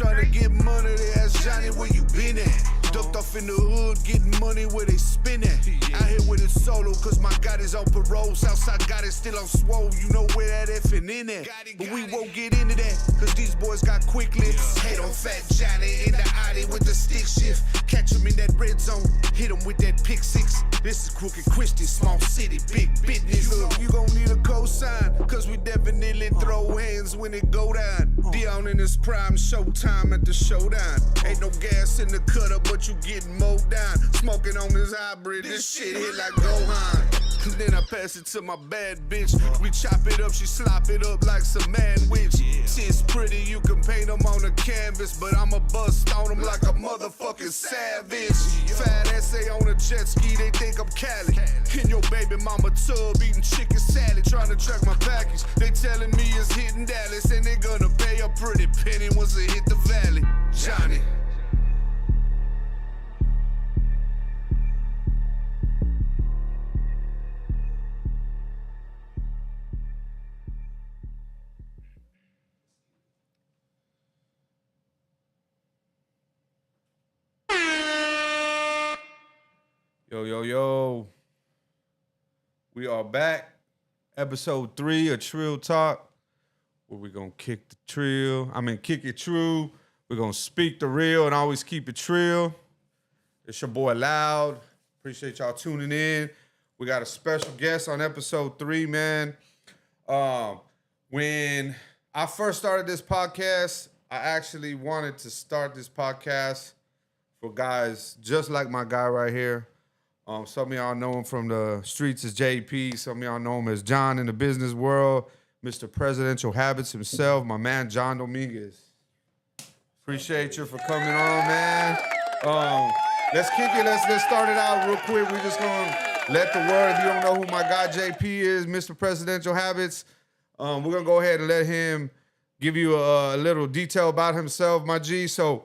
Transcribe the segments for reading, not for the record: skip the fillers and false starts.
trying to get money, they ask Johnny where you been at. Ducked off in the hood, getting money where they spin at. Out here with it solo, cause my God is on parole. Southside got it still on swole, you know where that effing in at. But we won't get into that, cause these boys got quick lips. Hate on Fat Johnny in the Audi with the stick shift. Catch him in that red zone, hit him with that pick six. This is Crooked Christie, small city, big business. Look, you gon' need a cosign, cause we definitely throw hands when it go down. Dion in his prime, showtime at the showdown. Ain't no gas in the cutter, but you getting mowed down. Smoking on this hybrid, this shit hit like Gohan. Then I pass it to my bad bitch. We chop it up, she slop it up like some man witch. Shit's pretty, you can paint them on a canvas, but I'ma bust on them like a motherfucking savage. Fat essay on a jet ski, they think I'm Cali. In your baby mama tub, eating chicken salad, trying to track my package. They telling me it's hitting Dallas, and they gonna pay a pretty penny once it hit the valley. Johnny. Yo. We are back. Episode 3 of Trill Talk, where we're going to kick it true. We're going to speak the real and always keep it trill. It's your boy Loud. Appreciate y'all tuning in. We got a special guest on episode 3, man. When I first started this podcast, I actually wanted to start this podcast for guys just like my guy right here. Some of y'all know him from the streets as JP. Some of y'all know him as John in the business world. Mr. Presidential Habits himself, my man John Dominguez. Appreciate you for coming on, man. Let's kick it. Let's start it out real quick. We're just gonna let the world, if you don't know who my guy JP is, Mr. Presidential Habits, we're gonna go ahead and let him give you a little detail about himself, my G. So,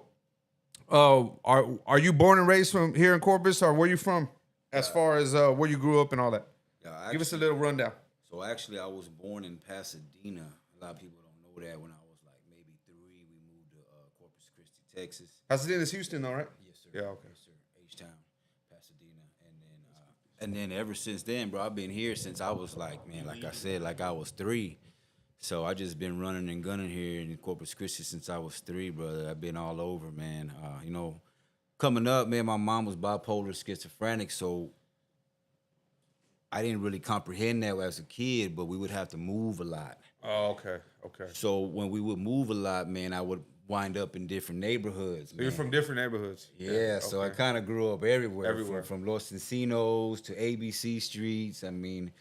are you born and raised from here in Corpus, or where you from? As far as where you grew up and all that. Yeah, actually, give us a little rundown. So actually, I was born in Pasadena. A lot of people don't know that. When I was like maybe 3, we moved to Corpus Christi, Texas. Pasadena's Houston, though, right? Yes, sir. Yeah, okay. Yes, sir. H-Town, Pasadena, and then ever since then, bro, I've been here since I was like, man, like I said, like I was 3. So I just been running and gunning here in Corpus Christi since I was 3, brother. I've been all over, man. Coming up, man, my mom was bipolar schizophrenic, so I didn't really comprehend that as a kid, but we would have to move a lot. Oh, okay. So when we would move a lot, man, I would wind up in different neighborhoods. So you're from different neighborhoods? Yeah, so I kind of grew up everywhere. From Los Encinos to ABC Streets. I mean,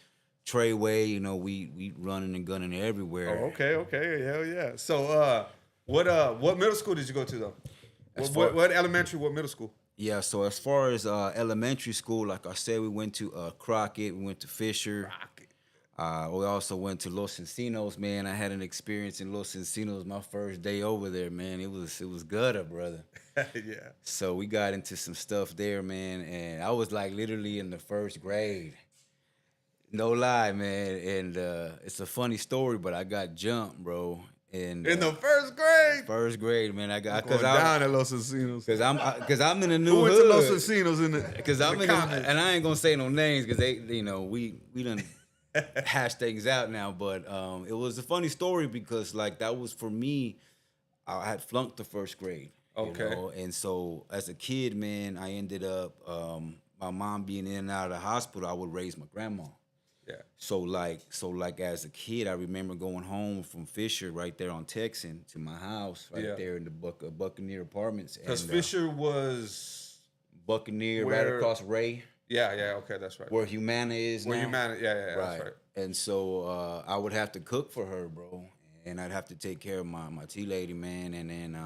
Treyway, we running and gunning everywhere. Oh, okay. Hell yeah. So what middle school did you go to, though? What elementary, what middle school? Yeah, so as far as elementary school, like I said, we went to Crockett, we went to Fisher. We also went to Los Encinos, man. I had an experience in Los Encinos my first day over there, man. It was gutter, brother. Yeah. So we got into some stuff there, man, and I was like literally in the first grade. No lie, man. And it's a funny story, but I got jumped, bro. And in the first grade? First grade, man. I got going down at Los Encinos. Because I'm in a new Who went hood. to Los Encinos in the Because I'm in and I ain't gonna say no names because they, we done hash things out now. But it was a funny story because like that was for me. I had flunked the first grade. Okay. And so as a kid, man, I ended up my mom being in and out of the hospital. I would raise my grandma. Yeah. So like as a kid, I remember going home from Fisher right there on Texan to my house right there in the Buccaneer Apartments. Because Fisher was Buccaneer right across Ray. Yeah, okay, that's right. Where Humana is Where now. Humana, yeah, that's right. And so I would have to cook for her, bro, and I'd have to take care of my tea lady, man, and then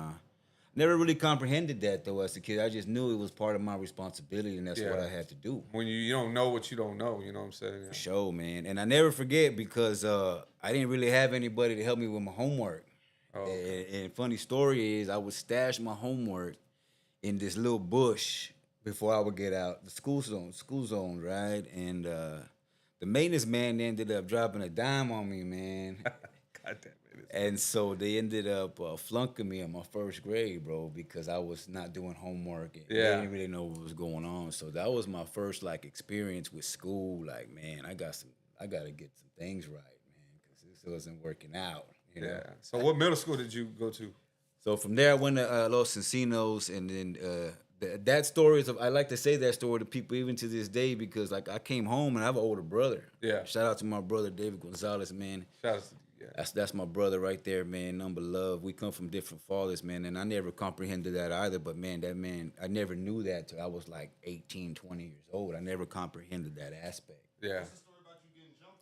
never really comprehended that though as a kid. I just knew it was part of my responsibility, and that's what I had to do. When you don't know what you don't know, you know what I'm saying? Yeah. For sure, man. And I never forget because I didn't really have anybody to help me with my homework. Oh, okay. And funny story is I would stash my homework in this little bush before I would get out the school zone, right? And the maintenance man ended up dropping a dime on me, man. God damn it. And so they ended up flunking me in my first grade, bro, because I was not doing homework and they didn't really know what was going on. So that was my first like experience with school. Like, man, I gotta get some things right, man, because this wasn't working out. You know? So what middle school did you go to? So from there, I went to Los Encinos, and then that story is. I like to say that story to people even to this day because like I came home and I have an older brother. Yeah. Shout out to my brother David Gonzalez, man. Shout out to That's my brother right there, man. Number love. We come from different fathers, man, and I never comprehended that either. But man, that man, I never knew that till I was like 18, 20 years old. I never comprehended that aspect. Yeah.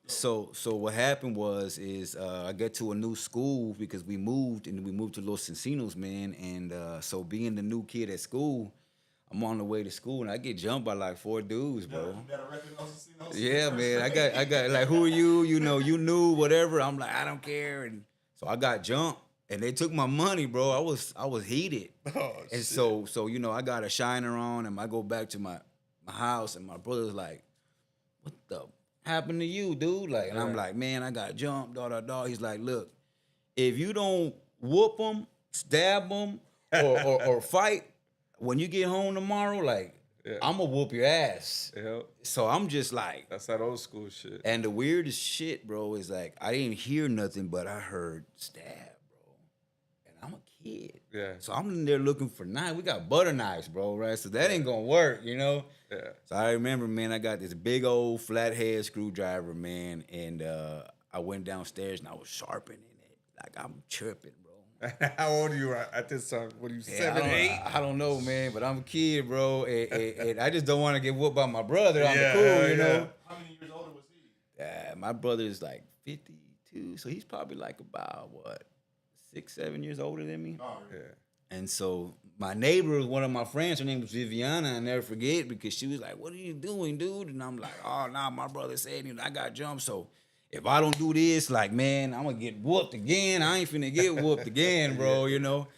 So what happened is I got to a new school because we moved to Los Encinos, man. And so being the new kid at school, I'm on the way to school and I get jumped by like 4 dudes, bro. Yeah, man. I got like, who are you? You know, you knew whatever. I'm like, I don't care. And so I got jumped and they took my money, bro. I was heated. And so you know, I got a shiner on and I go back to my house and my brother's like, what the happened to you, dude? Like, and I'm like, man, I got jumped, He's like, look, if you don't whoop them, stab them, or fight, when you get home tomorrow, like, I'm gonna whoop your ass. Yeah. So I'm just like, that's that old school shit. And the weirdest shit, bro, is like, I didn't hear nothing, but I heard stab, bro. And I'm a kid. Yeah. So I'm in there looking for knives. We got butter knives, bro, right? So that ain't gonna work, you know? Yeah. So I remember, man, I got this big old flathead screwdriver, man, and I went downstairs and I was sharpening it. Like, I'm tripping, bro. How old are you at this time? What are you, 7, 8? I don't know, man, but I'm a kid, bro, and I just don't want to get whooped by my brother on the cool, you know? How many years older was he? My brother is like 52, so he's probably like about, 6, 7 years older than me. Oh, Yeah. And so my neighbor was one of my friends. Her name was Viviana. I never forget because she was like, what are you doing, dude? And I'm like, oh, nah, my brother said, I got jumped. So if I don't do this, like, man, I'm going to get whooped again. I ain't finna get whooped again, bro, you know?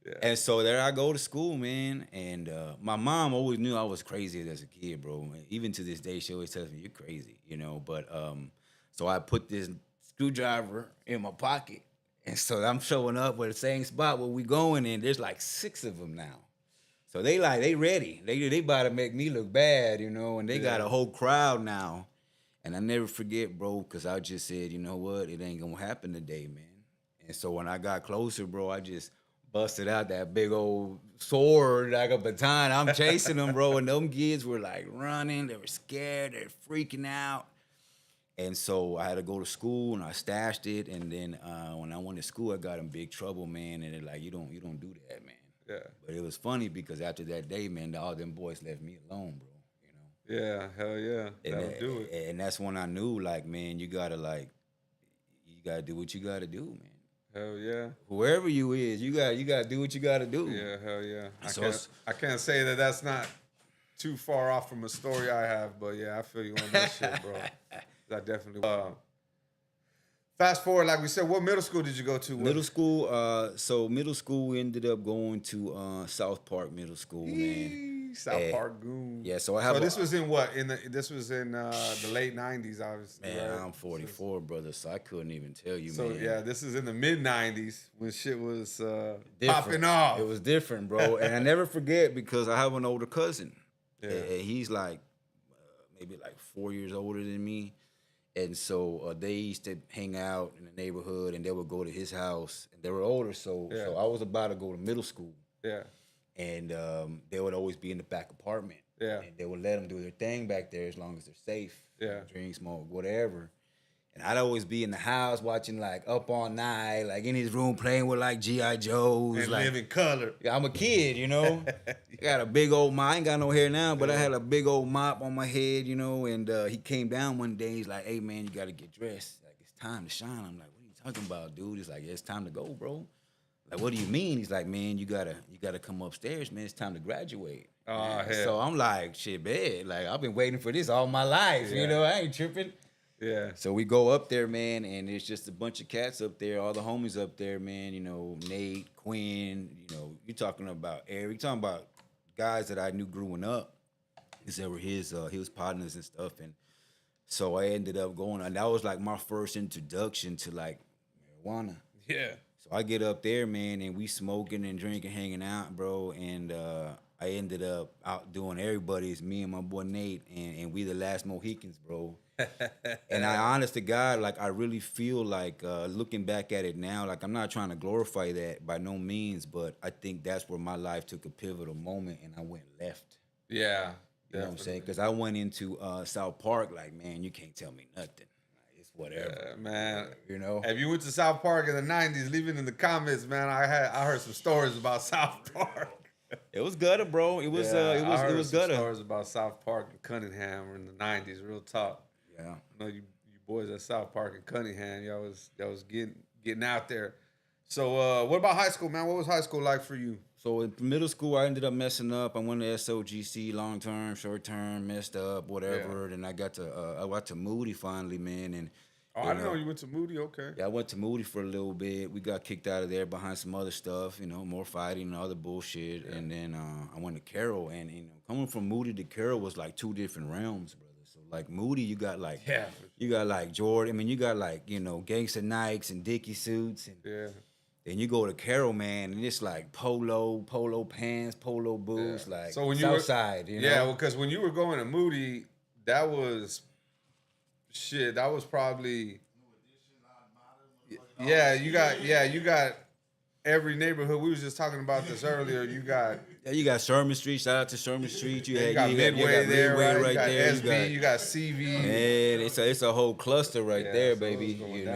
Yeah. And so there I go to school, man. And my mom always knew I was crazy as a kid, bro. Even to this day, she always tells me, you're crazy, you know? But so I put this screwdriver in my pocket. And so I'm showing up with the same spot where we going, and there's like 6 of them now. So they ready. They about to make me look bad, you know, and they got a whole crowd now. And I never forget, bro, because I just said, you know what, it ain't gonna happen today, man. And so when I got closer, bro, I just busted out that big old sword like a baton. I'm chasing them, bro, and them kids were like running. They were scared. They're freaking out. And so I had to go to school, and I stashed it. And then when I went to school, I got in big trouble, man. And they're like, you don't do that, man. Yeah. But it was funny because after that day, man, all them boys left me alone, bro. You know. Yeah, hell yeah. That'll do it. And that's when I knew, like, man, you gotta do what you gotta do, man. Hell yeah. Whoever you is, you gotta do what you gotta do. Yeah, hell yeah. So I can't say that that's not too far off from a story I have, but yeah, I feel you on that shit, bro. I definitely. Fast forward, like we said, what middle school did you go to? Middle school, we ended up going to South Park Middle School, man. South Park Goon. Yeah, so I have. So this was in what? This was in the late '90s, obviously. Man, right? I'm 44, brother, so I couldn't even tell you, so, man. yeah, this is in the mid '90s when shit was popping off. It was different, bro, and I never forget because I have an older cousin. Yeah. And he's like maybe like 4 years older than me. And so they used to hang out in the neighborhood, and they would go to his house. And they were older, so I was about to go to middle school. Yeah. And they would always be in the back apartment. Yeah. And they would let them do their thing back there as long as they're safe. Yeah. Drink, smoke, whatever. And I'd always be in the house watching, like, Up All Night, like, in his room playing with, like, G.I. Joes. And like, live in color. Yeah, I'm a kid, you know. I got a big old mop. I ain't got no hair now, but I had a big old mop on my head, you know. And he came down one day. He's like, hey, man, you got to get dressed. Like, it's time to shine. I'm like, what are you talking about, dude? He's like, yeah, it's time to go, bro. Like, what do you mean? He's like, man, you gotta come upstairs, man. It's time to graduate. Oh, hell. So I'm like, shit, man. Like, I've been waiting for this all my life, you know. I ain't tripping. Yeah. So we go up there, man, and there's just a bunch of cats up there, all the homies up there, man. You know, Nate, Quinn. You know, you're talking about Eric. You're talking about guys that I knew growing up. Because they were his partners and stuff. And so I ended up going, and that was like my first introduction to like marijuana. Yeah. So I get up there, man, and we smoking and drinking, hanging out, bro. And I ended up out doing everybody's, me and my boy Nate, and we the last Mohicans, bro. And I, honest to God, like I really feel like looking back at it now, like I'm not trying to glorify that by no means, but I think that's where my life took a pivotal moment, and I went left. Yeah. You know what I'm saying? Because I went into South Park, like, man, you can't tell me nothing. Like, it's whatever, Man. you know. If you went to South Park in the 90s, leave it in the comments, man. I heard some stories about South Park. It was gutter, bro. It was I heard it was some gutter. stories about South Park and Cunningham in the 90s, real talk. Yeah. I know you boys at South Park and Cunningham, y'all was getting out there. So what about high school, man? What was high school like for you? So in middle school, I ended up messing up. I went to SOGC, long term, short term, messed up, whatever. Yeah. Then I got to Moody finally, man. And Oh, I didn't know you went to Moody. Okay. yeah, I went to Moody for a little bit. We got kicked out of there behind some other stuff, you know, more fighting and other bullshit. Yeah. And then I went to Carroll, and coming from Moody to Carroll was like two different realms, brother. So like Moody, you got like you got like Jordan. I mean, you got like gangster Nikes and Dickie suits, and then you go to Carroll, man, and it's like polo pants, polo boots, like so when you Southside, you know? Yeah, because when you were going to Moody, that was probably you got every neighborhood. We was just talking about this earlier. You got Sherman Street. Shout out to Sherman Street. You got Midway there, right? You got there. SB, you got CV. Man, it's a whole cluster right there, so baby. it's going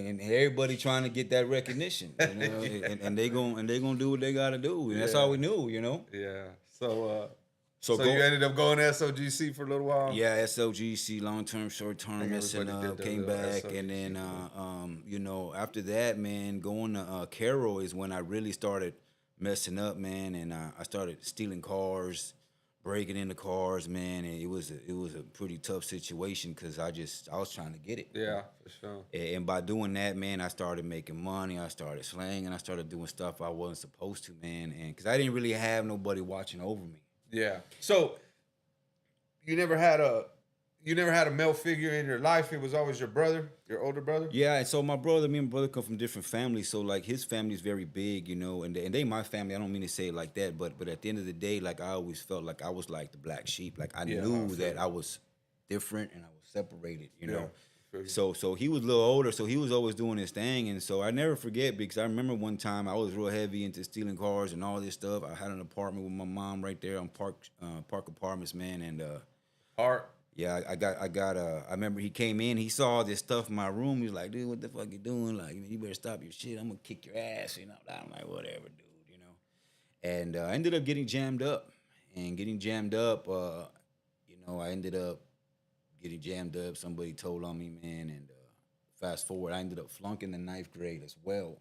And everybody trying to get that recognition, and they gonna do what they gotta do, and that's all we knew, Yeah. So So you ended up going to SOGC for a little while? Yeah, SOGC, long term, short term, messing everybody up, did came the back, SOGC and then after that, man, going to Carroll is when I really started messing up, man, and I started stealing cars, breaking into cars, man, and it was a pretty tough situation because I was trying to get it. Yeah, for sure. And by doing that, man, I started making money. I started slanging. I started doing stuff I wasn't supposed to, man, and because I didn't really have nobody watching over me. Yeah. So you never had a male figure in your life. It was always your brother, your older brother. Yeah, and so me and my brother come from different families. So like his family is very big, and they my family. I don't mean to say it like that, but at the end of the day, like I always felt like I was like the black sheep. Like I knew that I was different and I was separated, you know. So he was a little older, so he was always doing his thing, and so I never forget because I remember one time I was real heavy into stealing cars and all this stuff. I had an apartment with my mom right there on Park Apartments, man, and Park. Yeah, I remember he came in, he saw all this stuff in my room. He was like, dude, what the fuck you doing? Like, you better stop your shit. I'm gonna kick your ass, you know. I'm like, whatever, dude, you know. And I ended up getting jammed up. And getting jammed up, I ended up getting jammed up. Somebody told on me, man, and fast forward, I ended up flunking the 9th grade as well.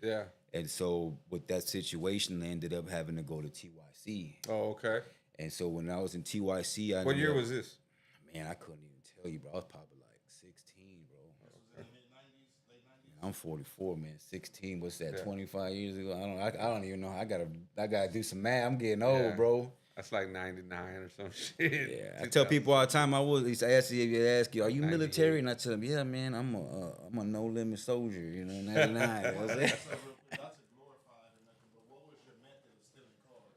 Yeah. And so with that situation, I ended up having to go to TYC. Oh, okay. And so when I was in TYC, what year was this? Man, I couldn't even tell you, bro. I was probably like 16, bro. Okay. Late 90s? I'm 44, man. 16, what's that? 25 years ago? I don't even know. I gotta do some math. I'm getting old, bro. That's like 99 or some shit. Yeah, I tell people all the time. I used to ask you, are you military? And I tell them, yeah, man, I'm a no limit soldier. 99. You know what I'm saying? Not to glorify it or nothing, but what was your method of stealing cars?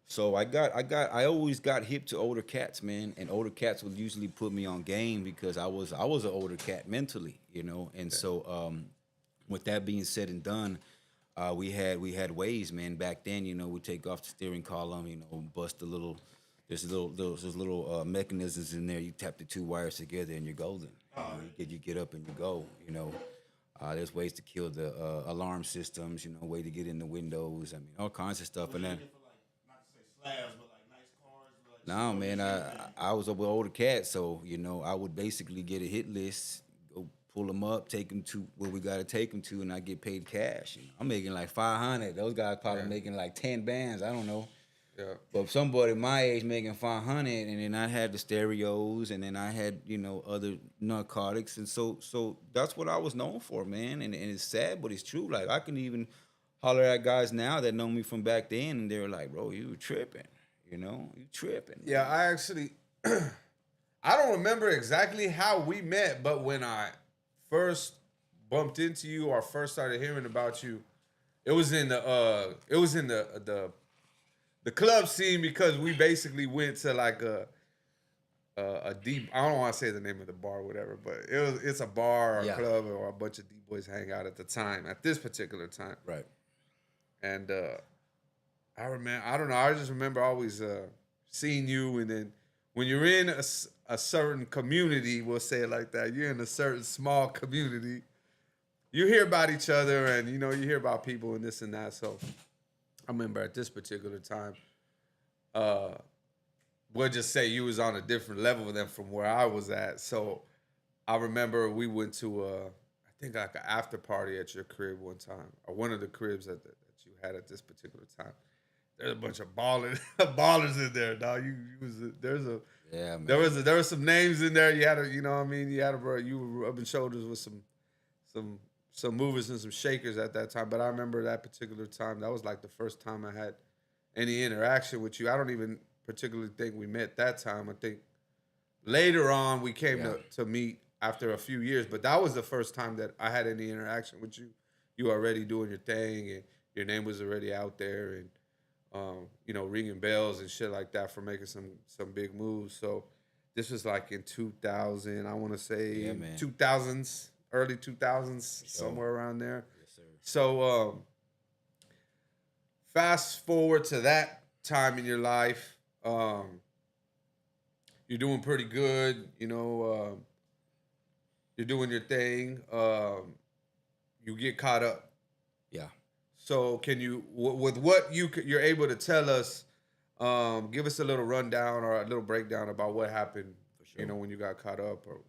So I always got hip to older cats, man, and older cats would usually put me on game because I was an older cat mentally, and so with that being said and done, we had ways, man. Back then, we take off the steering column, bust there's little mechanisms in there. You tap the two wires together and you're golden. You get up and you go, There's ways to kill the alarm systems, way to get in the windows. I mean, all kinds of stuff. And then, Not to say slabs, but like nice cars. no, man, I was a older cat, so I would basically get a hit list, go pull them up, take them to where we gotta take them to, and I get paid cash. I'm making like 500. Those guys probably making like 10 bands. I don't know. Yeah. But somebody my age making 500, and then I had the stereos, and then I had other narcotics, and so that's what I was known for, man. And it's sad, but it's true. Like I can even holler at guys now that know me from back then, and they're like, "Bro, you were tripping, you tripping." Yeah, I actually, I don't remember exactly how we met, but when I first bumped into you or first started hearing about you, it was in the club scene because we basically went to like a deep. I don't want to say the name of the bar or whatever, but it's a bar or a Yeah. club or a bunch of D boys hang out at the time. At this particular time, Right. and I remember. I don't know. I just remember always seeing you, and then when you're in a certain community, we'll say it like that. You're in a certain small community. You hear about each other, and you hear about people and this and that. So I remember at this particular time, we'll just say you was on a different level than from where I was at. So I remember we went to I think like an after party at your crib one time, or one of the cribs that you had at this particular time. There's a bunch of ballers in there, dog. Yeah, man. There was some names in there. You had you were rubbing shoulders with some movers and some shakers at that time. But I remember that particular time. That was like the first time I had any interaction with you. I don't even particularly think we met that time. I think later on we came to meet after a few years. But that was the first time that I had any interaction with you. You were already doing your thing, and your name was already out there, and ringing bells and shit like that for making some big moves. So this was like in 2000. I want to say 2000s. Early 2000s, somewhere around there. Yes, sir. So fast forward to that time in your life, you're doing pretty good. You're doing your thing. You get caught up. Yeah. So can you, with what you're able to tell us, give us a little rundown or a little breakdown about what happened, For sure. when you got caught up or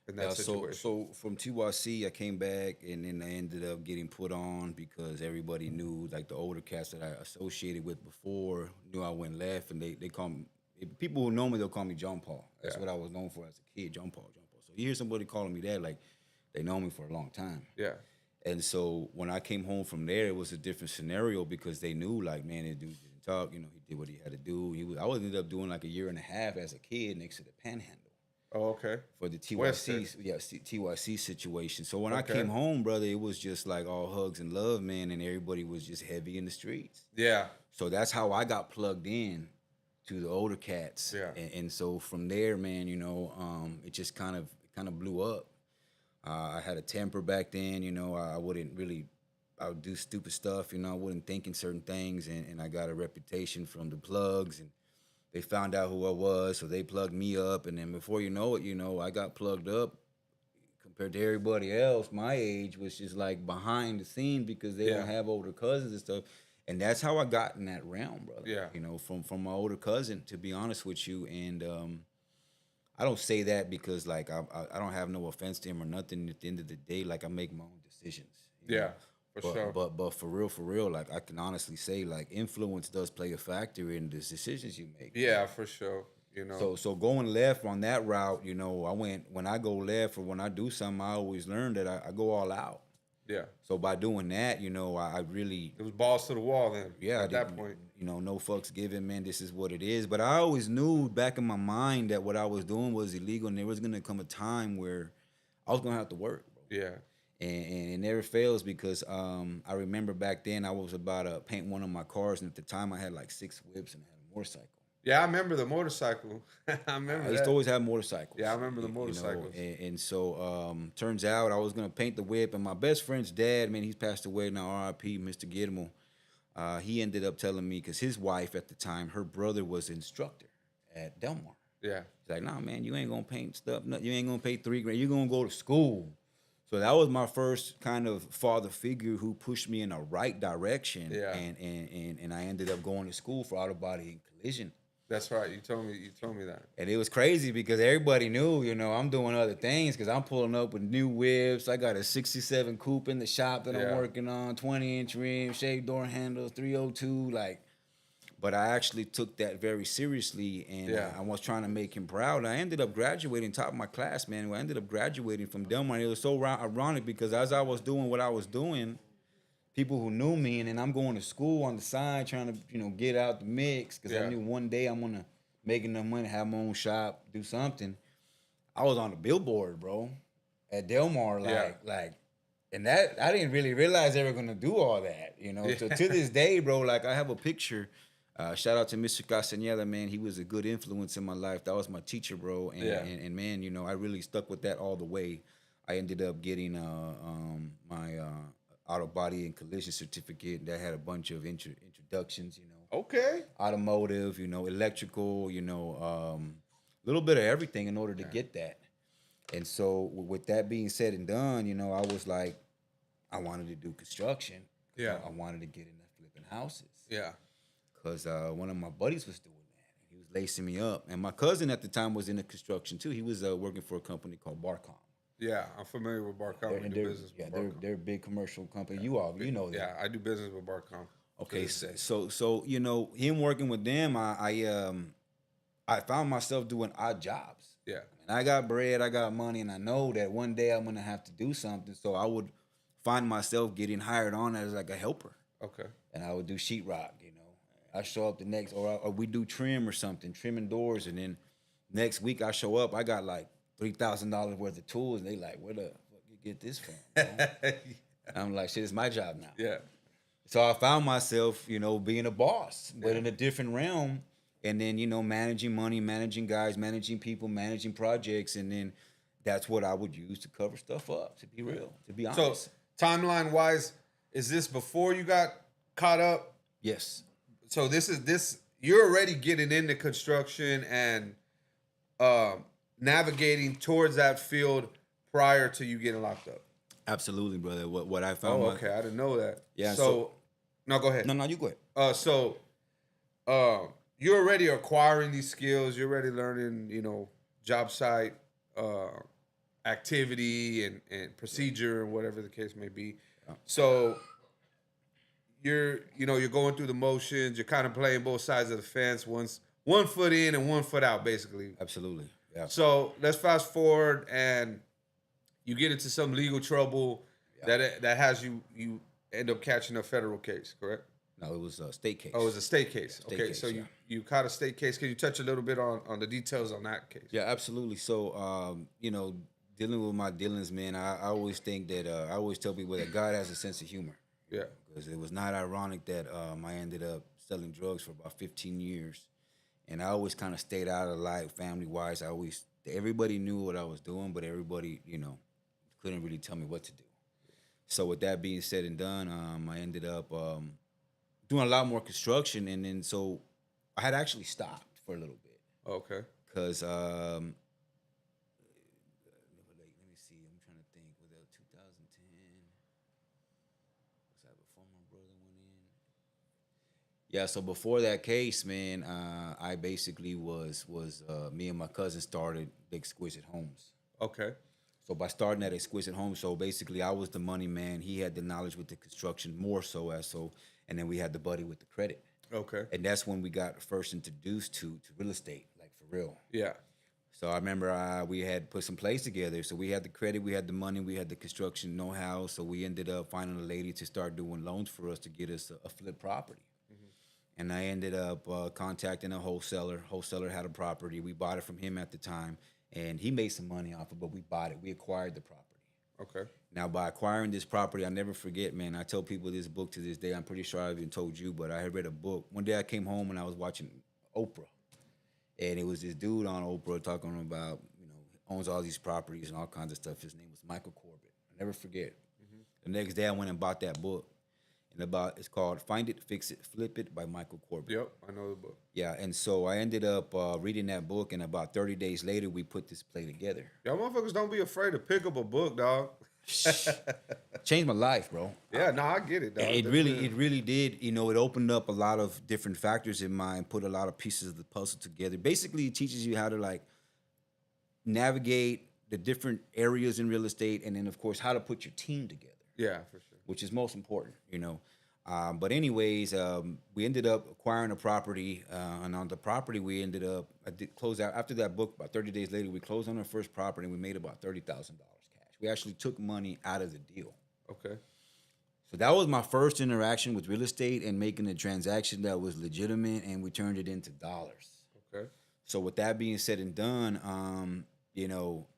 in that situation. So from TYC, I came back, and then I ended up getting put on because everybody knew, like the older cats that I associated with before knew I went left, and they call me, people who know me, they'll call me John Paul. That's what I was known for as a kid, John Paul. So you hear somebody calling me that, like they know me for a long time. Yeah. And so when I came home from there, it was a different scenario because they knew, like, man, that dude didn't talk. He did what he had to do. I ended up doing like a year and a half as a kid next to the Panhandle. Oh, okay. For the Western. TYC situation. So when I Okay. came home, brother, it was just like all hugs and love, man, and everybody was just heavy in the streets. Yeah. So that's how I got plugged in to the older cats. Yeah. And so from there, man, it just kind of blew up. I had a temper back then, I would do stupid stuff, I wasn't thinking certain things, and I got a reputation from the plugs, and they found out who I was, so they plugged me up, and then before you know it, I got plugged up compared to everybody else. My age was just like behind the scene because they don't have older cousins and stuff, and that's how I got in that realm, brother. Yeah. From my older cousin, to be honest with you, and I don't say that because like I don't have no offense to him or nothing. At the end of the day, like I make my own decisions. Yeah. Sure. But for real, like I can honestly say, like influence does play a factor in the decisions you make. Yeah, for sure. So going left on that route, when I go left or when I do something, I always learn that I go all out. Yeah. So by doing that, I really, It was balls to the wall then. yeah, At that point. no fucks given, man. This is what it is. But I always knew back in my mind that what I was doing was illegal, and there was gonna come a time where I was gonna have to work, bro. Yeah. And it never fails because I remember back then I was about to paint one of my cars, and at the time I had like 6 whips and I had a motorcycle. Yeah, I remember the motorcycle. I remember I used to always have motorcycles. Yeah, I remember the you know, motorcycles. and so turns out I was gonna paint the whip, and my best friend's dad, man, he's passed away now, R.I.P. Mr. Gitmo. He ended up telling me because his wife at the time, her brother was an instructor at Del Mar. Yeah. He's like, nah, man, you ain't gonna paint stuff. You ain't gonna pay $3 grand. You're gonna go to school. So that was my first kind of father figure who pushed me in the right direction. Yeah. And I ended up going to school for auto body and collision. That's right. You told me that. And it was crazy because everybody knew, I'm doing other things because I'm pulling up with new whips. I got a 67 coupe in the shop that I'm working on, 20-inch rim, shade door handles, 302, like. But I actually took that very seriously, and I was trying to make him proud. I ended up graduating top of my class, man. I ended up graduating from Del Mar. It was so ironic because as I was doing what I was doing, people who knew me, and then I'm going to school on the side trying to, get out the mix because I knew one day I'm going to make enough money, have my own shop, do something. I was on the billboard, bro, at Del Mar, like And that I didn't really realize they were gonna do all that, you know. So to this day, bro, like I have a picture. Shout out to Mr. Castañeda, man. He was a good influence in my life. That was my teacher, bro. And, Yeah. and man, you know, I really stuck with that all the way. I ended up getting my auto body and collision certificate that had a bunch of introductions, you know, Okay. automotive, you know, electrical, you know, a little bit of everything in order to get that. And so with that being said and done, you know, I was like, I wanted to do construction. Yeah. I wanted to get into flipping houses. Yeah. Because one of my buddies was doing that. He was lacing me up. And my cousin at the time was in the construction too. He was working for a company called Barcom. Yeah, I'm familiar with Barcom. We do business with Barcom. They're a big commercial company. You know that. Yeah, I do business with Barcom. Okay, so you know, him working with them, I found myself doing odd jobs. Yeah. And I got bread, I got money, and I know that one day I'm gonna have to do something. So I would find myself getting hired on as like a helper. Okay. And I would do sheetrock, you know. I show up the next, or we do trim or something, trimming doors, and then next week I show up, I got like $3,000 worth of tools, and they like, where the fuck you get this from? I'm like, shit, it's my job now. Yeah. So I found myself, you know, being a boss, but in a different realm. And then, you know, managing money, managing guys, managing people, managing projects. And then that's what I would use to cover stuff up, to be real, to be So honest. timeline wise, is this before you got caught up? Yes. So this you're already getting into construction and navigating towards that field prior to you getting locked up. Absolutely, brother. What I found. Oh, okay. I didn't know that. Yeah, So no, go ahead. No, you go ahead. So you're already acquiring these skills. You're already learning, you know, job site activity and procedure and whatever the case may be. So you're going through the motions. You're kind of playing both sides of the fence. One foot in and one foot out, basically. Absolutely. Yeah. So let's fast forward, and you get into some legal trouble that has you end up catching a federal case, correct? No, it was a state case. Oh, it was a state case. State Okay, case, so yeah. you caught a state case. Can you touch a little bit on the details on that case? Yeah, absolutely. So, you know, dealing with my dealings, man, I always think that I always tell people that God has a sense of humor. Yeah. Because it was not ironic that I ended up selling drugs for about 15 years. And I always kind of stayed out of the light family-wise. Everybody knew what I was doing, but everybody, you know, couldn't really tell me what to do. So with that being said and done, I ended up doing a lot more construction. And then so I had actually stopped for a little bit. Okay. Because, let me see, I'm trying to think. Was that 2010? Was that before my brother went in? Yeah, so before that case, man, I basically was me and my cousin started the Exquisite Homes. Okay. So by starting at Exquisite Homes, so basically I was the money man. He had the knowledge with the construction more so, and then we had the buddy with the credit. Okay. And that's when we got first introduced to real estate, like for real. Yeah. So I remember we had put some plays together. So we had the credit, we had the money, we had the construction know-how. So we ended up finding a lady to start doing loans for us to get us a flip property. Mm-hmm. And I ended up contacting a wholesaler. Wholesaler had a property. We bought it from him at the time. And he made some money off it, but we bought it. We acquired the property. Okay. Now, by acquiring this property, I never forget, man. I tell people this book to this day. I'm pretty sure I even told you, but I had read a book. One day I came home and I was watching Oprah. And it was this dude on Oprah talking about, you know, owns all these properties and all kinds of stuff. His name was Michael Corbett. I never forget. Mm-hmm. The next day I went and bought that book. And it's called Find It, Fix It, Flip It by Michael Corbett. Yep, I know the book. Yeah, and so I ended up reading that book, and about 30 days later, we put this play together. Y'all motherfuckers don't be afraid to pick up a book, dog. Changed my life, bro. Yeah, no, I get it, dog. It really did. You know, it opened up a lot of different factors in mind, put a lot of pieces of the puzzle together. Basically, it teaches you how to like navigate the different areas in real estate, and then of course how to put your team together. Yeah, for sure. Which is most important, you know. But anyways, we ended up acquiring a property, and on the property we ended up I did close out after that book. About 30 days later, we closed on our first property, and we made about $30,000 cash. We actually took money out of the deal. Okay. So that was my first interaction with real estate and making a transaction that was legitimate, and we turned it into dollars. Okay. So with that being said and done, you know,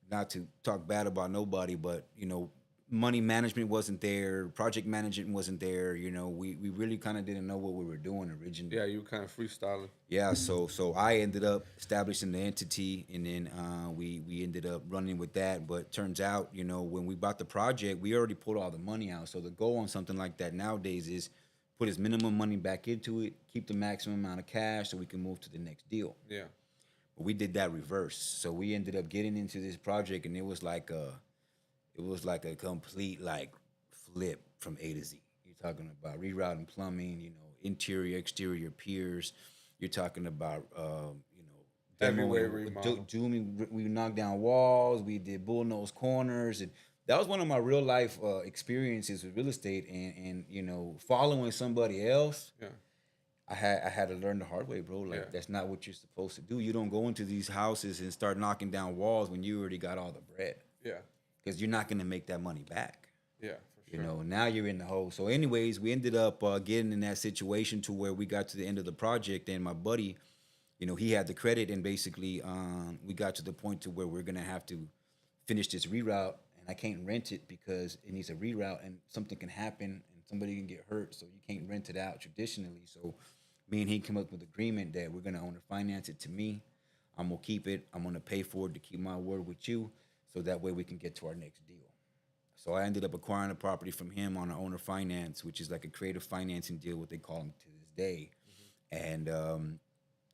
not to talk bad about nobody, but you know, money management wasn't there, project management wasn't there. You know, we really kind of didn't know what we were doing originally. Yeah, you were kind of freestyling. Yeah, so I ended up establishing the entity, and then we ended up running with that. But turns out, you know, when we bought the project, we already pulled all the money out. So the goal on something like that nowadays is put as minimum money back into it, keep the maximum amount of cash, so we can move to the next deal. Yeah. But we did that reverse. So we ended up getting into this project, and it was like a complete like flip from A to Z. You're talking about rerouting plumbing, you know, interior, exterior piers. You're talking about, you know, Heavyweight demoing, remodel. we knocked down walls. We did bullnose corners, and that was one of my real life experiences with real estate. And you know, following somebody else, Yeah. I had to learn the hard way, bro. Like Yeah. that's not what you're supposed to do. You don't go into these houses and start knocking down walls when you already got all the bread, Yeah. because you're not gonna make that money back. Yeah. For sure. You know, now you're in the hole. So, anyways, we ended up getting in that situation to where we got to the end of the project, and my buddy, you know, he had the credit, and basically, we got to the point to where we're gonna have to finish this reroute, and I can't rent it because it needs a reroute, and something can happen, and somebody can get hurt, so you can't rent it out traditionally. So, me and he came up with an agreement that we're gonna owner finance it to me. I'm gonna keep it. I'm gonna pay for it to keep my word with you, so that way we can get to our next deal. So I ended up acquiring a property from him on an owner finance, which is like a creative financing deal, what they call them to this day. And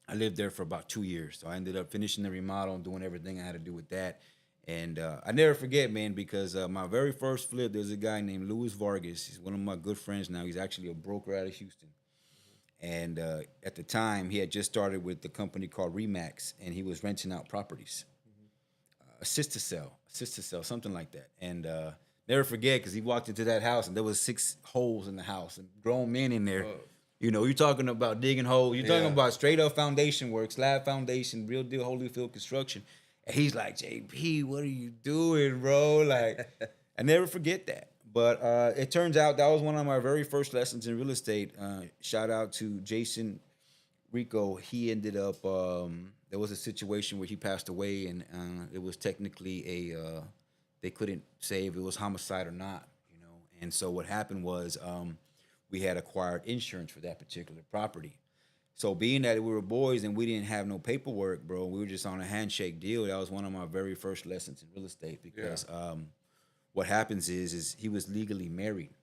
I lived there for about 2 years. So I ended up finishing the remodel and doing everything I had to do with that. And I never forget, man, because my very first flip, there's a guy named Luis Vargas. He's one of my good friends now. He's actually a broker out of Houston. And at the time, he had just started with the company called Remax, and he was renting out properties. Assist to sell, something like that. And never forget, because he walked into that house and there was 6 holes in the house and grown men in there. You know, you're talking about digging holes. You're talking about straight up foundation work, slab foundation, real deal Holyfield construction. And he's like, JP, what are you doing, bro? Like, I never forget that. But it turns out that was one of my very first lessons in real estate. Shout out to Jason Rico. He ended up, there was a situation where he passed away, and it was technically they couldn't say if it was homicide or not, you know. And so what happened was we had acquired insurance for that particular property. So being that we were boys and we didn't have no paperwork, bro, we were just on a handshake deal. That was one of my very first lessons in real estate, because what happens is he was legally married,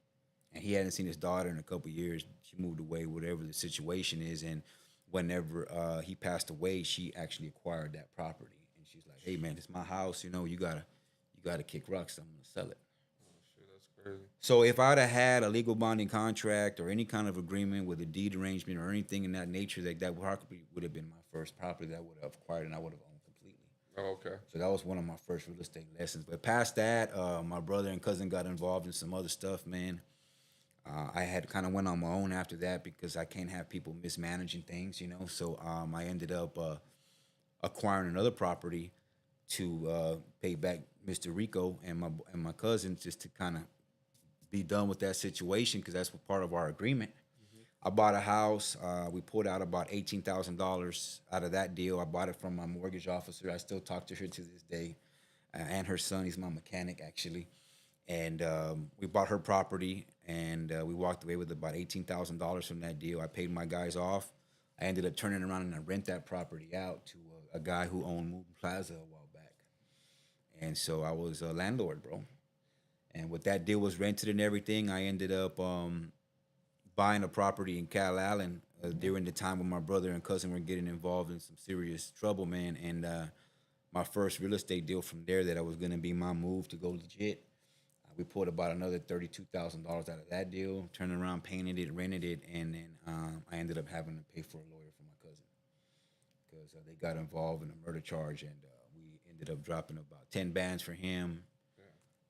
and he hadn't seen his daughter in a couple of years. She moved away, whatever the situation is, and whenever he passed away, she actually acquired that property, and she's like, "Hey, man, it's my house. You know, you gotta kick rocks. I'm gonna sell it." Shit, that's crazy. So if I'd have had a legal bonding contract or any kind of agreement with a deed arrangement or anything in that nature, that property would have been my first property that I would have acquired, and I would have owned completely. Oh, okay. So that was one of my first real estate lessons. But past that, my brother and cousin got involved in some other stuff, man. I had kind of went on my own after that, because I can't have people mismanaging things, you know. So I ended up acquiring another property to pay back Mr. Rico and my cousin, just to kind of be done with that situation, because that's part of our agreement. I bought a house. We pulled out about $18,000 out of that deal. I bought it from my mortgage officer. I still talk to her to this day, and her son. He's my mechanic, actually. And we bought her property, and we walked away with about $18,000 from that deal. I paid my guys off. I ended up turning around and I rent that property out to a guy who owned Moon Plaza a while back. And so I was a landlord, bro. And with that deal was rented and everything, I ended up buying a property in Cal Allen during the time when my brother and cousin were getting involved in some serious trouble, man. And my first real estate deal from there, that I was going to be my move to go legit. We pulled about another $32,000 out of that deal, turned around, painted it, rented it, and then I ended up having to pay for a lawyer for my cousin, because they got involved in a murder charge, and we ended up dropping about 10 bands for him.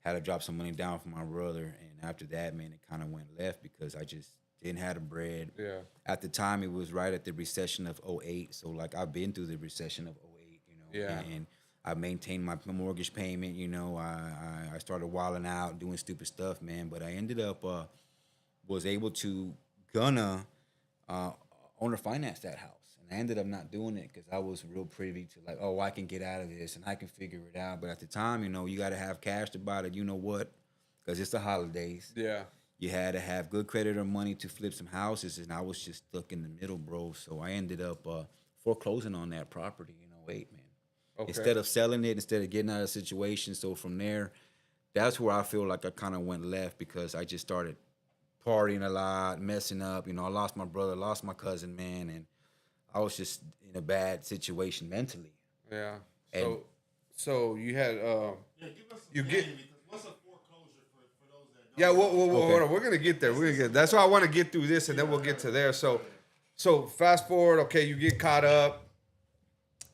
Had to drop some money down for my brother, and after that, man, it kind of went left because I just didn't have the bread. Yeah. At the time, it was right at the recession of '08, so like I've been through the recession of '08, you know. Yeah. And I maintained my mortgage payment, you know. I started wilding out, doing stupid stuff, man. But I ended up was able to owner finance that house. And I ended up not doing it because I was real privy to like, oh, I can get out of this and I can figure it out. But at the time, you know, you got to have cash to buy it. You know what? because it's the holidays. Yeah. You had to have good credit or money to flip some houses, and I was just stuck in the middle, bro. So I ended up foreclosing on that property in '08, man. Okay. Instead of selling it, instead of getting out of the situation. So from there, that's where I feel like I kind of went left because I just started partying a lot, messing up. I lost my brother, lost my cousin, man, and I was just in a bad situation mentally. Yeah. And- So you had Yeah, give us some You game get- because what's a foreclosure for those that don't yeah. know? Hold on. We're gonna get there. We're gonna get. That's why I want to get through this, and then we'll get to there. So fast forward. Okay, you get caught up.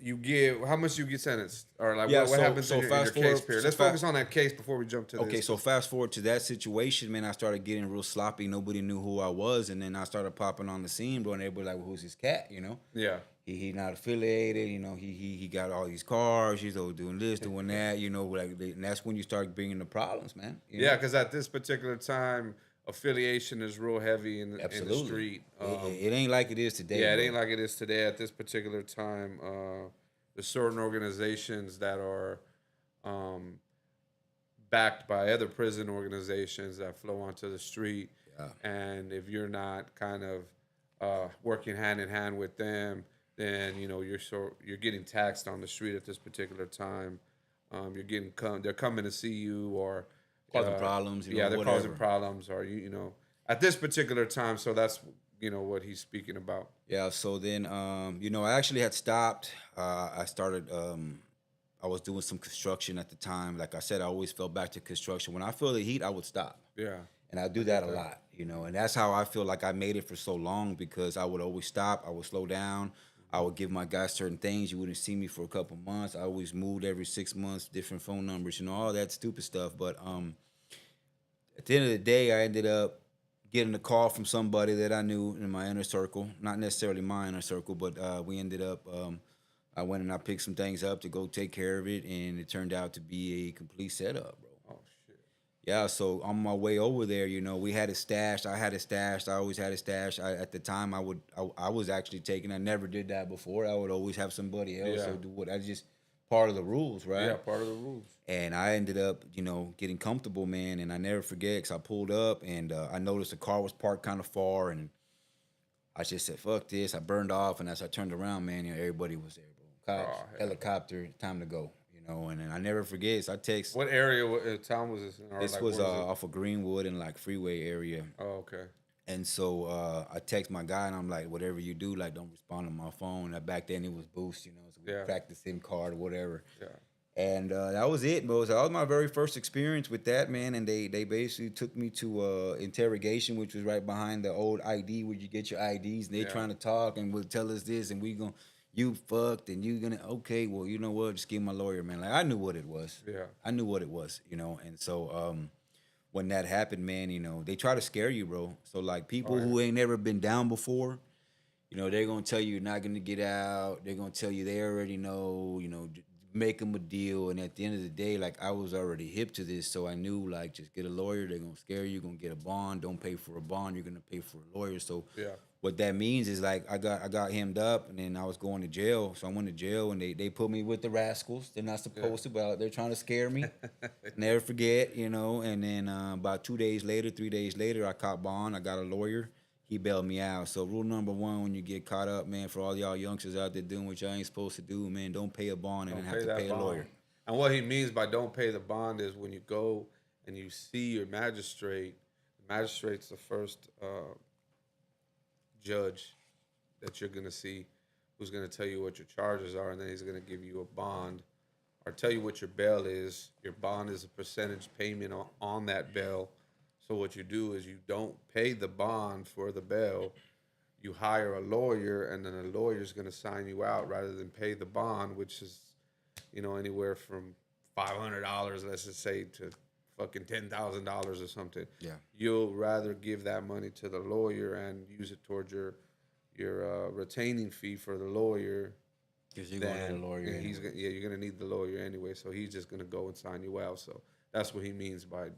You get how much you get sentenced, or like Yeah, what so- happens so in your fast case forward- period? so Let's fa- focus on that case before we jump to Okay, this. so fast forward to that situation, man. I started getting real sloppy. Nobody knew who I was, and then I started popping on the scene, bro. And everybody like, well, "Who's this cat?" Yeah. He not affiliated. He got all these cars. He's always doing this, doing that. And that's when you start bringing the problems, man. Yeah, because at this particular time, affiliation is real heavy in the Absolutely. street. It ain't like it is today. Yeah, it bro. ain't like it is today. At this particular time, there's certain organizations that are backed by other prison organizations that flow onto the street. Yeah. And if you're not kind of working hand in hand with them, then you're getting taxed on the street at this particular time. They're coming to see you or Causing problems, they're whatever. causing problems or at this particular time. So that's what he's speaking about. Yeah, so then, I actually had stopped. I started, I was doing some construction at the time. Like I said, I always fell back to construction. When I feel the heat, I would stop. Yeah. And I do that a lot, and that's how I feel like I made it for so long because I would always stop. I would slow down. I would give my guys certain things. You wouldn't see me for a couple months. I always moved every 6 months, different phone numbers, all that stupid stuff. But at the end of the day, I ended up getting a call from somebody that I knew in my inner circle, not necessarily my inner circle, but we ended up, I went and I picked some things up to go take care of it, and it turned out to be a complete setup, bro. Oh shit. Yeah, so on my way over there, we had it stashed. I had it stashed. I always had it stashed. At the time, I was actually taking. I never did that before. I would always have somebody else Yeah. or do what. I just part of the rules, right? Yeah, part of the rules. And I ended up, getting comfortable, man. And I never forget because I pulled up and I noticed the car was parked kind of far, and I just said, "Fuck this!" I burned off, and as I turned around, man, everybody was there, bro. Cops, hell. helicopter, time to go. And then I never forget. So I text. What area, town was this in? Or This like, was where off of Greenwood and like freeway area. Oh, okay. And so I text my guy and I'm like, whatever you do, like don't respond to my phone. Back then it was Boost, so we Yeah. cracked the SIM card or whatever. Yeah. And that was it, bro. So that was my very first experience with that, man. And they basically took me to interrogation, which was right behind the old ID where you get your IDs. And they Yeah. trying to talk and will tell us this, and you fucked, and you gonna okay. Well, you know what? Just give my lawyer, man. Like I knew what it was. Yeah. I knew what it was, And so when that happened, man, they try to scare you, bro. So like people who ain't never been down before, they're gonna tell you you're not gonna get out. They're gonna tell you they already know. Make them a deal. And at the end of the day, like I was already hip to this, so I knew like just get a lawyer. They're gonna scare you. You're gonna get a bond. Don't pay for a bond. You're gonna pay for a lawyer. So Yeah. what that means is like I got hemmed up, and then I was going to jail. So I went to jail, and they put me with the rascals. They're not supposed to, but they're trying to scare me. Never forget, And then about 3 days later, I caught bond. I got a lawyer. He bailed me out. So rule number one, when you get caught up, man, for all y'all youngsters out there doing what y'all ain't supposed to do, man, don't pay a bond and then have to pay a lawyer. And what he means by don't pay the bond is when you go and you see your magistrate, the magistrate's the first judge that you're going to see who's going to tell you what your charges are, and then he's going to give you a bond or tell you what your bail is. Your bond is a percentage payment on that bail. So what you do is you don't pay the bond for the bail. You hire a lawyer, and then a lawyer's going to sign you out rather than pay the bond, which is, anywhere from $500, let's just say, to fucking $10,000 or something. Yeah. You'll rather give that money to the lawyer and use it towards your retaining fee for the lawyer. Because you're going to need a lawyer. And you're gonna need the lawyer anyway. So he's just gonna go and sign you out. So that's what he means by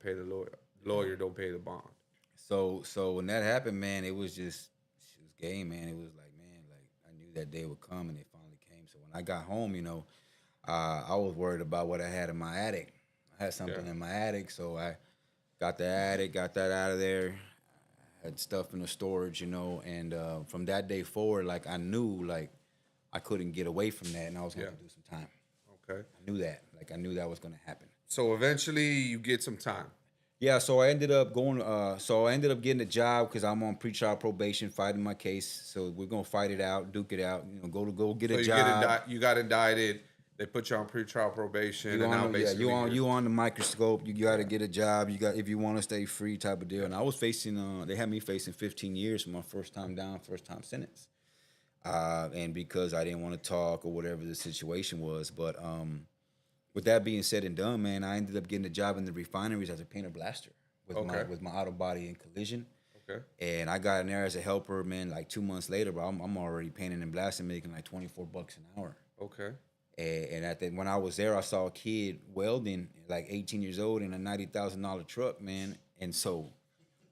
pay the lawyer. Lawyer, don't pay the bond. So when that happened, man, it was game, man. It was like, man, like I knew that day would come, and it finally came. So when I got home, I was worried about what I had in my attic. I had something in my attic, so Got the attic, got that out of there. Had stuff in the storage, and from that day forward, like I knew, like I couldn't get away from that, and I was gonna have to do some time. Okay. I knew that, like I knew that was gonna happen. So eventually you get some time. Yeah, so I ended up going. So I ended up getting a job because I'm on pretrial probation, fighting my case. So we're gonna fight it out, duke it out. Go get a job. You got indicted. They put you on pretrial probation, and now basically you on the microscope. You got to get a job. You got if you want to stay free, type of deal. And I was facing. They had me facing 15 years for my first time down, first time sentence. And because I didn't want to talk or whatever the situation was, but with that being said and done, man, I ended up getting a job in the refineries as a painter blaster with my auto body and collision. Okay. And I got in there as a helper, man. Like 2 months later, bro, I'm already painting and blasting, making like $24 an hour. Okay. And when I was there, I saw a kid welding, like 18 years old, in a $90,000 truck, man. And so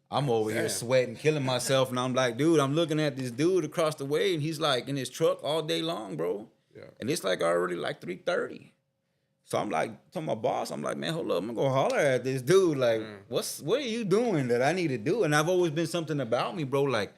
I'm over here sweating, killing myself, and I'm like, dude, I'm looking at this dude across the way, and he's like in his truck all day long, bro. Yeah. And it's like already like 3:30. So I'm like, to my boss, I'm like, man, hold up, I'm gonna go holler at this dude. Like, what are you doing that I need to do? And I've always been something about me, bro. Like,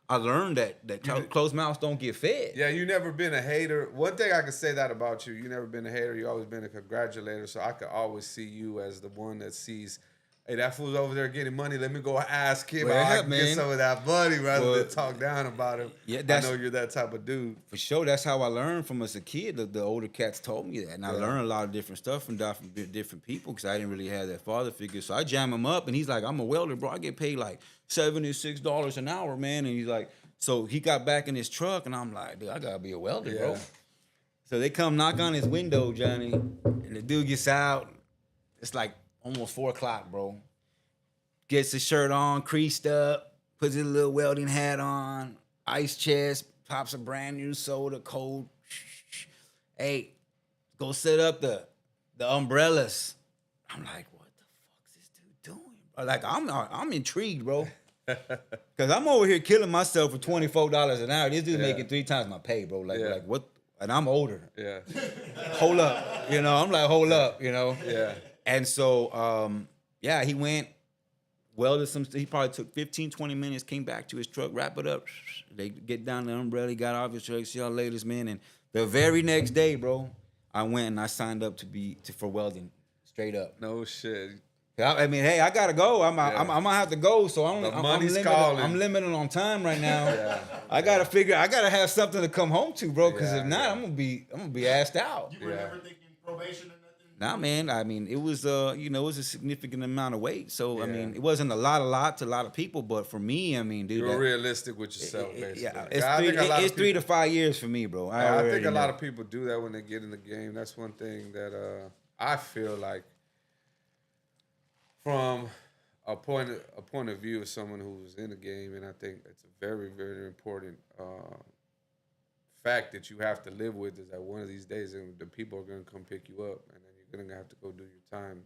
I learned that closed mouths don't get fed. Yeah, you never been a hater. One thing I can say that about you, you never been a hater. You always been a congratulator. So I could always see you as the one that sees, hey, that fool's over there getting money. Let me go ask him Well, how I can man. get some of that money rather than talk down about him. Yeah, I know you're that type of dude. For sure, that's how I learned from as a kid. The older cats told me that, and I learned a lot of different stuff from different people because I didn't really have that father figure. So I jam him up, and he's like, "I'm a welder, bro. I get paid like $76 an hour, man." And he's like, so he got back in his truck, and I'm like, dude, I gotta be a welder, bro. So they come knock on his window, Johnny, and the dude gets out. It's like almost 4:00, bro. Gets his shirt on, creased up, puts his little welding hat on, ice chest, pops a brand new soda, cold. Hey, go set up the umbrellas. I'm like, what the fuck's this dude doing? Bro? Like, I'm intrigued, bro. Cause I'm over here killing myself for $24 an hour. This dude making 3 times my pay, bro. Like what? And I'm older. Yeah. Hold up, I'm like, hold up, Yeah. And so, he went, welded some. He probably took 15, 20 minutes. Came back to his truck, wrap it up. They get down the umbrella. He got off his truck. See y'all later, man. And the very next day, bro, I went and I signed up for welding, straight up. No shit. I mean, hey, I gotta go. I'm gonna have to go. So I'm limited on time right now. I gotta have something to come home to, bro. Because if not, I'm gonna be assed out. You were never thinking probation or nothing? Nah, man. I mean, it was it was a significant amount of weight. So I mean, it wasn't a lot to a lot of people, but for me, I mean, dude, You're realistic with yourself, basically. Yeah, it's 3 to 5 years for me, bro. I think a lot of people do that when they get in the game. That's one thing that I feel like, from a point of view of someone who's in the game, and I think it's a very, very important fact that you have to live with, is that one of these days the people are going to come pick you up, and then you're going to have to go do your time.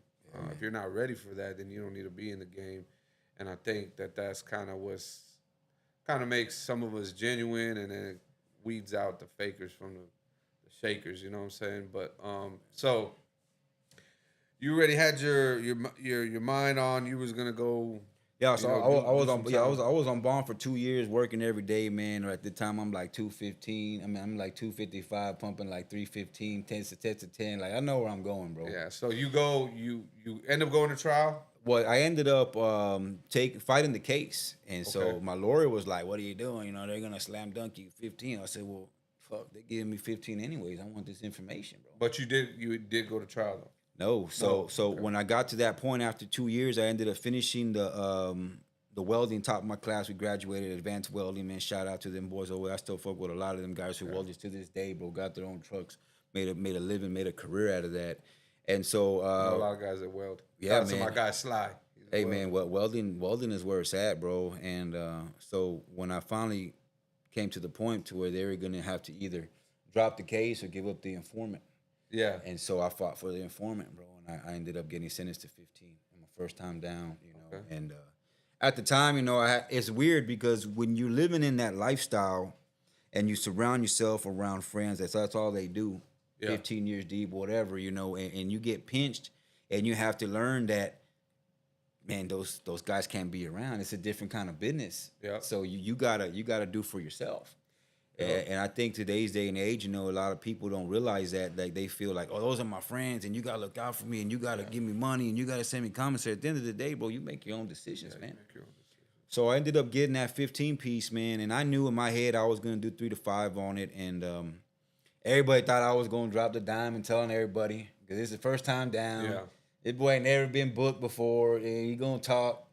If you're not ready for that, then you don't need to be in the game. And I think that's kind of what's makes some of us genuine, and then it weeds out the fakers from the shakers. You know what I'm saying? But so you already had your mind on you was gonna go. Yeah, so I was on bond for 2 years, working every day, man. At the time, I'm like 215. I mean, I'm like 255, pumping like 315, 10 to 10. Like, I know where I'm going, bro. Yeah. So you end up going to trial. Well, I ended up fighting the case, and so my lawyer was like, "What are you doing? They're gonna slam dunk you 15." I said, "Well, fuck, they're giving me 15 anyways. I want this information, bro." But you did go to trial though. No, so when I got to that point after 2 years, I ended up finishing the welding, top of my class. We graduated advanced welding, man. Shout out to them boys over there. I still fuck with a lot of them guys who welded to this day, bro. Got their own trucks, made a living, made a career out of that. And so a lot of guys that weld. Yeah, man. So my guy Sly. Hey man, welding is where it's at, bro. And so when I finally came to the point to where they were gonna have to either drop the case or give up the informant. Yeah. And so I fought for the informant, bro, and I ended up getting sentenced to 15 on my first time down, Okay. And at the time, it's weird because when you're living in that lifestyle and you surround yourself around friends, that's all they do, 15 years deep, whatever, and you get pinched, and you have to learn that man, those guys can't be around. It's a different kind of business. Yeah. So you gotta do for yourself. And I think today's day and age, a lot of people don't realize that. Like they feel like, oh, those are my friends, and you gotta look out for me, and you gotta give me money, and you gotta send me comments. At the end of the day, bro, you make your own decisions, man. So I ended up getting that 15 piece, man, and I knew in my head I was gonna do 3 to 5 on it, and everybody thought I was gonna drop the dime and telling everybody because it's the first time down. Yeah. This boy ain't never been booked before, and he gonna talk.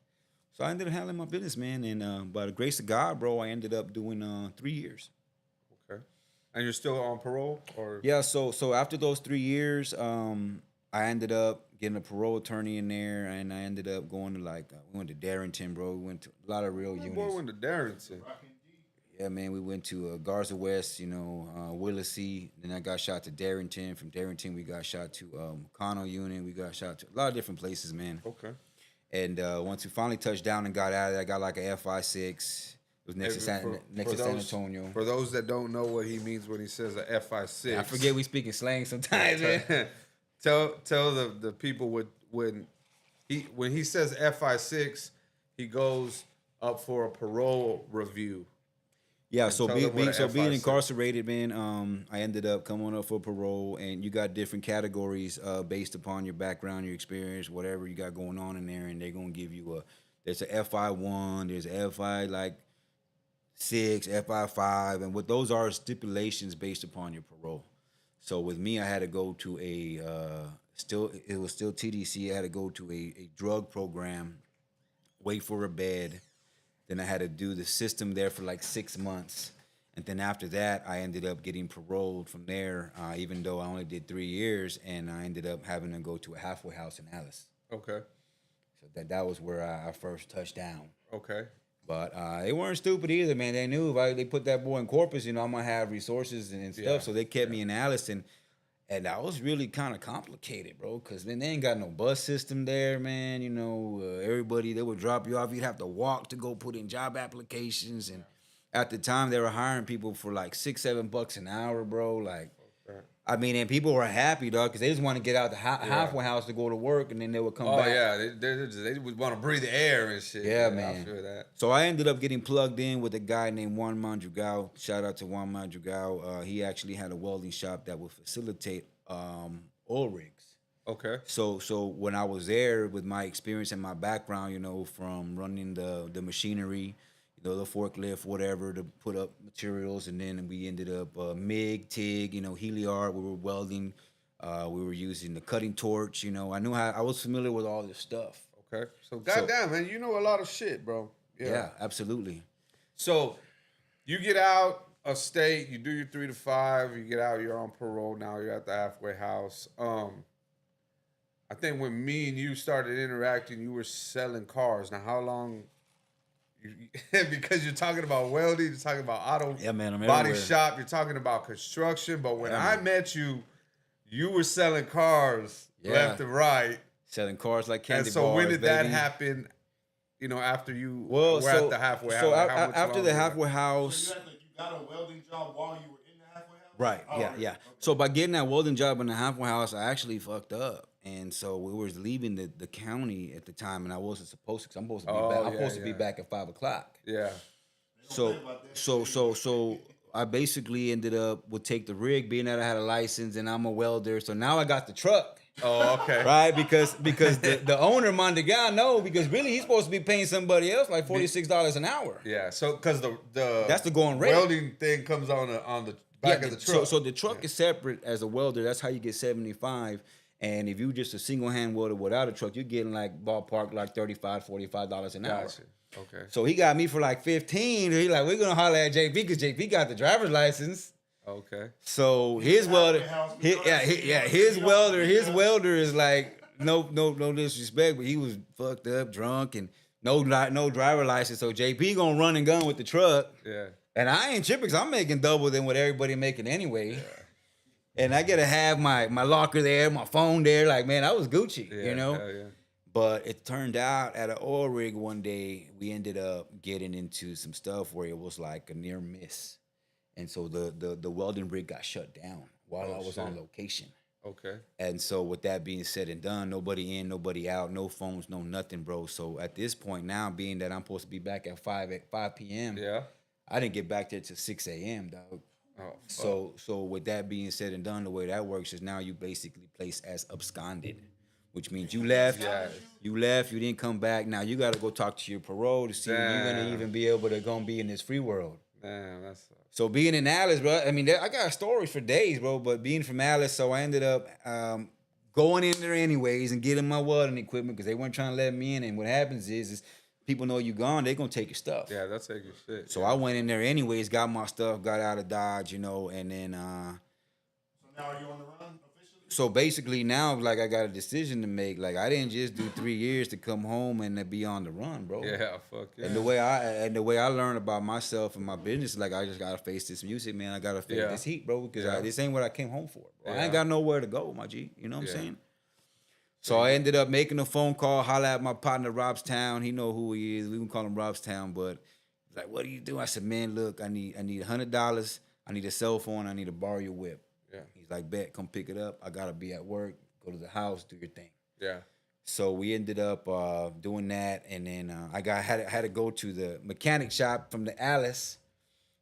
So I ended up handling my business, man, and by the grace of God, bro, I ended up doing 3 years. Okay. And you're still on parole, or? Yeah, so after those 3 years, I ended up getting a parole attorney in there, and I ended up going to we went to Darrington, bro. We went to a lot of real My units. boy went to Darrington. Yeah, man, we went to Garza West, Willacy. Then I got shot to Darrington. From Darrington, we got shot to McConnell unit. We got shot to a lot of different places, man. Okay. And once we finally touched down and got out of there, I got like a FI-6. It was next to San Antonio. For those that don't know what he means when he says a FI-6. I forget we speaking slang sometimes, man. Tell the people when he says FI-6, he goes up for a parole review. Yeah, so tell them what a being FI-6. incarcerated, man, I ended up coming up for parole, and you got different categories based upon your background, your experience, whatever you got going on in there, and they're gonna give you there's a FI-1, there's a FI 6, FI-5, and what those are stipulations based upon your parole. So with me, I had to go to it was still TDC. I had to go to a drug program, wait for a bed. Then I had to do the system there for like 6 months. And then after that, I ended up getting paroled from there, even though I only did 3 years, and I ended up having to go to a halfway house in Alice. Okay. So that was where I first touched down. Okay. But they weren't stupid either, man. They knew if they put that boy in Corpus, I'm going to have resources and stuff. Yeah. So they kept me in Alice, and that was really kind of complicated, bro, because then they ain't got no bus system there, man. Everybody, they would drop you off. You'd have to walk to go put in job applications. And at the time, they were hiring people for like $6-7 an hour, bro. And people were happy, dog, because they just want to get out the halfway house to go to work, and then they would come back. Oh, yeah. They would want to breathe the air and shit. Yeah, man. I feel that. So I ended up getting plugged in with a guy named Juan Madrigal. Shout out to Juan Madrigal. He actually had a welding shop that would facilitate oil rigs. Okay. So when I was there with my experience and my background, from running the machinery, the forklift, whatever, to put up materials, and then we ended up MIG, TIG, Heliard. We were welding. We were using the cutting torch. I was familiar with all this stuff. Okay. So goddamn, man, you know a lot of shit, bro. Yeah, absolutely. So you get out of state, you do your 3 to 5, you get out, you're on parole now, you're at the halfway house. I think when me and you started interacting, you were selling cars. Now, how long? Because you're talking about welding, you're talking about auto I'm body everywhere. shop, you're talking about construction. But when I man. met you, you were selling cars left and right. Selling cars like candy And so bars, when did that baby. happen? After you Well, were at the halfway house. So Like, how much after the longer? halfway So house, you got a welding job while you were in the halfway house? right? Oh, Yeah. really? Okay. So by getting that welding job in the halfway house, I actually fucked up, and so we were leaving the county at the time, and I wasn't supposed to. Cause I'm supposed to be back. I'm supposed to be back at 5 o'clock. Yeah. So I basically ended up would take the rig, being that I had a license and I'm a welder. So now I got the truck. Oh, okay. Right, because the owner Mondegan, no, because really he's supposed to be paying somebody else like $46 an hour. Yeah. So because the That's the going rate. welding thing comes on the back of the truck. So the truck is separate as a welder. That's how you get 75. And if you just a single hand welder without a truck, you're getting like ballpark like $35, $45 an hour. Gotcha. Okay. So he got me for like 15. He's like, we're gonna holler at JP because JP got the driver's license. Okay. So his welder, his welder is like no disrespect, but he was fucked up, drunk, and no driver license. So JP gonna run and gun with the truck. Yeah. And I ain't tripping because I'm making double than what everybody making anyway. Yeah. And I gotta have my locker there, my phone there. Like, man, I was Gucci, Yeah. Hell yeah. But it turned out at an oil rig one day, we ended up getting into some stuff where it was like a near miss. And so the welding rig got shut down while I was on location. Okay. And so with that being said and done, nobody in, nobody out, no phones, no nothing, bro. So at this point now, being that I'm supposed to be back at 5 p.m., Yeah. I didn't get back there till 6 a.m., dog. Oh, fuck. So with that being said and done, the way that works is now you basically placed as absconded, which means you left, Yes. you didn't come back. Now you got to go talk to your parole to see if you're gonna Damn. even be able to go and be in this free world. Damn, that's So being in Alice, bro, I mean, I got stories for days, bro. But being from Alice, so I ended up going in there anyways and getting my welding equipment because they weren't trying to let me in. And what happens is people know you gone, they gonna take your stuff. yeah. That's take your shit. So I went in there anyways, got my stuff, got out of Dodge, and then So now are you on the run officially? so basically now like I got a decision to make. Like I didn't just do 3 years to come home and to be on the run, bro. Yeah. Fuck yeah. And the way I learned about myself and my business, like I just gotta face this music, man. I gotta face Yeah. this heat, bro, because Yeah. this ain't what I came home for. Bro. I Yeah. ain't got nowhere to go, my G. You know what I'm Yeah. saying? So I ended up making a phone call, holla at my partner Robstown. He know who he is. We can call him Robstown, but he's like, "What do you do?" I said, "Man, look, I need $100. I need a cell phone. I need to borrow your whip." Yeah. He's like, "Bet, come pick it up. I gotta be at work. Go to the house, do your thing." Yeah. So we ended up doing that, and then had to go to the mechanic shop from the Alice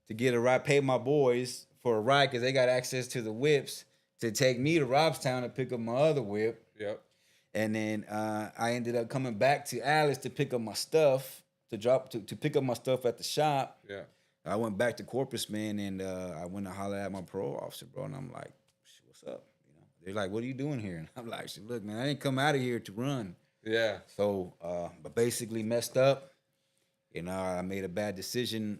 to get a ride, pay my boys for a ride because they got access to the whips to take me to Robstown to pick up my other whip. Yep. And then I ended up coming back to Alice to pick up my stuff, to pick up my stuff at the shop. Yeah. I went back to Corpus, man, and I went to holler at my parole officer, bro, and I'm like, "What's up?" They're like, "What are you doing here?" And I'm like, "Look, man, I didn't come out of here to run." Yeah. So, but basically messed up. I made a bad decision.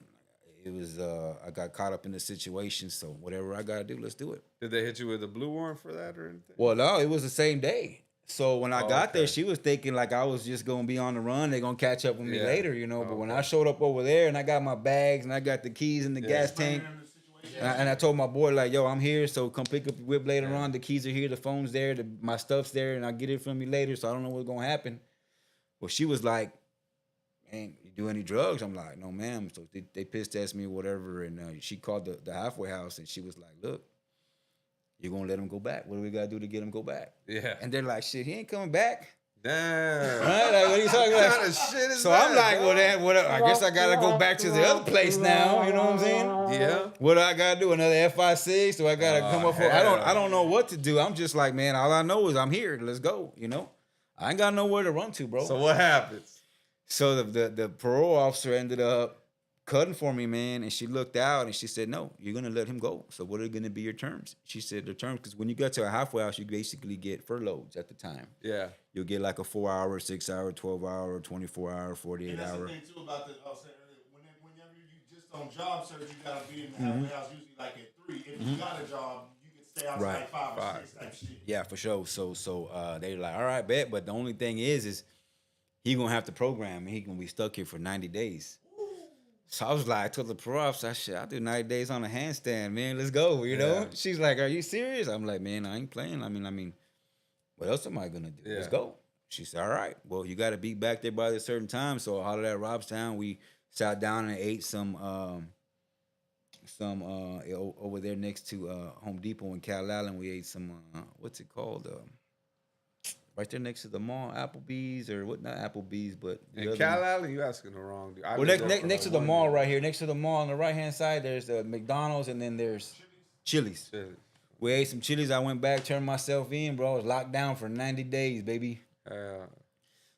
It was I got caught up in the situation. So whatever I gotta do, let's do it. Did they hit you with a blue warrant for that or anything? Well, no, it was the same day. So when I got there, okay. she was thinking like I was just gonna be on the run. They're gonna catch up with me Yeah. later, But when I showed up over there and I got my bags and I got the keys in the gas tank, Explain the situation. and I told my boy like, "Yo, I'm here, so come pick up your whip later on. The keys are here, the phone's there, my stuff's there, and I'll get it from you later. So I don't know what's gonna happen." Well, she was like, "Man, you do any drugs?" I'm like, "No, ma'am." So they pissed at me or whatever, and she called the halfway house, and she was like, "Look, you're gonna let him go back. What do we gotta do to get him go back?" Yeah. And they're like, "Shit, he ain't coming back." Damn. Right? Like, what are you talking What about? kind of shit is So that? I'm like, bro? well, I guess I gotta go back to the other place now. You know what I'm saying? Yeah. What do I gotta do? Another FI6? Do I gotta come up for? I hell. don't know what to do. I'm just like, man, all I know is I'm here. Let's go. I ain't got nowhere to run to, bro. So what happens? So the parole officer ended up cutting for me, man, and she looked out and she said, "No, you're gonna let him go. So what are gonna be your terms?" She said the terms, because when you get to a halfway house, you basically get furloughs at the time. Yeah. You'll get like a 4-hour, 6-hour, 12-hour, 24-hour, 48 And that's hour. the thing too about I was saying earlier, whenever you just on job search, you gotta be in the halfway house usually like at 3. If you got a job, you can stay out Right. like 5 or Five. 6 type shit. Yeah, for sure. So they're like, all right, bet. But the only thing is he gonna have to program and he gonna be stuck here for 90 days. So I was like, I told the parole officer, I'll do 90 days on a handstand, man. Let's go, Yeah. She's like, are you serious? I'm like, man, I ain't playing. I mean, what else am I gonna do? Let's Yeah. go. She said, all right, well, you gotta be back there by a certain time. So I hollered at Robstown. We sat down and ate some over there next to Home Depot in Cal Allen. We ate some what's it called? Right there next to the mall, Applebee's or what? Not Applebee's, but the In other Cal one. Allen, you asking the wrong dude. I Well, lived there for next to like the 1 mall year. right here, next to the mall on the right hand side, there's the McDonald's and then there's Chili's. Shit. We ate some Chili's. I went back, turned myself in, bro. I was locked down for 90 days, baby.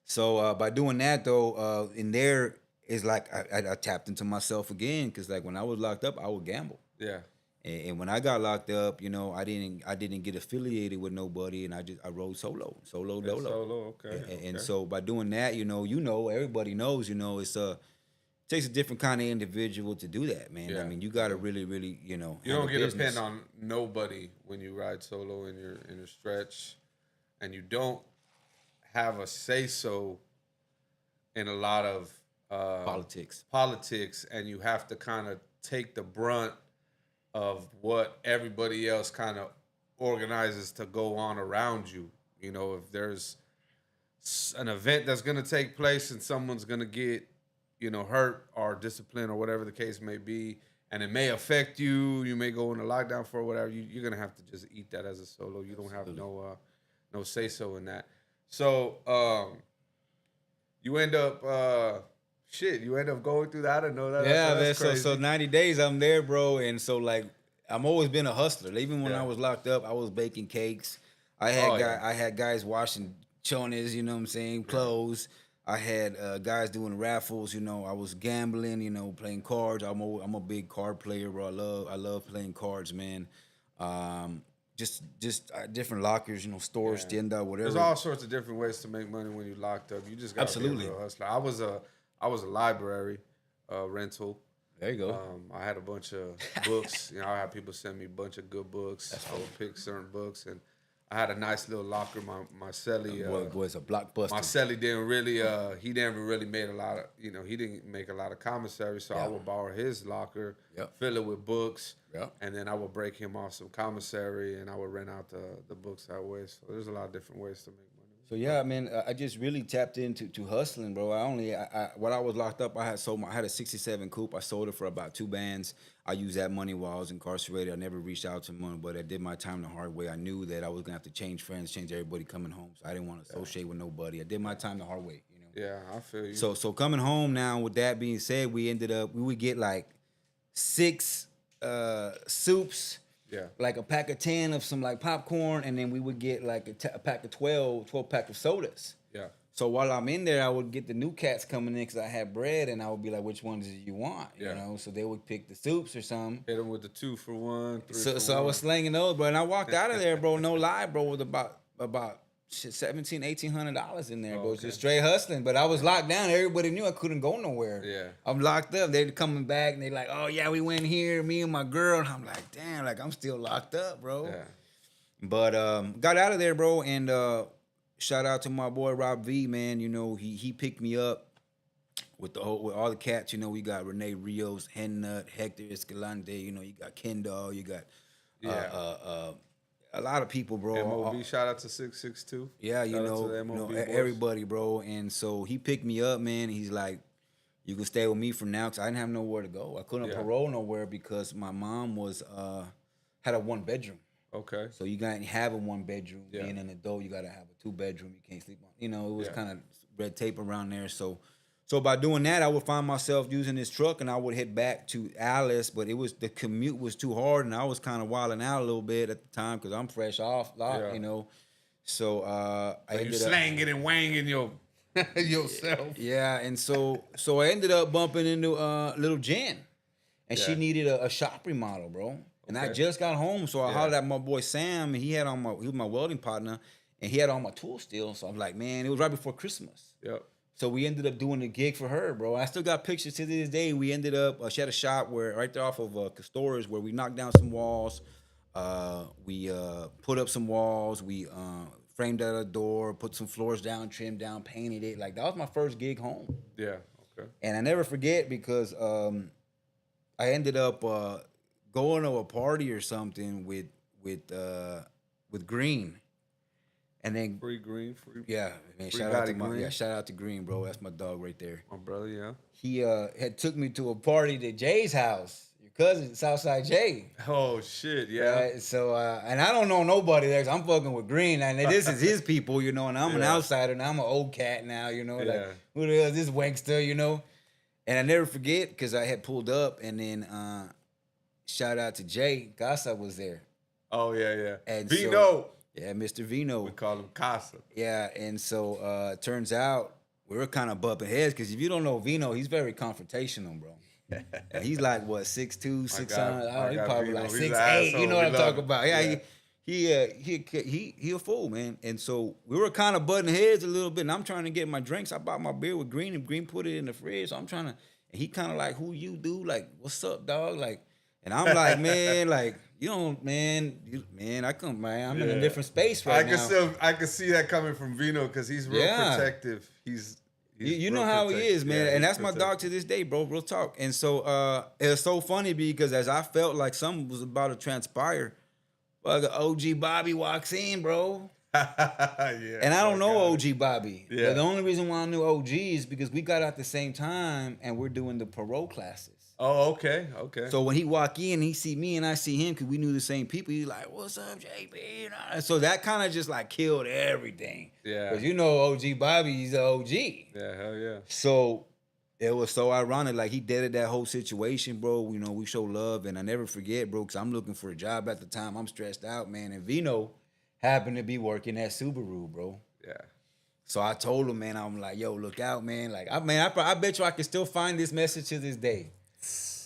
So by doing that though, in there is like I tapped into myself again because like when I was locked up, I would gamble. Yeah. And when I got locked up, I didn't get affiliated with nobody, and I rode solo dolo. Solo, okay. And so by doing that, everybody knows, it's takes a different kind of individual to do that, man. Yeah. I mean, you got to really, really, You don't get to depend on nobody when you ride solo in your stretch, and you don't have a say so in a lot of politics. and you have to kind of take the brunt of what everybody else kind of organizes to go on around you. If there's an event that's going to take place and someone's going to get hurt or disciplined or whatever the case may be, and it may affect you. You may go into lockdown for whatever. You're gonna have to just eat that as a solo. You don't have no say so in that. So you end up you end up going through that. I didn't know that. Yeah, That's man. crazy. So 90 days I'm there, bro, and so like I'm always been a hustler. Even when Yeah. I was locked up, I was baking cakes. I had guys washing chones, you know what I'm saying, clothes. I had guys doing raffles, you know. I was gambling, you know, playing cards. I'm a big card player, bro. I love playing cards, man. Just different lockers, you know, stores, tienda, whatever. There's all sorts of different ways to make money when you're locked up. You just got to be a real hustler. I was a library rental. There you go. I had a bunch of books. You know, I had people send me a bunch of good books. I would pick certain books, and I had a nice little locker. My celly, was a blockbuster. my celly didn't really. He never really made a lot of. You know, he didn't make a lot of commissary, so I would borrow his locker, fill it with books, and then I would break him off some commissary, and I would rent out the books that way. So there's a lot of different ways to make money. So yeah, man, I just really tapped into hustling, bro. When I was locked up, I had a '67 coupe. I sold it for about 2 bands. I used that money while I was incarcerated. I never reached out to money, but I did my time the hard way. I knew that I was gonna have to change friends, change everybody coming home. So I didn't want to associate with nobody. I did my time the hard way, you know. Yeah, I feel you. So coming home now. With that being said, we would get like 6 soups. Yeah. Like a pack of 10 of some like popcorn, and then we would get like a pack of 12 pack of sodas. Yeah. So while I'm in there, I would get the new cats coming in because I had bread, and I would be like, which ones do you want? You know, so they would pick the soups or something. Hit them with the 2 for 1, 3 So for so 1. I was slanging those, bro, and I walked out of there, bro, no lie, bro, with about $1,700-$1,800 in there, bro. Just straight hustling. But I was locked down. Everybody knew I couldn't go nowhere. Yeah. I'm locked up. They're coming back and they're like, oh yeah, we went here, me and my girl. And I'm like, damn, like I'm still locked up, bro. Yeah. But got out of there, bro, and shout out to my boy Rob V, man. You know, he picked me up with all the cats. You know, we got Rene Rios, Hen Nut, Hector Escalante. You know, you got Kendall, you got a lot of people, bro. MOB, shout out to 662. Yeah, Shout out to the MOB boys. everybody, bro. And so he picked me up, man. He's like, you can stay with me for now, because I didn't have nowhere to go. I couldn't parole nowhere because my mom was had a 1-bedroom. Okay. So you got to have a 1-bedroom. Yeah. Being an adult, you got to have a 2-bedroom. You can't sleep on. You know, it was kind of red tape around there. So by doing that, I would find myself using this truck, and I would head back to Alice. But the commute was too hard, and I was kind of wilding out a little bit at the time because I'm fresh off, you know. So I ended up slanging and wanging yourself. Yeah, and so I ended up bumping into little Jen, and she needed a shop remodel, bro. And I just got home, so I hollered at my boy Sam, and he was my welding partner, and he had all my tools still. So I'm like, man, it was right before Christmas. Yep. So we ended up doing a gig for her, bro. I still got pictures to this day. We ended up, she had a shop right there off of Castores, where we knocked down some walls. We put up some walls. We framed out a door, put some floors down, trimmed down, painted it. Like, that was my first gig home. Yeah. Okay. And I never forget because I ended up going to a party or something with Green. And then Free Green. man, Free shout out to Green. shout out to Green, bro. That's my dog right there. My brother, yeah. He had took me to a party at Jay's house. Your cousin, Southside Jay. Oh shit, yeah. Right? So and I don't know nobody there, 'cause I'm fucking with Green, and this is his people, you know. And I'm an outsider, and I'm an old cat now, you know. Like, who the hell is this wankster, you know? And I never forget because I had pulled up, and then shout out to Jay, Casa was there. Oh yeah. And Vino. Yeah, Mr. Vino. We call him Casa. Yeah, and so turns out we were kind of bumping heads because if you don't know Vino, he's very confrontational, bro. And he's like what 6'2", 600. He's probably Vino. like He's an 6'8". You asshole. know what We I'm love talking him. about? Yeah, he a fool, man. And so we were kind of butting heads a little bit. And I'm trying to get my drinks. I bought my beer with Green, and Green put it in the fridge. So I'm trying to, and he kind of like, who you do? Like, what's up, dog? Like, and I'm like, man, like, you don't, man, I come, man. I'm in a different space right now. I can see that coming from Vino because he's real protective. He's You real know how he is, man. Yeah, and he's that's my dog to this day, bro. Real talk. And so it was so funny because as I felt like something was about to transpire, OG Bobby walks in, bro. yeah. And I don't know OG Bobby. Yeah. But the only reason why I knew OG is because we got out the same time and we're doing the parole classes. Oh, okay, okay. So when he walk in, he see me and I see him because we knew the same people. He's like, "What's up, JB?" So that kind of just like killed everything. Yeah. Because you know OG Bobby, he's an OG. Yeah, hell yeah. So it was so ironic. Like he deaded that whole situation, bro. You know, we show love, and I never forget, bro, because I'm looking for a job at the time. I'm stressed out, man. And Vino happened to be working at Subaru, bro. Yeah. So I told him, man, I'm like, yo, look out, man. Like, I bet you I can still find this message to this day.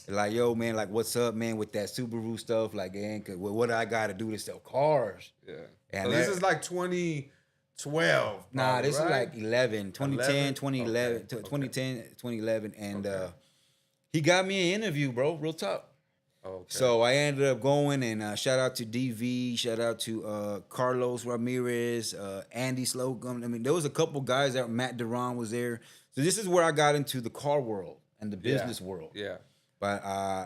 Like, yo, man, like, what's up, man, with that Subaru stuff? Like, man, what do I got to do to sell cars? Yeah. And so this is like 2012. Nah, this right? is like 11, 2010, 11? 2011, Okay. 2010, 2011. And he got me an interview, bro, real talk. Okay. So I ended up going, and shout out to DV, shout out to Carlos Ramirez, Andy Slocum. I mean, there was a couple guys there. Matt Duran was there. So this is where I got into the car world and the business world. Yeah. But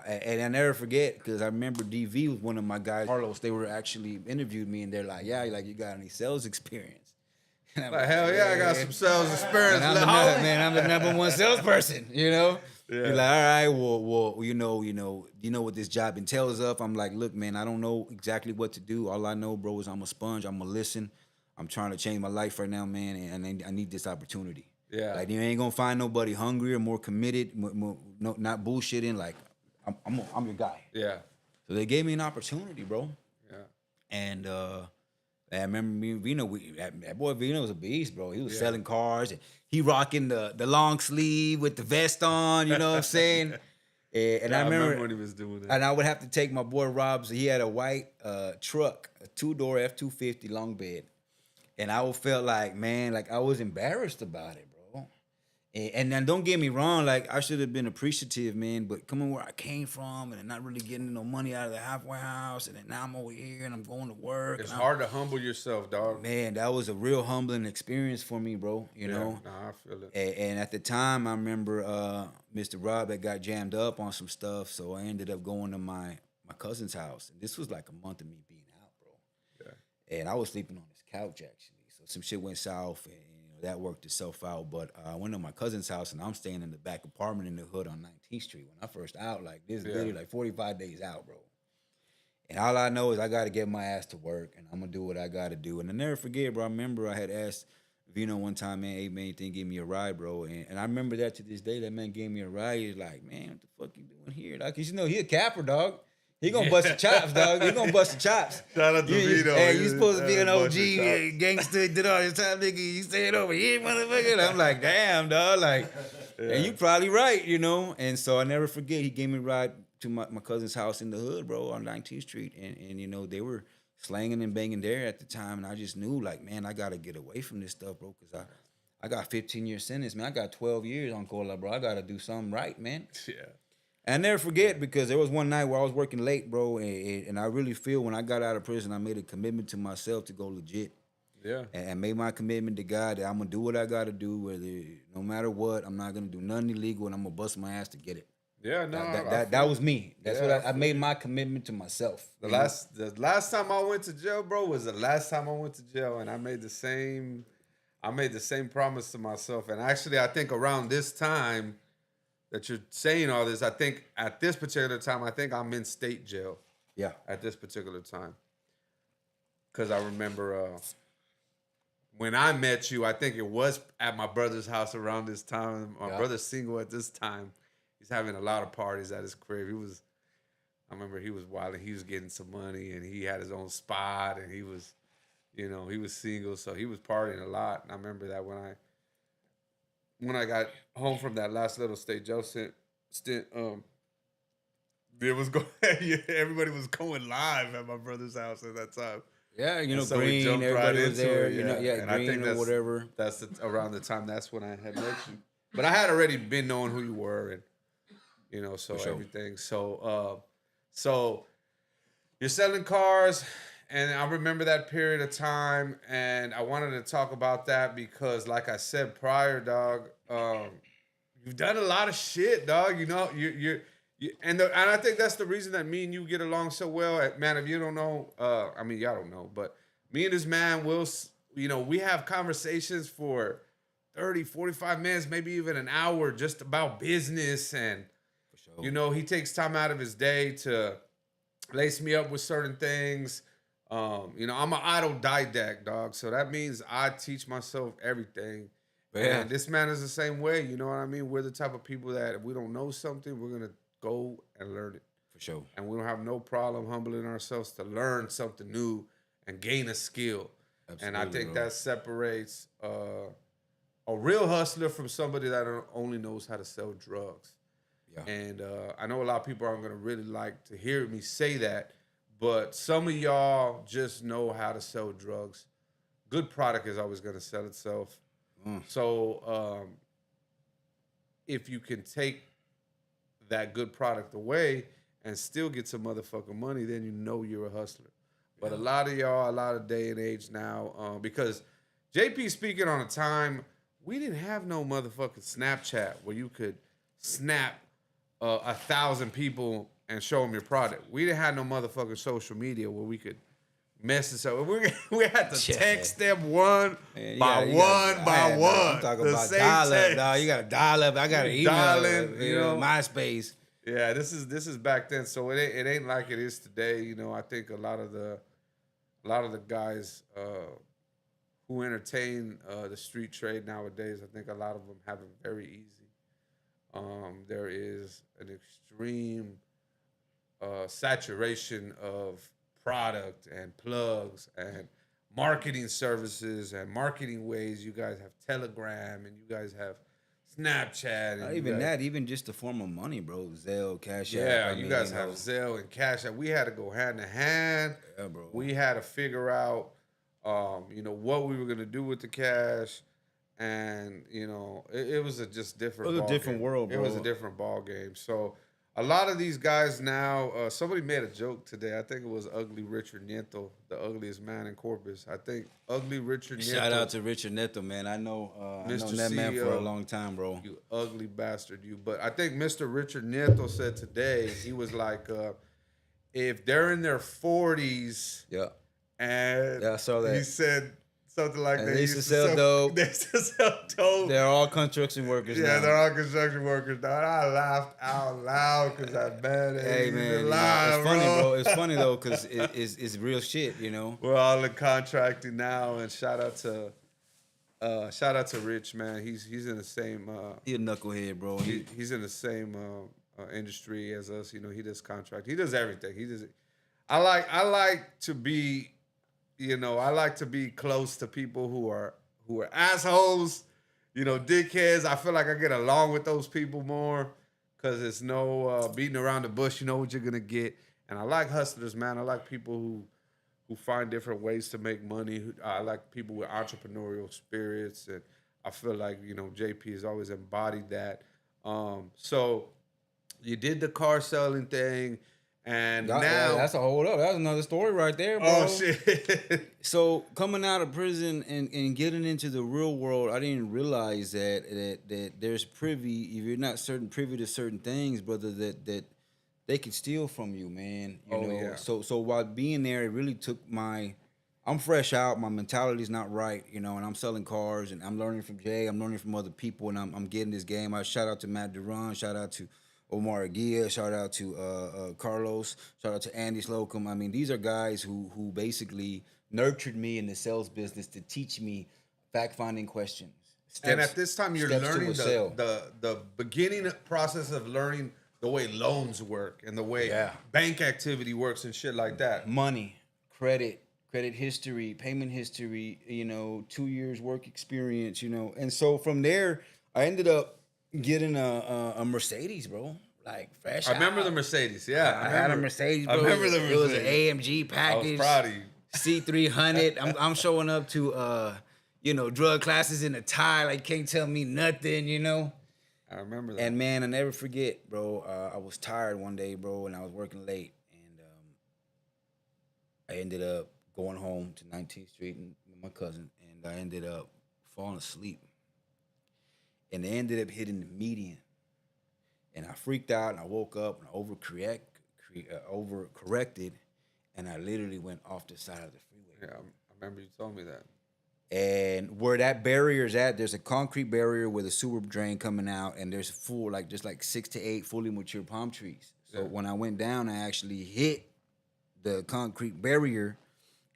and I never forget because I remember DV was one of my guys. Carlos, they were actually interviewed me, and they're like, "Yeah, like you got any sales experience?" And I'm Like, hell yeah, I got some sales experience. and I'm the number one salesperson, you know? Yeah. He's like, all right, well, you know what this job entails of? I'm like, look, man, I don't know exactly what to do. All I know, bro, is I'm a sponge. I'm gonna listen. I'm trying to change my life right now, man, and I need this opportunity. Yeah. Like, you ain't gonna find nobody hungrier, more committed, not bullshitting. Like, I'm your guy. Yeah. So they gave me an opportunity, bro. Yeah. And I remember me and Vino, that boy Vino was a beast, bro. He was selling cars. And he rocking the long sleeve with the vest on, you know what I'm saying? And I remember when he was doing that. and I would have to take my boy Rob's. He had a white truck, a 2-door F-250 long bed. And I felt like, man, like I was embarrassed about it, bro. And then don't get me wrong, like I should have been appreciative, man. But coming where I came from and not really getting no money out of the halfway house, and then now I'm over here and I'm going to work. It's hard to humble yourself, dog. Man, that was a real humbling experience for me, bro. You know. Nah, I feel it. And at the time, I remember Mr. Rob had got jammed up on some stuff, so I ended up going to my cousin's house. And this was like a month of me being out, bro. Yeah. And I was sleeping on his couch, actually. So some shit went south, and that worked itself out. But I went to my cousin's house, and I'm staying in the back apartment in the hood on 19th Street. When I first out, like, this is literally like 45 days out, bro. And all I know is I got to get my ass to work, and I'm going to do what I got to do. And I never forget, bro, I remember I had asked Vino one time, man, hey, man, you think give me a ride, bro? And I remember that to this day. That man gave me a ride. He's like, man, what the fuck you doing here, dog? Because, you know, he a capper, dog. He gonna bust the chops, dog. He gonna bust the chops. Shout out to Vito. Hey, you supposed to be an OG Yeah. gangster, did all this time, nigga. You staying over here, motherfucker. And I'm like, damn, dog. Like, and you probably right, you know. And so I never forget. He gave me a ride to my cousin's house in the hood, bro, on 19th Street. And you know, they were slanging and banging there at the time. And I just knew, like, man, I gotta get away from this stuff, bro, because I got 15-year sentence, man. I got 12 years on Cola, bro. I gotta do something right, man. Yeah. And I never forget, because there was one night where I was working late, bro, and I really feel when I got out of prison, I made a commitment to myself to go legit. Yeah. And made my commitment to God that I'm going to do what I got to do, whether no matter what, I'm not going to do nothing illegal, and I'm going to bust my ass to get it. Yeah, no. That was me. That's what I made my commitment to myself. The last time I went to jail, bro, was the last time I went to jail, and I made the same promise to myself. And actually, I think around this time that you're saying all this, I think at this particular time, I think I'm in state jail. Yeah. At this particular time. Because I remember when I met you, I think it was at my brother's house around this time. My brother's single at this time. He's having a lot of parties at his crib. I remember he was wild and he was getting some money and he had his own spot and he was, you know, he was single. So he was partying a lot. And I remember that when I got home from that last little state jail stint, it was everybody was going live at my brother's house at that time. Yeah, you know, So we Green, jumped everybody right was into there. it, You know, yeah. And I Green think or whatever. That's around the time that's when I had met you. But I had already been knowing who you were, and you know, so everything. So you're selling cars. And I remember that period of time, and I wanted to talk about that because, like I said prior, dog, you've done a lot of shit, dog. You know, and I think that's the reason that me and you get along so well. Man, if you don't know, I mean, y'all don't know, but me and this man, Will, you know, we have conversations for 30, 45 minutes, maybe even an hour, just about business and You know, he takes time out of his day to lace me up with certain things. You know, I'm an autodidact, dog. So that means I teach myself everything. Yeah. And this man is the same way. You know what I mean? We're the type of people that if we don't know something, we're gonna go and learn it. For sure. And we don't have no problem humbling ourselves to learn something new and gain a skill. And I think that separates a real hustler from somebody that only knows how to sell drugs. Yeah. And I know a lot of people aren't going to really like to hear me say that, but some of y'all just know how to sell drugs. Good product is always going to sell itself. So if you can take that good product away and still get some motherfucking money, then you know you're a hustler. But a lot of y'all, a lot of day and age now, because JP speaking on a time, we didn't have no motherfucking Snapchat where you could snap 1,000 people and show them your product. We didn't have no motherfucking social media where we could message. So we had to text them one by one. I'm talking about dial up, dog. You got to dial up. I got to email, Dialing, you know, MySpace. Yeah, this is back then, so it ain't like it is today. You know, I think a lot of the guys who entertain the street trade nowadays, I think a lot of them have it very easy. There is an extreme saturation of product and plugs and marketing services and marketing ways. You guys have Telegram and you guys have Snapchat. And even just the form of money, bro. Zelle, Cash App. Yeah, you guys have Zelle and Cash App. We had to go hand in hand. Yeah, bro. We had to figure out, you know, what we were gonna do with the cash, and you know, it was just different. It was a different world, bro. It was a different ball game. So a lot of these guys now. Somebody made a joke today. I think it was Ugly Richard Nieto, the ugliest man in Corpus. I think Ugly Richard Nieto. Shout out to Richard Nieto, man. I know Mr. that man for a CEO, long time, bro. You ugly bastard, you. But I think Mr. Richard Nieto said today, he was like, if they're in their 40s, Yeah. and Yeah, I saw that. he said something like And that. they used to sell dope. They used to sell dope. They're all construction workers now. Yeah, they're all construction workers. Dog. I laughed out loud because that man. Hey, man. Lying, It's funny, bro. It's funny, though, because it's real shit, you know? We're all in contracting now, and shout out to Rich, man. He's in the same. He a knucklehead, bro. He's in the same industry as us. You know, he does contract. He does everything. He does. I like to be, you know, I like to be close to people who are assholes, you know, dickheads. I feel like I get along with those people more because it's no beating around the bush. You know what you're gonna get. And I like hustlers, man. I like people who find different ways to make money. I like people with entrepreneurial spirits, and I feel like, you know, JP has always embodied that. So you did the car selling thing, and now that's a whole other. That's another story right there, bro. Oh shit! So coming out of prison and getting into the real world, I didn't realize that there's privy. If you're not privy to certain things, brother, that they could steal from you, man. You know. Yeah. So while being there, it really took I'm fresh out. My mentality's not right, you know, and I'm selling cars and I'm learning from Jay. I'm learning from other people, and I'm getting this game. I shout out to Matt Duran. Shout out to Omar Aguirre, shout out to Carlos, shout out to Andy Slocum. I mean, these are guys who basically nurtured me in the sales business to teach me fact-finding questions. And at this time, you're learning the beginning process of learning the way loans work and the way bank activity works and shit like that. Money, credit history, payment history, you know, 2 years work experience, you know. And so from there, I ended up getting a Mercedes, bro. Like fresh. I remember the Mercedes. Yeah, I had a Mercedes, bro. I remember the Mercedes. It was an AMG package. I was proud of you. C300. I'm showing up to you know, drug classes in a tie. Like, can't tell me nothing, you know. I remember that. And man, I never forget, bro. I was tired one day, bro, and I was working late, and I ended up going home to 19th Street with my cousin, and I ended up falling asleep. And they ended up hitting the median. And I freaked out, and I woke up, and I overcorrected, and I literally went off the side of the freeway. Yeah, I remember you told me that. And where that barrier is at, there's a concrete barrier with a sewer drain coming out, and there's full, like just like 6 to 8 fully mature palm trees. So when I went down, I actually hit the concrete barrier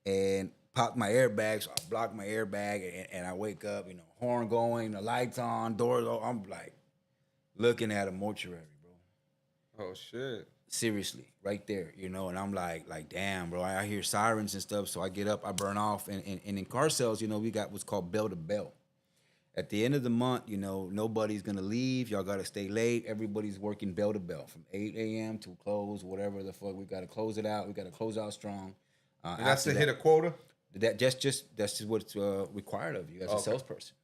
and popped my airbags. So I blocked my airbag, and I wake up, horn going, the lights on, doors open. I'm like looking at a mortuary, bro. Oh shit. Seriously, right there, and I'm like damn, bro. I hear sirens and stuff, so I get up, I burn off, and in car sales, we got what's called bell to bell. At the end of the month, nobody's gonna leave. Y'all gotta stay late. Everybody's working bell to bell from 8 a.m. to close, whatever the fuck. We gotta close it out. We gotta close out strong. And that's to hit a quota? That's just what's required of you as a salesperson.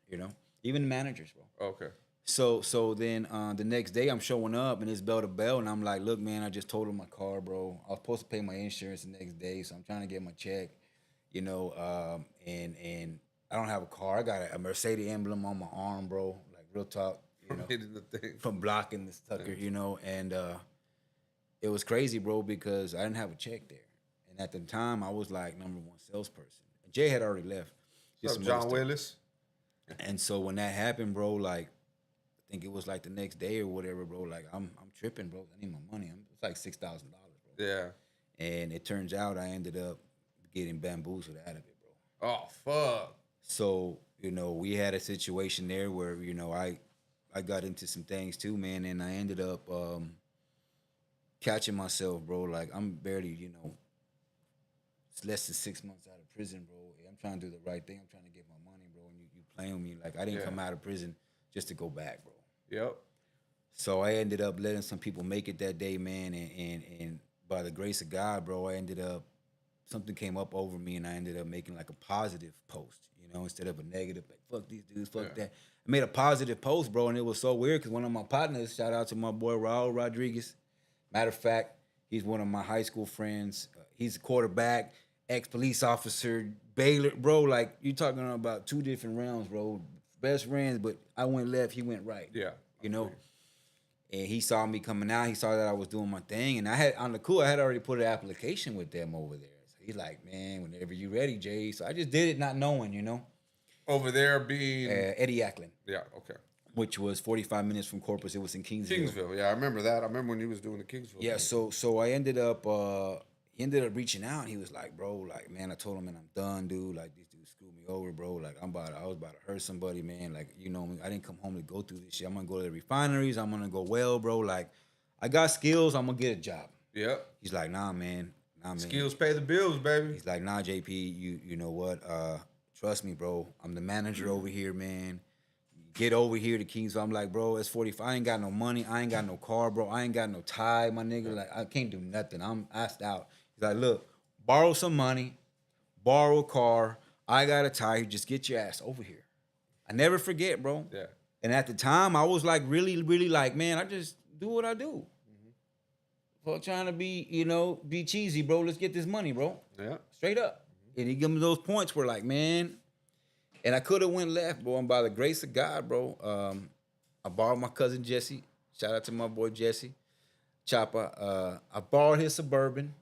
Even managers, bro. Okay. So then the next day I'm showing up and it's bell to bell, and I'm like, look, man, I just totaled my car, bro. I was supposed to pay my insurance the next day, so I'm trying to get my check, and I don't have a car. I got a Mercedes emblem on my arm, bro. Like real talk, Hitting the thing. from blocking this sucker, and it was crazy, bro, because I didn't have a check there, and at the time I was like #1 salesperson. And Jay had already left. What's up, John Willis? And so when that happened, bro, like I think it was like the next day or whatever, bro. Like I'm tripping, bro. I need my money. It's like $6,000, bro. Yeah. And it turns out I ended up getting bamboozled out of it, bro. Oh fuck. So we had a situation there where I got into some things too, man, and I ended up catching myself, bro. Like I'm barely, it's less than 6 months out of prison, bro. I'm trying to do the right thing. I'm trying to get my money, bro. And you playing with me like I didn't come out of prison just to go back, bro. Yep. So I ended up letting some people make it that day, man, and by the grace of God, bro, something came up over me, and I ended up making like a positive post, instead of a negative, like fuck these dudes, fuck that. I made a positive post, bro, and it was so weird because one of my partners, shout out to my boy Raul Rodriguez. Matter of fact, he's one of my high school friends. He's a quarterback, ex-police officer, Baylor, bro. Like you talking about 2 different realms, bro. Best friends, but I went left, he went right. Yeah. And he saw me coming out. He saw that I was doing my thing, and I had already put an application with them over there. So he's like, man, whenever you ready, Jay. So I just did it, not knowing, Over there being Eddie Ackland. Yeah. Okay. Which was 45 minutes from Corpus. It was in Kingsville. Kingsville. Yeah, I remember that. I remember when he was doing the Kingsville. Yeah. thing. So I ended up. He ended up reaching out. He was like, bro, like, man, I told him, man, I'm done, dude. Like, these dudes screwed me over, bro. Like, I was about to hurt somebody, man. Like, I didn't come home to go through this shit. I'm gonna go to the refineries. I'm gonna go well, bro. Like, I got skills. I'm gonna get a job. Yep. He's like, nah, man. Skills pay the bills, baby. He's like, nah, JP, you know what? Trust me, bro. I'm the manager over here, man. Get over here to Kingsville. I'm like, bro, it's 45. I ain't got no money. I ain't got no car, bro. I ain't got no tie, my nigga. Like, I can't do nothing. I'm asked out. He's like, look, borrow some money, borrow a car. I got a tie. Just get your ass over here. I never forget, bro. Yeah. And at the time, I was like, really, really like, man, I just do what I do. For trying to be, be cheesy, bro. Let's get this money, bro. Yeah. Straight up. And he give me those points where like, man, and I could have went left, bro. And by the grace of God, bro, I borrowed my cousin Jesse. Shout out to my boy Jesse. Chopper. I borrowed his Suburban.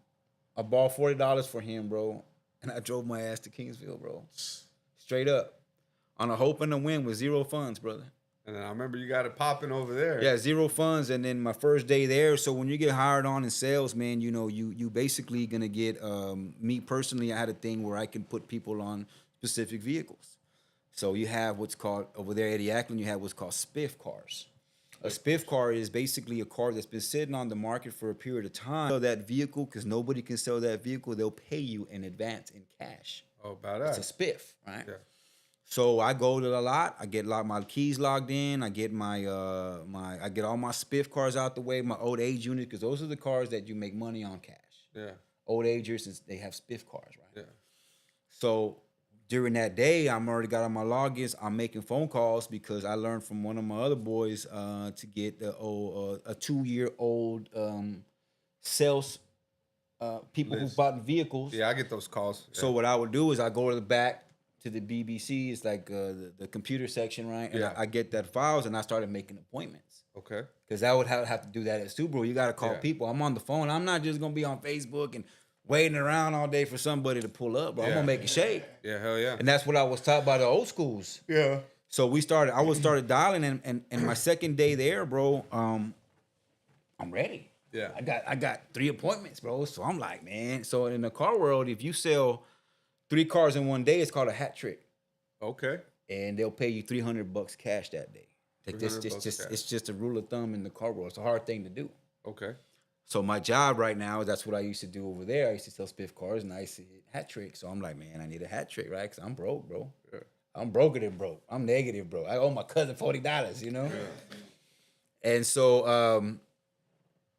I borrowed $40 for him, bro. And I drove my ass to Kingsville, bro. Straight up. On a hope and a win with 0 funds, brother. And then I remember you got it popping over there. Yeah, 0 funds. And then my first day there. So when you get hired on in sales, man, you basically gonna get me personally, I had a thing where I can put people on specific vehicles. So you have what's called over there at Eddie Ackland, you have what's called spiff cars. A spiff car is basically a car that's been sitting on the market for a period of time. Sell that vehicle, because nobody can sell that vehicle, they'll pay you in advance in cash. Oh, about that. It's a spiff, right? Yeah. So I go to the lot. I get my keys logged in. I get I get all my spiff cars out the way. My old age unit, because those are the cars that you make money on cash. Yeah. Old agers, since they have spiff cars, right? Yeah. So during that day, I'm already got on my logins. I'm making phone calls because I learned from one of my other boys to get a 2-year-old sales people who bought vehicles. Yeah, I get those calls. Yeah. So what I would do is I go to the back to the BBC. It's like the computer section, right? And Yeah. I get that files, and I started making appointments. Okay. Because I would have to do that at Subaru. You got to call Yeah. people. I'm on the phone. I'm not just going to be on Facebook and waiting around all day for somebody to pull up, bro. I'm Yeah. gonna make it shake. Yeah, hell yeah. And that's what I was taught by the old schools. Yeah. So I was started dialing, and my second day there, bro. I'm ready. Yeah. I got 3 appointments, bro. So I'm like, man. So in the car world, if you sell 3 cars in one day, it's called a hat trick, Okay. and they'll pay you $300 cash that day. Like this, $300 cash. it's just a rule of thumb in the car world. It's a hard thing to do. Okay. So my job right now, that's what I used to do over there. I used to sell spiff cars, and I used to hit hat tricks. So I'm like, man, I need a hat trick, right? Because I'm broke, bro. Yeah. I'm broker than broke. I'm negative, bro. I owe my cousin $40, you know? Yeah. And so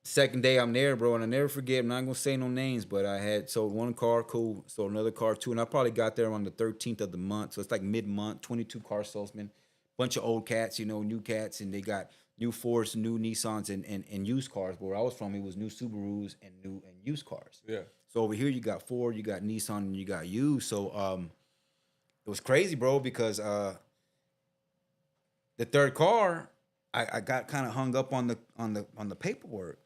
second day I'm there, bro, and I never forget, I'm not gonna say no names, but I had sold 1 car, cool, sold another car, 2, and I probably got there on the 13th of the month. So it's like mid-month, 22 car salesmen, bunch of old cats, you know, new cats, and they got new Fords, new Nissans, and used cars. But where I was from, it was new Subarus and used cars. Yeah. So over here you got Ford, you got Nissan, and you got used. So it was crazy, bro, because the third car, I got kind of hung up on the paperwork,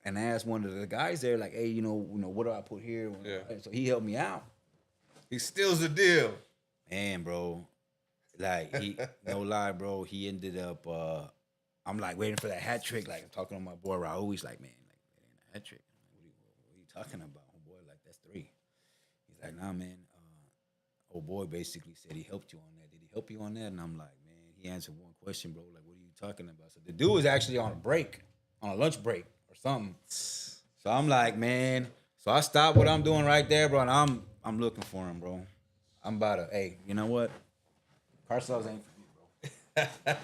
and I asked one of the guys there, like, hey, you know, what do I put here? Yeah. So he helped me out. He steals the deal. Man, bro, like no lie, bro, he ended up. I'm like waiting for that hat trick. Like I'm talking to my boy Raul. He's like, man, like hat trick. What are you talking about, boy? Like that's 3. He's like, nah, man. Old boy basically said he helped you on that. Did he help you on that? And I'm like, man, he answered one question, bro. Like, what are you talking about? So the dude was actually on a lunch break or something. So I'm like, man. So I stopped what I'm doing right there, bro, and I'm looking for him, bro. I'm about to, hey, you know what? Car sales ain't for me, bro.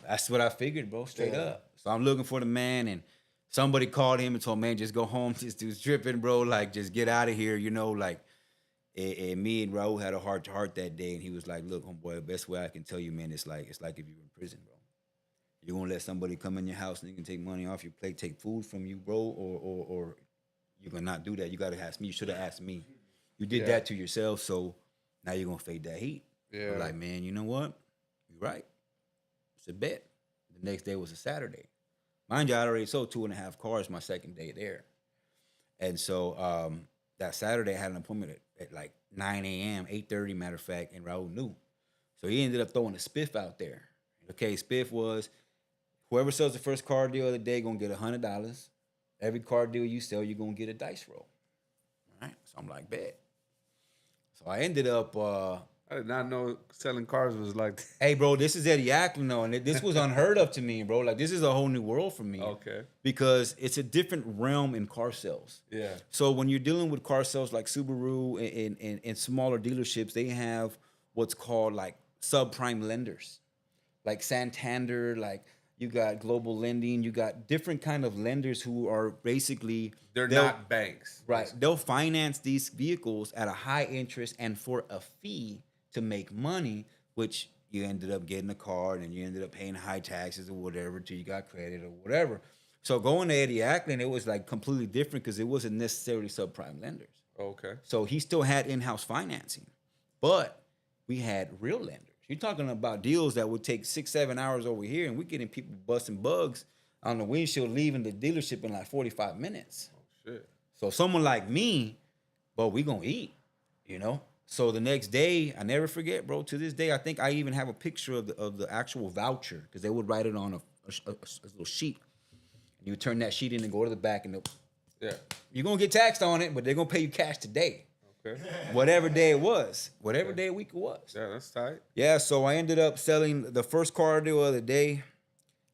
That's what I figured, bro, straight up. So I'm looking for the man, and somebody called him and told, man, just go home. This dude's tripping, bro. Like, just get out of here, you know, like. And me and Raul had a heart-to-heart that day, and he was like, look, homeboy, the best way I can tell you, man, it's like if you were in prison, bro. You're going to let somebody come in your house and they can take money off your plate, take food from you, bro, or you're going to not do that. You got to ask me. You should have asked me. You did that to yourself, so now you're going to fade that heat. Yeah. I'm like, man, you know what? You're right. It's a bet. The next day was a Saturday. Mind you, I already sold 2.5 cars my second day there. And so that Saturday I had an appointment at like 9 a.m., 8:30, matter of fact, and Raul knew. So he ended up throwing a spiff out there. Okay, spiff was whoever sells the first car deal of the day gonna get $100. Every car deal you sell, you're gonna get a dice roll. All right, so I'm like, bet. So I ended up, I did not know selling cars was like that. hey, bro, this is Eddie Ackland, though, and this was unheard of to me, bro. Like, this is a whole new world for me. Okay. Because it's a different realm in car sales. Yeah. So when you're dealing with car sales like Subaru and smaller dealerships, they have what's called like subprime lenders, like Santander, like you got Global Lending, you got different kind of lenders who are basically They're not banks. right. They'll finance these vehicles at a high interest and for a fee to make money, which you ended up getting a car and you ended up paying high taxes or whatever till you got credit or whatever. So going to Eddie Ackland, it was like completely different because it wasn't necessarily subprime lenders. Okay. So he still had in-house financing, but we had real lenders. You're talking about deals that would take 6-7 hours over here, and we're getting people busting bugs on the windshield, leaving the dealership in like 45 minutes. Oh, shit. So someone like me, but we gonna eat, you know? So the next day, I never forget, bro. To this day, I think I even have a picture of the actual voucher because they would write it on a little sheet. And you would turn that sheet in and go to the back, and Yeah. you're gonna get taxed on it, but they're gonna pay you cash today. Okay. Whatever day it was, whatever day of week it was. Yeah, that's tight. Yeah, so I ended up selling the first car deal of the day,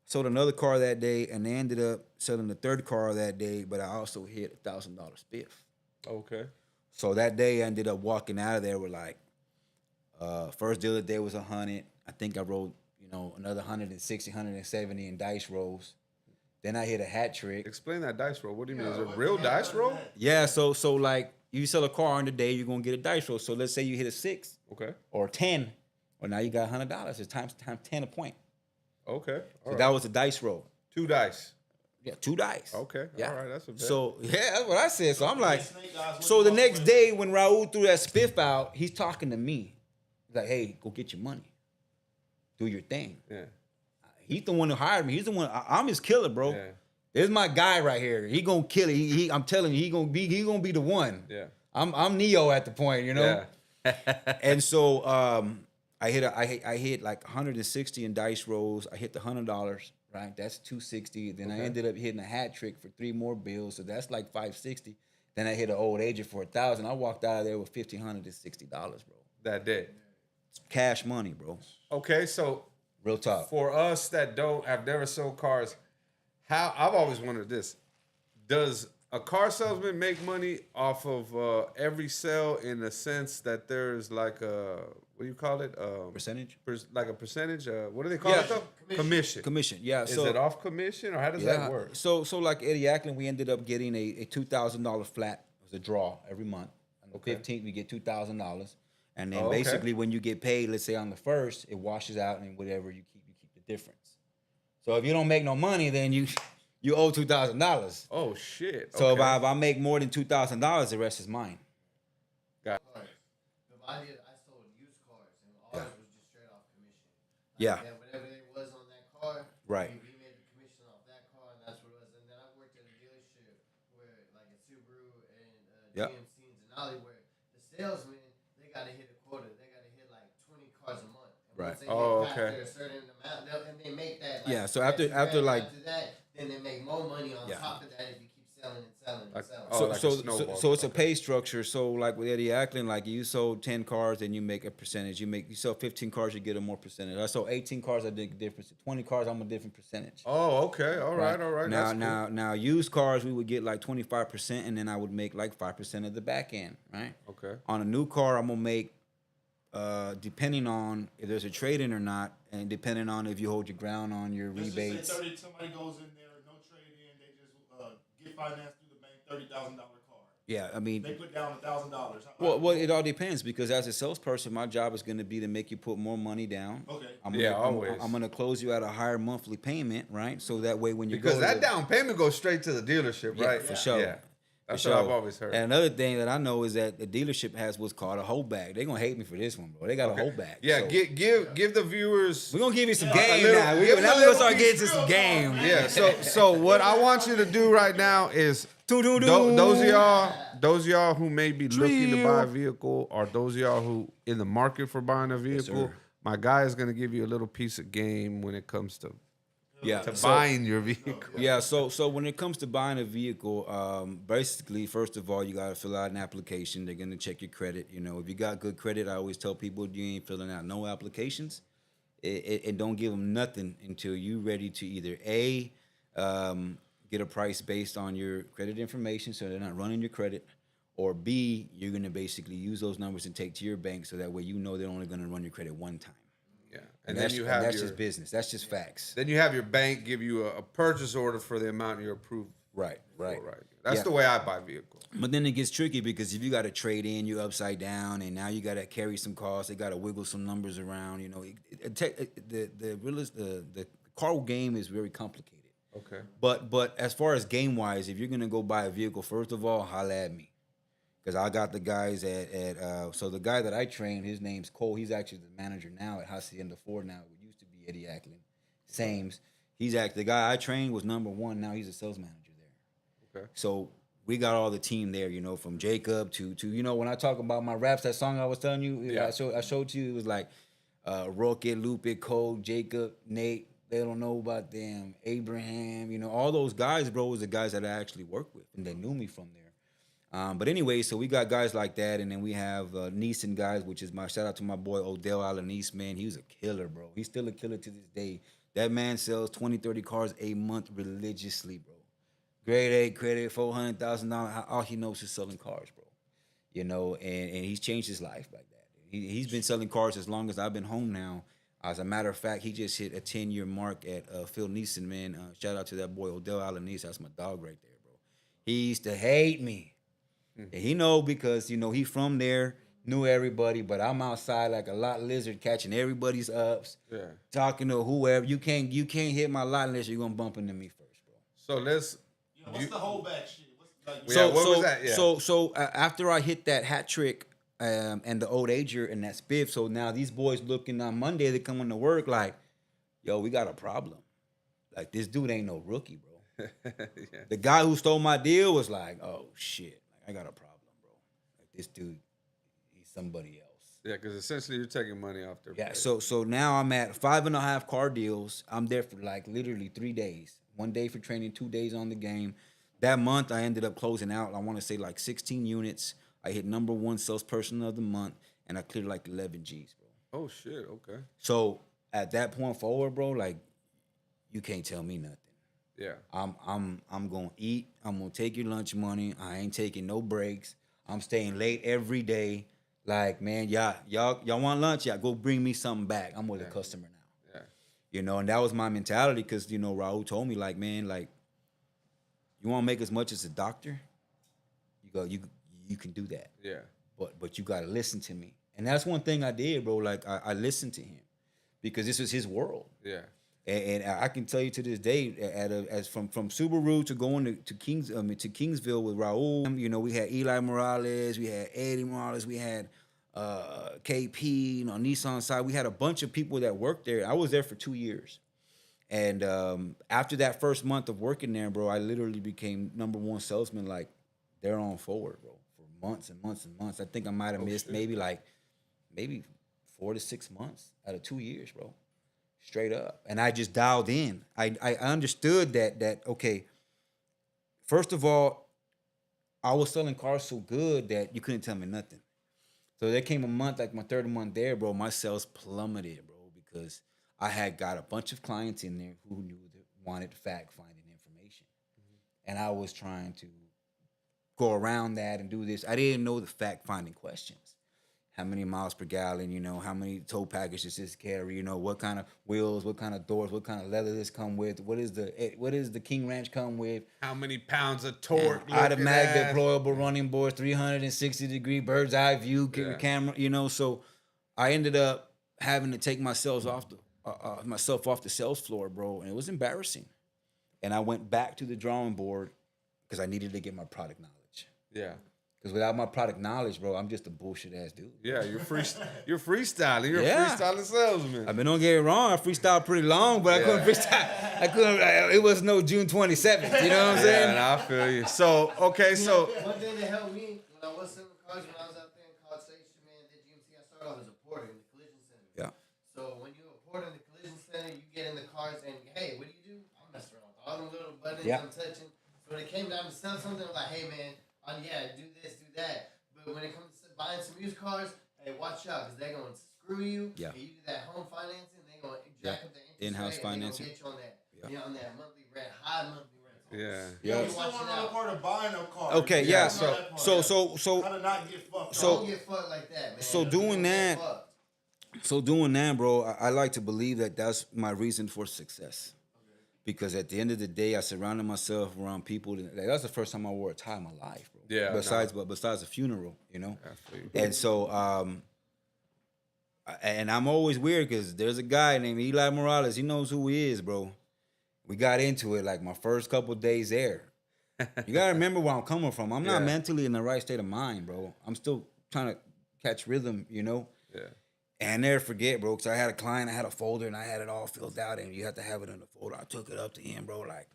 sold another car that day, and they ended up selling the third car that day, but I also hit $1,000 spiff. Okay. So that day I ended up walking out of there with like, first deal of the day was 100. I think I rolled, another 160, 170 in dice rolls. Then I hit a hat trick. Explain that dice roll. What do you mean? Is it a real dice roll? Yeah, so like you sell a car in the day, you're gonna get a dice roll. So let's say you hit a 6 Okay. or 10, well now you got $100. It's times 10 a point. Okay. So that was a dice roll. 2 dice. Yeah, 2 dice. Okay. Yeah. All right. That's a bet. So yeah, that's what I said. So I'm like, so the next day when Raul threw that spiff out, he's talking to me. He's like, hey, go get your money. Do your thing. Yeah. He's the one who hired me. He's the one. I'm his killer, bro. Yeah. This is my guy right here. He gonna kill it. I'm telling you, he gonna be the one. Yeah. I'm Neo at the point, you know. Yeah. And so I hit like 160 in dice rolls. I hit the $100, right? That's 260. Then I ended up hitting a hat trick for 3 more bills, so that's like 560. Then I hit an old agent for 1,000. I walked out of there with $1,560, bro. That day. It's cash money, bro. Okay, so Real talk. for us that have never sold cars, I've always wondered this: does a car salesman make money off of every sale in the sense that there's like a what do you call it? Percentage? Like a percentage? What do they call Yeah. it though? Commission. Commission, yeah. Is So it off commission or how does that work? So like Eddie Ackland, we ended up getting a $2,000 flat. It was a draw every month. On the 15th, we get $2,000, and then basically when you get paid, let's say on the 1st, it washes out, and whatever you keep the difference. So if you don't make no money, then you owe $2,000. Oh shit! So Okay. if I make more than $2,000, the rest is mine. Got I sold used cars, and ours was just straight off commission. Yeah. And whatever it was on that car, Right. we made the commission off that car, and that's what it was. And then I worked at a dealership where, like a Subaru and Yep. GMC in Denali, where the salesman, they got to hit a quota. They got to hit like 20 cars a month. And Right. once they Oh, get past okay. their certain amount, and they make that. Like, Yeah, so that after that, then they make more money on Yeah. top of that if you keep selling and selling Like- and selling. oh, So, like a so, snowball. so it's a pay structure. So like with Eddie Ackland, like you sold 10 cars, then you make a percentage. You sell 15 cars, you get a more percentage. I sold 18 cars, I did a difference. 20 cars, I'm a different percentage. Oh, okay. All right. All right. Now, That's cool. now, used cars, we would get like 25%, and then I would make like 5% of the back end, right? Okay. On a new car, I'm gonna make, depending on if there's a trade-in or not, and depending on if you hold your ground on your Let's just rebates. say 30, somebody goes in there, no trade in, they just get financed through the bank, $30,000 car. Yeah, I mean, They put down $1,000. well, it all depends because as a salesperson, my job is going to be to make you put more money down. Okay. Always. I'm going to close you at a higher monthly payment, right? So that way, when you Because go that to, down payment goes straight to the dealership, yeah, right? for sure. Yeah. That's For what sure. I've always heard. And another thing that I know is that the dealership has what's called a holdback. They're gonna hate me for this one, bro. They got a holdback. Yeah, So give the viewers. we're gonna give you some game little- now. give them Now a we're little gonna start piece. getting to some game. Yeah. So what I want you to do right now is Doo-doo-doo. those of y'all who may be looking to buy a vehicle, or those of y'all who in the market for buying a vehicle, sir. my guy is gonna give you a little piece of game when it comes to Yeah. buying your vehicle. Yeah, so when it comes to buying a vehicle, basically, first of all, you gotta fill out an application. They're gonna check your credit. You know, if you got good credit, I always tell people you ain't filling out no applications, and don't give them nothing until you ready to either get a price based on your credit information, so they're not running your credit, or B, you're gonna basically use those numbers and take to your bank, so that way you know they're only gonna run your credit one time. Yeah. And And then you have that's your just business. That's just facts. then you have your bank give you a purchase order for the amount you're approved. Right. Right. That's Yeah. the way I buy vehicles. But then it gets tricky because if you got to trade in, you're upside down, and now you got to carry some costs. They got to wiggle some numbers around. You know, the car game is very complicated. Okay. But as far as game wise, if you're gonna go buy a vehicle, first of all, holla at me, because I got the guys so the guy that I trained, his name's Cole. He's actually the manager now at Hacienda Ford. Now it used to be Eddie Ackland, Sames. He's actually the guy I trained was #1. Now he's a sales manager there. Okay. So we got all the team there, you know, from Jacob to you know, when I talk about my raps, that song I was telling you, Yeah. I showed you, it was like Rocket, Lupe, Cole, Jacob, Nate. They don't know about them, Abraham, you know, all those guys, bro, was the guys that I actually worked with, and they knew me from there. But anyway, so we got guys like that, and then we have Neeson guys, which is my shout out to my boy Odell Alanis, man. He was a killer, bro. He's still a killer to this day. That man sells 20, 30 cars a month religiously, bro. Grade A credit, $400,000. All he knows is selling cars, bro. You know, and he's changed his life like that. He's been selling cars as long as I've been home now. As a matter of fact, he just hit a 10-year mark at Phil Neeson, man. Shout out to that boy Odell Alanis. That's my dog right there, bro. He used to hate me. And he know because, you know, he from there, knew everybody, but I'm outside like a lot lizard catching everybody's ups, Yeah. talking to whoever. You can't hit my lot unless you're gonna bump into me first, bro. So let's. Yeah, what's the holdback shit? What's like? Yeah, what was that? Yeah. So after I hit that hat trick and the old ager and that spiff, so now these boys looking on Monday, they coming to work like, yo, we got a problem. Like, this dude ain't no rookie, bro. Yeah. The guy who stole my deal was like, oh shit, I got a problem, bro. Like this dude, he's somebody else. Yeah, because essentially you're taking money off their Yeah, plate. so now I'm at 5.5 car deals. I'm there for like literally 3 days. 1 day for training, 2 days on the game. That month I ended up closing out, I want to say like 16 units. I hit #1 salesperson of the month, and I cleared like 11 G's, bro. Oh shit, okay. So at that point forward, bro, like you can't tell me nothing. Yeah. I'm gonna eat. I'm gonna take your lunch money. I ain't taking no breaks. I'm staying late every day. Like, man, y'all want lunch? Yeah, go bring me something back. I'm with a customer now. Yeah. You know, and that was my mentality because, you know, Raul told me, like, man, like, you want to make as much as a doctor? You can do that. Yeah. But you got to listen to me. And that's one thing I did, bro. Like, I listened to him because this was his world. Yeah. And I can tell you to this day, as from Subaru to going to Kingsville with Raul, you know, we had Eli Morales, we had Eddie Morales, we had KP, you know, Nissan side. We had a bunch of people that worked there. I was there for 2 years. And after that first month of working there, bro, I literally became #1 salesman, like, there on forward, bro, for months and months and months. I think I might have missed maybe 4 to 6 months out of 2 years, bro. Straight up. And I just dialed in. I understood that okay, first of all, I was selling cars so good that you couldn't tell me nothing. So there came a month, like my third month there, bro, my sales plummeted, bro, because I had got a bunch of clients in there who wanted fact-finding information. And I was trying to go around that and do this. I didn't know the fact-finding questions. How many miles per gallon, you know, how many tow packages this carry, you know, what kind of wheels, what kind of doors, what kind of leather this come with, what is the King Ranch come with, How many pounds of torque? automatic deployable running boards, 360-degree bird's eye view camera, you know. So I ended up having to take myself off the sales floor, bro, and it was embarrassing. And I went back to the drawing board because I needed to get my product knowledge. Yeah. Because without my product knowledge, bro, I'm just a bullshit ass dude. Yeah, you're freestyling. You're Yeah. a freestyling salesman. I mean, don't get it wrong. I freestyled pretty long, but I couldn't freestyle. It was no June 27th. You know what I'm saying? Yeah, I feel you. So, okay, so One thing that helped me when I was selling cars, when I was out there in College Station, man, at GMC, I started off as a porter in the collision center. Yeah. So when you're a porter in the collision center, you get in the cars and, hey, what do? I'm messing around with all the little buttons I'm touching. So when it came down to sell something, I'm like, hey, man, do this, do that. But when it comes to buying some used cars, hey, watch out, because they're going to screw you. Yeah. And you do that home financing, they're going to jack up the interest In-house rate, financing. and they're going to get you on that, monthly rent, high monthly rent. yeah. Yeah, You we still watching want another out. part of buying them cars. Okay, yeah. So How to not get fucked so- Don't get fucked like that, man. so You doing don't get that- fucked. So doing that, bro, I like to believe that that's my reason for success. Because at the end of the day, I surrounded myself around people. That's the first time I wore a tie in my life, bro. Yeah, Besides a funeral, you know. I feel you. And so, and I'm always weird because there's a guy named Eli Morales. He knows who he is, bro. We got into it like my first couple days there. You gotta remember where I'm coming from. I'm not Yeah. mentally in the right state of mind, bro. I'm still trying to catch rhythm, you know. Yeah. And I never forget, bro, because I had a client, I had a folder, and I had it all filled out, and you have to have it in the folder. I took it up to him, bro, like,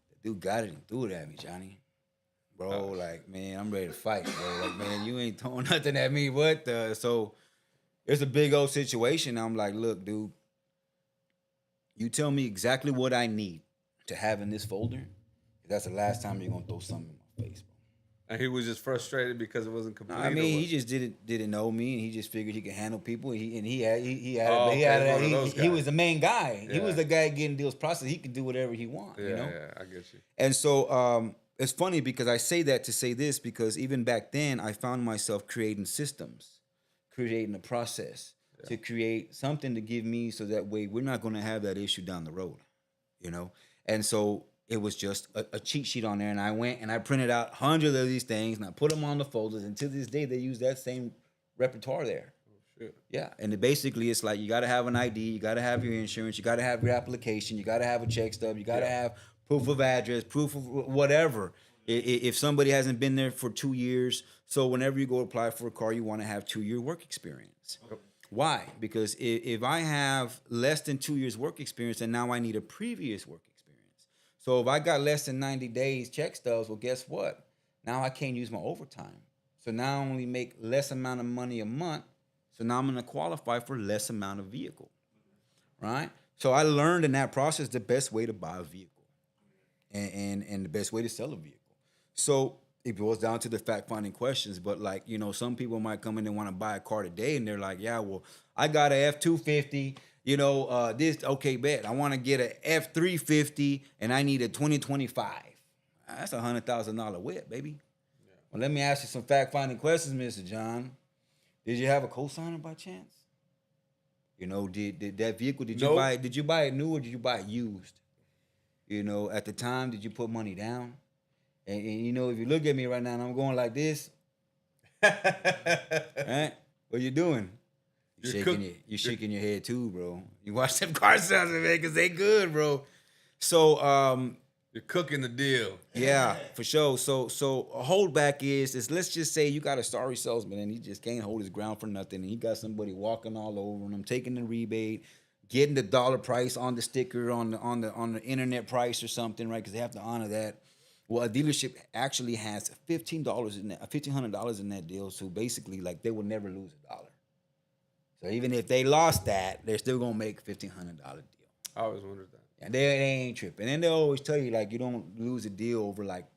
the dude got it and threw it at me, Johnny. Bro, like, man, I'm ready to fight, bro. Like, man, you ain't throwing nothing at me. What the? So it's a big old situation. I'm like, look, dude, you tell me exactly what I need to have in this folder. That's the last time you're going to throw something in my face, bro. And he was just frustrated because it wasn't complete. I mean, or he just didn't know me, and he just figured he could handle people. He Oh, okay, one of those he guys. was the main guy. He Yeah. was the guy getting deals processed. He could do whatever he want, Yeah, you know. yeah, I get you. And so it's funny because I say that to say this because even back then I found myself creating systems, creating a process to create something to give me so that way we're not going to have that issue down the road, you know. And so it was just a cheat sheet on there, and I went and I printed out hundreds of these things, and I put them on the folders, and to this day, they use that same repertoire there. Shit. Yeah, and basically, it's like you got to have an ID, you got to have your insurance, you got to have your application, you got to have a check stub, you got to have proof of address, proof of whatever. If somebody hasn't been there for 2 years, so whenever you go apply for a car, you want to have 2-year work experience. Yep. Why? Because if I have less than 2 years work experience, and now I need a previous work experience. So if I got less than 90 days check stubs, well, guess what? Now I can't use my overtime. So now I only make less amount of money a month. So now I'm going to qualify for less amount of vehicle, right? So I learned in that process the best way to buy a vehicle and the best way to sell a vehicle. So it boils down to the fact-finding questions. But like, you know, some people might come in and want to buy a car today and they're like, yeah, well, I got a F-250, you know, okay, bet. I want to get a F-350 and I need a 2025. That's a $100,000 whip, baby. Yeah. Well, let me ask you some fact-finding questions, Mr. John. Did you have a cosigner by chance? You know, did that vehicle, did you buy it? Did you buy it new or did you buy it used? You know, at the time, did you put money down? And you know, if you look at me right now and I'm going like this, right? What you doing? You're shaking your head too, bro. You watch them car sales, man, because they good, bro. So, you're cooking the deal. Yeah, for sure. So a holdback is let's just say you got a sorry salesman and he just can't hold his ground for nothing, and he got somebody walking all over him, taking the rebate, getting the dollar price on the sticker on the internet price or something, right? Because they have to honor that. Well, a dealership actually has $1,500 in that deal, so basically, like, they will never lose $1. So even if they lost that, they're still gonna make $1,500 deal. I always wondered that. And they ain't tripping. And they always tell you, like, you don't lose a deal over like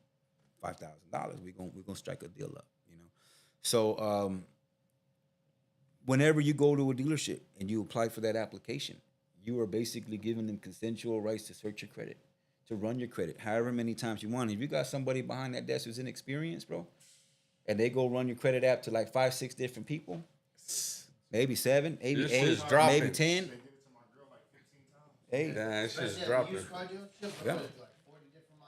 $5,000. We're gonna strike a deal up, you know. So whenever you go to a dealership and you apply for that application, you are basically giving them consensual rights to search your credit, to run your credit, however many times you want. If you got somebody behind that desk who's inexperienced, bro, and they go run your credit app to like 5-6 different people, maybe 7, maybe 8, maybe 10. Hey, yeah, that shit's Especially dropping. used car dealership, Yeah. like 40 different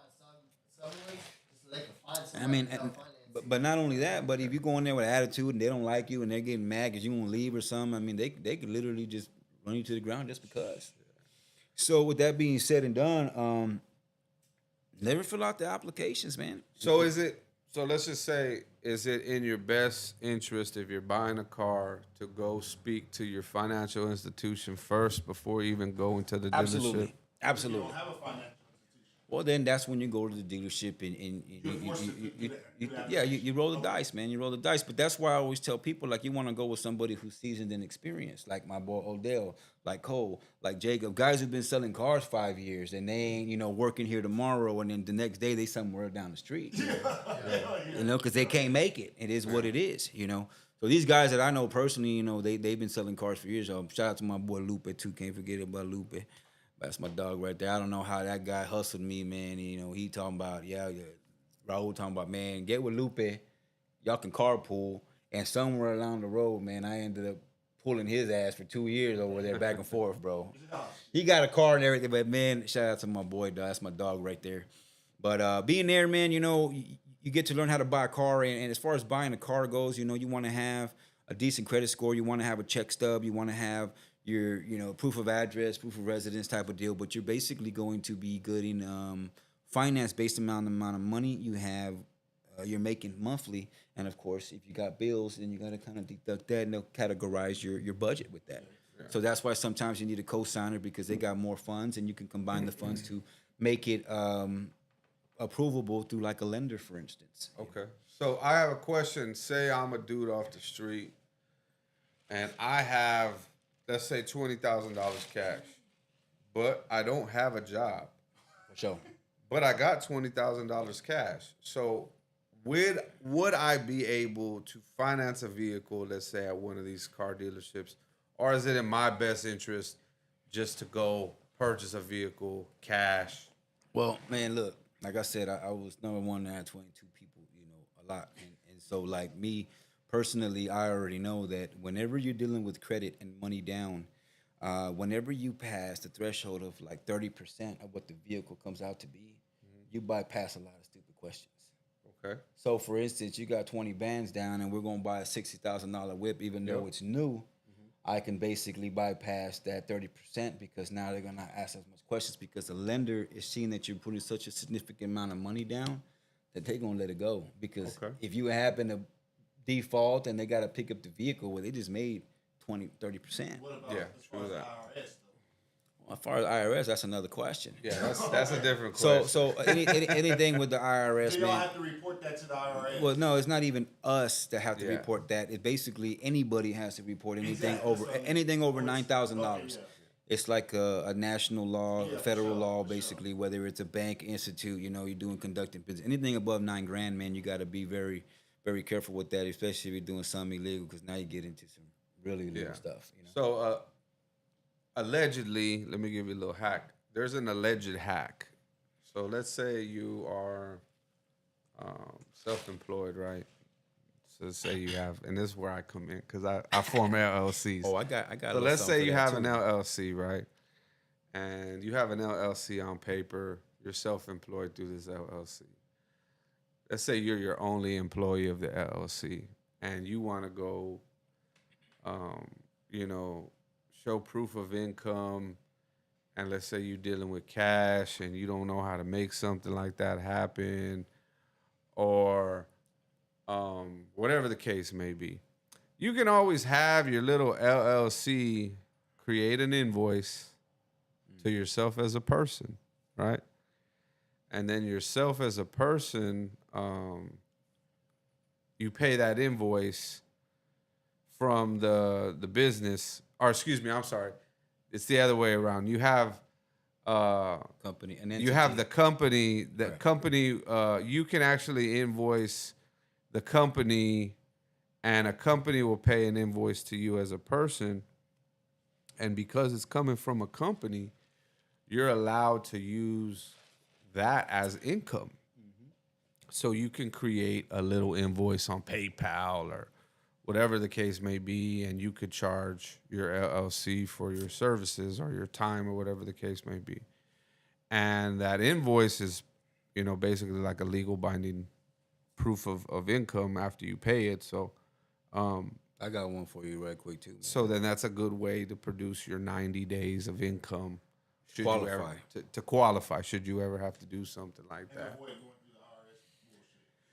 subways, so they can find somebody I mean, without financing. but not only that, but if you go in there with attitude and they don't like you and they're getting mad because you won't leave or something, I mean, they could literally just run you to the ground just because. So with that being said and done, never fill out the applications, man. So let's just say, is it in your best interest if you're buying a car to go speak to your financial institution first before even going to the dealership? Absolutely. Absolutely. You don't have a financial institution. Well, then that's when you go to the dealership and you roll the dice, man. You roll the dice. But that's why I always tell people, like, you want to go with somebody who's seasoned and experienced, like my boy Odell, like Cole, like Jacob, guys who've been selling cars 5 years and they ain't, you know, working here tomorrow and then the next day they somewhere down the street, you know, because they can't make it. It is what it is, you know. So these guys that I know personally, you know, they've been selling cars for years. Shout out to my boy Lupe too. Can't forget about Lupe. That's my dog right there. I don't know how that guy hustled me, man. You know, he talking about, Raul talking about, man, get with Lupe. Y'all can carpool. And somewhere along the road, man, I ended up pulling his ass for 2 years over there back and forth, bro. He got a car and everything, but, man, shout out to my boy, dog. That's my dog right there. But being there, man, you know, you get to learn how to buy a car. And as far as buying a car goes, you know, you want to have a decent credit score. You want to have a check stub. You want to have your, you know, proof of address, proof of residence type of deal, but you're basically going to be good in finance based on the amount of money you have, you're making monthly, and of course, if you got bills, then you got to kind of deduct that and they'll categorize your budget with that. Yeah. So that's why sometimes you need a co-signer because they got more funds, and you can combine the funds to make it approvable through like a lender, for instance. Okay. So I have a question. Say I'm a dude off the street, and I have, let's say, $20,000 cash, but I don't have a job. For sure. But I got $20,000 cash. So would I be able to finance a vehicle, let's say, at one of these car dealerships, or is it in my best interest just to go purchase a vehicle cash? Well, man, look, like I said, I was number one out of 22 people, you know, a lot. And so, like me, personally, I already know that whenever you're dealing with credit and money down, whenever you pass the threshold of like 30% of what the vehicle comes out to be, you bypass a lot of stupid questions. Okay. So, for instance, you got 20 bands down and we're going to buy a $60,000 whip, even though it's new. I can basically bypass that 30% because now they're going to ask as much questions because the lender is seeing that you're putting such a significant amount of money down that they're going to let it go. Because if you happen to default and they got to pick up the vehicle, well, they just made 20, 30%. What about as far as the IRS, though? As far as IRS, that's another question. Yeah, that's a different So question. so anything with the IRS, So y'all man. have to report that to the IRS. Well, no, it's not even us that have to Yeah. report that. It's basically anybody has to report anything Exactly. over So- anything over so it's- $9,000. okay, yeah. It's like a national law, Yeah, a federal for sure, law, for basically. Whether it's a bank, institute, you're doing conducting business. Anything above $9,000, man, you got to be very, very careful with that, especially if you're doing something illegal, because now you get into some really illegal stuff. So, allegedly, let me give you a little hack. There's an alleged hack. So let's say you are self-employed, right? So say you have, and this is where I come in because I form LLCs. Oh, I got. So let's say you have an LLC, right? And you have an LLC on paper. You're self-employed through this LLC. Let's say you're your only employee of the LLC, and you want to go, show proof of income. And let's say you're dealing with cash, and you don't know how to make something like that happen, or whatever the case may be. You can always have your little LLC create an invoice to yourself as a person, right? And then yourself as a person, you pay that invoice from the business, or excuse me, I'm sorry. It's the other way around. You have company, you have the company. The Right. company, you can actually invoice the company, and a company will pay an invoice to you as a person. And because it's coming from a company, you're allowed to use that as income. So you can create a little invoice on PayPal or whatever the case may be, and you could charge your LLC for your services or your time or whatever the case may be. And that invoice is, basically like a legal binding proof of income after you pay it. So, I got one for you right quick too. Man. so then that's a good way to produce your 90 days of income. Should Qualify. you ever, to qualify, should you ever have to do something like that. Avoid going through the IRS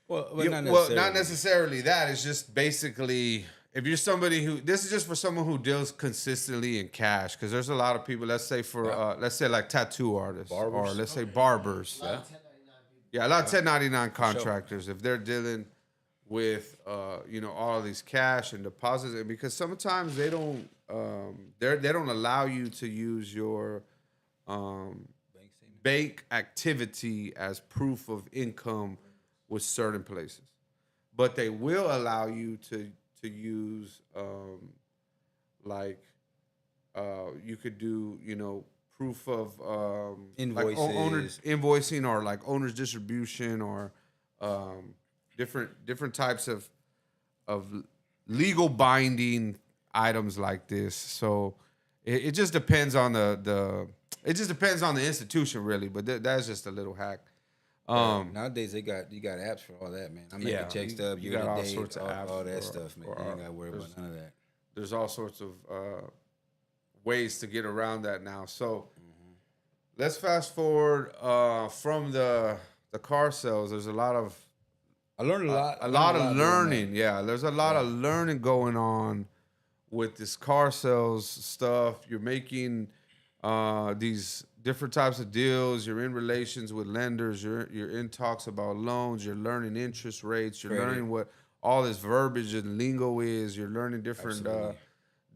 bullshit. Well, Yeah, not well, necessarily. not necessarily that. It's just basically if you're somebody who this is just for someone who deals consistently in cash, because there's a lot of people. Let's say let's say like tattoo artists or Barbers. let's say barbers. A lot of 1099 people. Yeah, a lot of 1099 contractors. If they're dealing with all of these cash and deposits, and because sometimes they don't allow you to use your bank activity as proof of income with certain places, but they will allow you to use you could do proof of like Invoices. invoicing or like owner's distribution or different types of legal binding items like this. So it just depends on it just depends on the institution really, but that's just a little hack. Nowadays you got apps for all that, man. I make Yeah, a check you- stub, you year got to all date, sorts of apps all that for- stuff, man. for You ain't our- got to worry about none of that. There's all sorts of ways to get around that now. So let's fast forward from the car sales. There's a lot of I learned a lot. a lot of doing learning. that. Yeah, there's a lot of learning going on with this car sales stuff. You're making these different types of deals. You're in relations with lenders. You're in talks about loans. You're learning interest rates. You're Credit. learning what all this verbiage and lingo is. You're learning different Absolutely.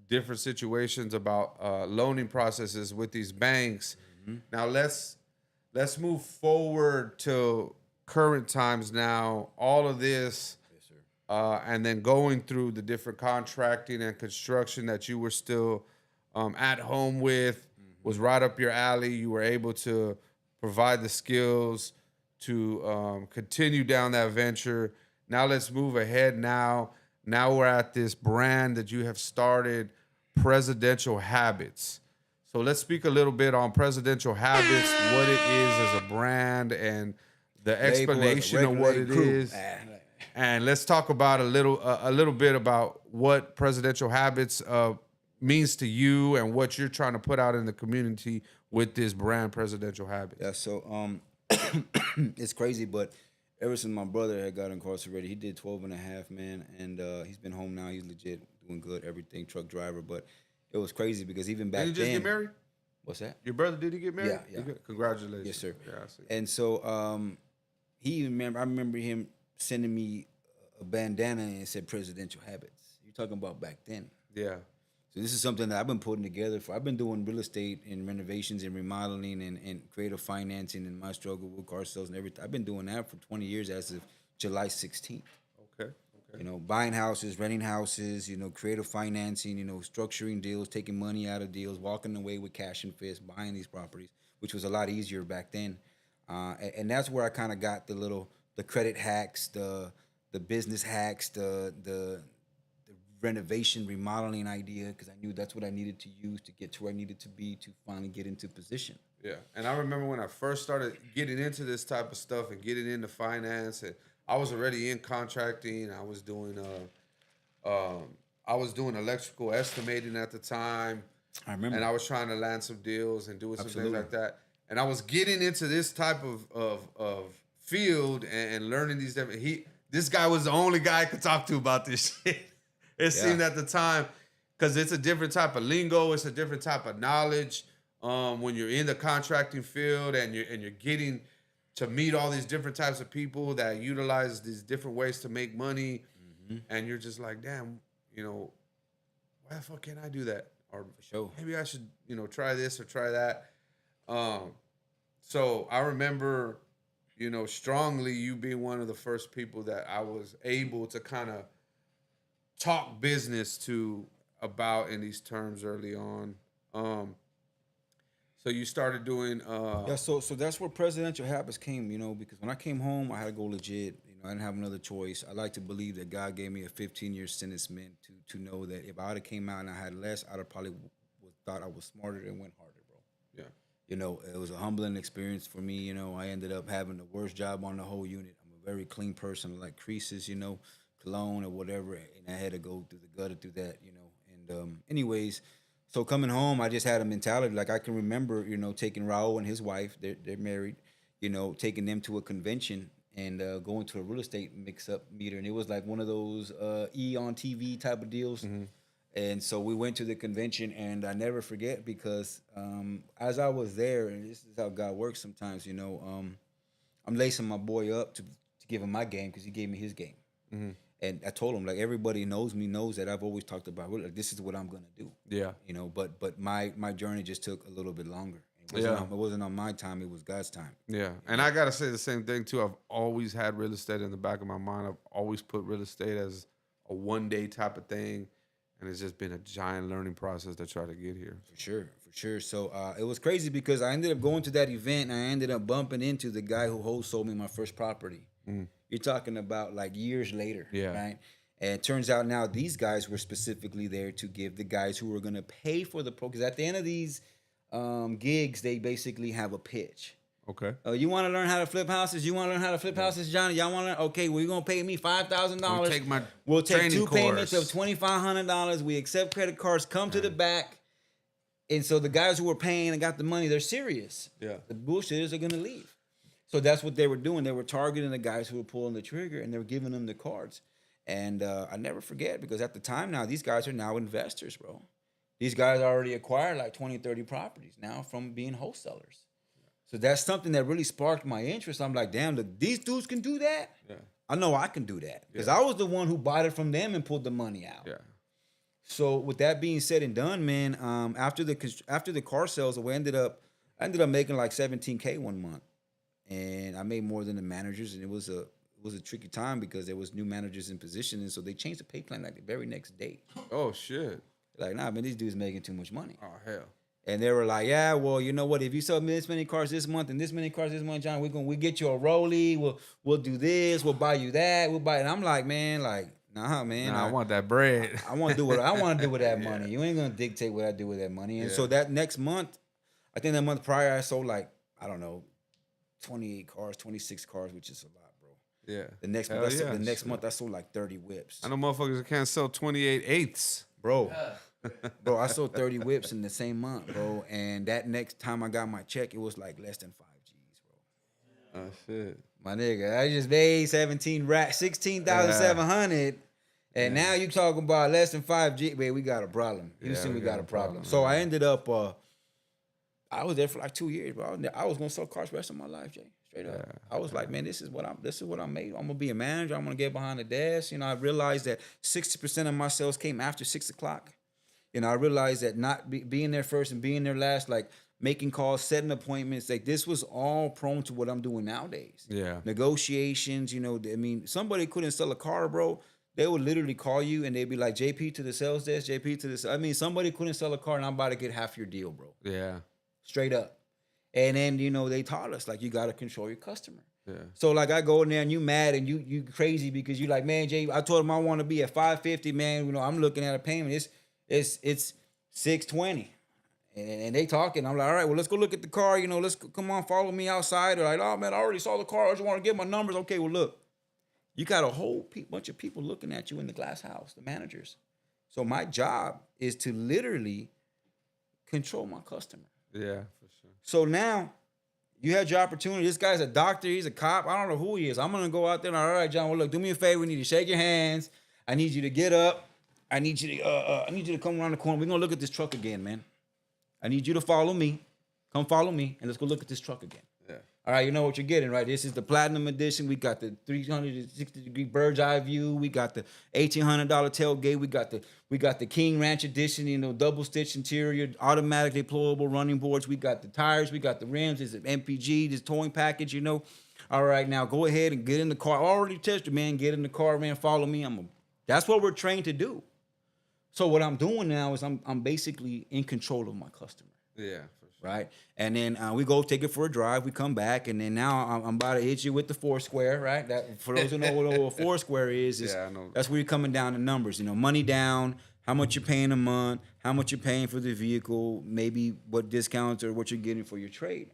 different situations about loaning processes with these banks. Now let's move forward to current times now. All of this, Yes, sir. and then going through the different contracting and construction that you were still at home with was right up your alley. You were able to provide the skills to continue down that venture. Now let's move ahead. Now we're at this brand that you have started, Presidential Habits. So let's speak a little bit on Presidential Habits, what it is as a brand, and the explanation of what it is. And let's talk about a little bit about what Presidential Habits means to you and what you're trying to put out in the community with this brand, Presidential Habits. Yeah, so it's crazy, but ever since my brother had got incarcerated, he did 12 and a half, man, and he's been home now. He's legit doing good, everything, truck driver. But it was crazy because even back Did you just then, get married? What's that? Your brother, did he get married? Yeah. Congratulations. Yes, sir. Yeah, I see. And so I remember him sending me a bandana and it said presidential habits. You're talking about back then. Yeah. So this is something that I've been putting together I've been doing real estate and renovations and remodeling and creative financing in my struggle with car sales and everything. I've been doing that for 20 years as of July 16th. Okay. You know, buying houses, renting houses, you know, creative financing, you know, structuring deals, taking money out of deals, walking away with cash and fist, buying these properties, which was a lot easier back then. And that's where I kind of got the credit hacks, the business hacks, the renovation, remodeling idea, because I knew that's what I needed to use to get to where I needed to be to finally get into position. Yeah. And I remember when I first started getting into this type of stuff and getting into finance, and I was already in contracting. I was doing electrical estimating at the time. I remember. And I was trying to land some deals and doing some Absolutely. things like that. And I was getting into this type of field and learning these different. This guy was the only guy I could talk to about this shit. It seemed at the time, because it's a different type of lingo. It's a different type of knowledge. When you're in the contracting field and you're getting to meet all these different types of people that utilize these different ways to make money, and you're just like, damn, you know, why the fuck can't I do that? Or For sure. maybe I should, you know, try this or try that. So I remember, you know, strongly you being one of the first people that I was able to kind of talk business to about in these terms early on. So you started doing So that's where presidential habits came, you know, because when I came home, I had to go legit. You know, I didn't have another choice. I like to believe that God gave me a 15-year sentence meant to know that if I would have came out and I had less, I'd have probably thought I was smarter and went harder, bro. Yeah. You know, it was a humbling experience for me. You know, I ended up having the worst job on the whole unit. I'm a very clean person. I like creases, you know, cologne or whatever, and I had to go through the gutter through that, you know. And anyways, so coming home, I just had a mentality. Like I can remember, you know, taking Raul and his wife, they're married, you know, taking them to a convention and going to a real estate mix-up meter. And it was like one of those E on TV type of deals. And so we went to the convention, and I never forget because as I was there, and this is how God works sometimes, you know, I'm lacing my boy up to give him my game because he gave me his game. And I told him, like, everybody knows that I've always talked about, like, this is what I'm going to do. Yeah. You know, but my journey just took a little bit longer. It wasn't on my time. It was God's time. Yeah. And I got to say the same thing, too. I've always had real estate in the back of my mind. I've always put real estate as a one-day type of thing. And it's just been a giant learning process to try to get here. For sure. So it was crazy because I ended up going to that event, and I ended up bumping into the guy who wholesaled me my first property. You're talking about like years later, right? And it turns out now these guys were specifically there to give the guys who were going to pay for the pro. Because at the end of these gigs, they basically have a pitch. Okay. You want to learn how to flip houses? You want to learn how to flip houses, Johnny? Y'all want to learn? Okay, well, you're going to pay me $5,000. We'll take 2 payments of $2,500. We accept credit cards. Come to the back. And so the guys who were paying and got the money, they're serious. Yeah. The bullshitters are going to leave. So that's what they were doing. They were targeting the guys who were pulling the trigger, and they were giving them the cards. And I never forget, because at the time now, these guys are now investors, bro. These guys already acquired like 20, 30 properties now from being wholesalers. So that's something that really sparked my interest. I'm like, damn, these dudes can do that? Yeah. I know I can do that. Because I was the one who bought it from them and pulled the money out. Yeah. So with that being said and done, man, after the car sales, I ended up making like $17K one month. And I made more than the managers, and it was a tricky time because there was new managers in position, and so they changed the pay plan like the very next day. Oh, shit. Like, nah, man, these dudes making too much money. Oh, hell. And they were like, yeah, well, you know what? If you sell this many cars this month and this many cars this month, John, we get you a rollie. We'll do this. We'll buy you that. We'll buy it. And I'm like, man, like, nah, man. Nah, I want that bread. I want to do what I want to do with that money. You ain't gonna dictate what I do with that money. And so that next month, I think that month prior, I sold like, I don't know, 28 cars, 26 cars, which is a lot, bro. Yeah. The next month, I sold like 30 whips. I know motherfuckers that can't sell 28 eighths. Bro. Bro, I sold 30 whips in the same month, bro. And that next time I got my check, it was like less than 5 G's, bro. Oh, shit. My nigga, I just made 16,700. And now you talking about less than 5 G. Man, we got a problem. Houston, we got a problem. So I ended up I was there for like 2 years, bro. I was gonna sell cars the rest of my life, Jay. Straight up. I was like, man, this is what I'm made. I'm gonna be a manager. I'm gonna get behind the desk. You know, I realized that 60% of my sales came after 6 o'clock. You know, I realized that not being there first and being there last, like making calls, setting appointments, like this was all prone to what I'm doing nowadays. Yeah. Negotiations, you know, I mean, somebody couldn't sell a car, bro. They would literally call you and they'd be like, JP to the sales desk, JP to this. I mean, somebody couldn't sell a car and I'm about to get half your deal, bro. Yeah. Straight up. And then, you know, they taught us, like, you got to control your customer. Yeah. So, like, I go in there and you mad and you crazy because you like, man, Jay, I told him I want to be at 550, man. You know, I'm looking at a payment. It's 620. And they talking. I'm like, all right, well, let's go look at the car. You know, come on, follow me outside. They're like, oh, man, I already saw the car. I just want to get my numbers. Okay, well, look. You got a whole bunch of people looking at you in the glass house, the managers. So my job is to literally control my customer. Yeah, for sure. So now you had your opportunity. This guy's a doctor. He's a cop. I don't know who he is. I'm going to go out there and, all right, John, well, look, do me a favor. We need to shake your hands. I need you to get up. I need you to come around the corner. We're going to look at this truck again, man. I need you to follow me. Come follow me, and let's go look at this truck again. Yeah. All right, you know what you're getting, right? This is the Platinum Edition. We got the 360-degree bird's eye view. We got the $1,800 tailgate. We got the King Ranch Edition, you know, double stitch interior, automatic deployable running boards. We got the tires. We got the rims. This is MPG, this towing package, you know. All right, now go ahead and get in the car. I already tested, man. Get in the car, man. Follow me. That's what we're trained to do. So what I'm doing now is I'm basically in control of my customer. Yeah, for sure. Right? And then we go take it for a drive. We come back, and then now I'm about to hit you with the Foursquare, right? That for those who know what a Foursquare is Yeah, I know. that's where you're coming down to numbers. You know, money down, how much you're paying a month, how much you're paying for the vehicle, maybe what discounts or what you're getting for your trade.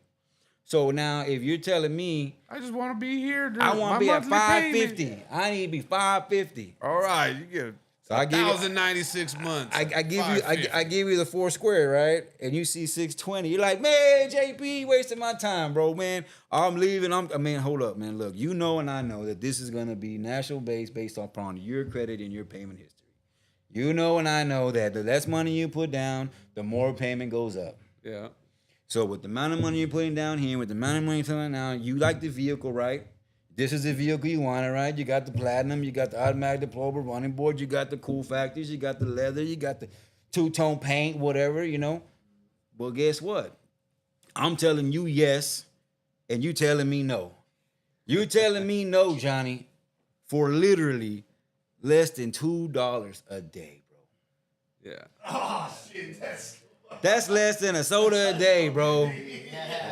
So now, if you're telling me I just want to be here. Dude. I want to be at monthly 550, payment. I need to be 550. All right, you get So I give you- 1,096 months. I give you $550. I give you the Foursquare, right? And you see 620. You're like, man, JP, wasting my time, bro, man. I'm leaving. Hold up, man. Look, you know and I know that this is gonna be national based upon your credit and your payment history. You know and I know that the less money you put down, the more payment goes up. Yeah. So with the amount of money you're putting down here, with the amount of money you're putting down, you like the vehicle, right? This is the vehicle you wanted, right? You got the Platinum, you got the automatic deployable running board, you got the cool factors, you got the leather, you got the two-tone paint, whatever, you know. Well, guess what? I'm telling you yes, and you telling me no. You telling me no, Johnny, for literally less than $2 a day, bro. Yeah. Oh shit, That's less than a soda a day, bro.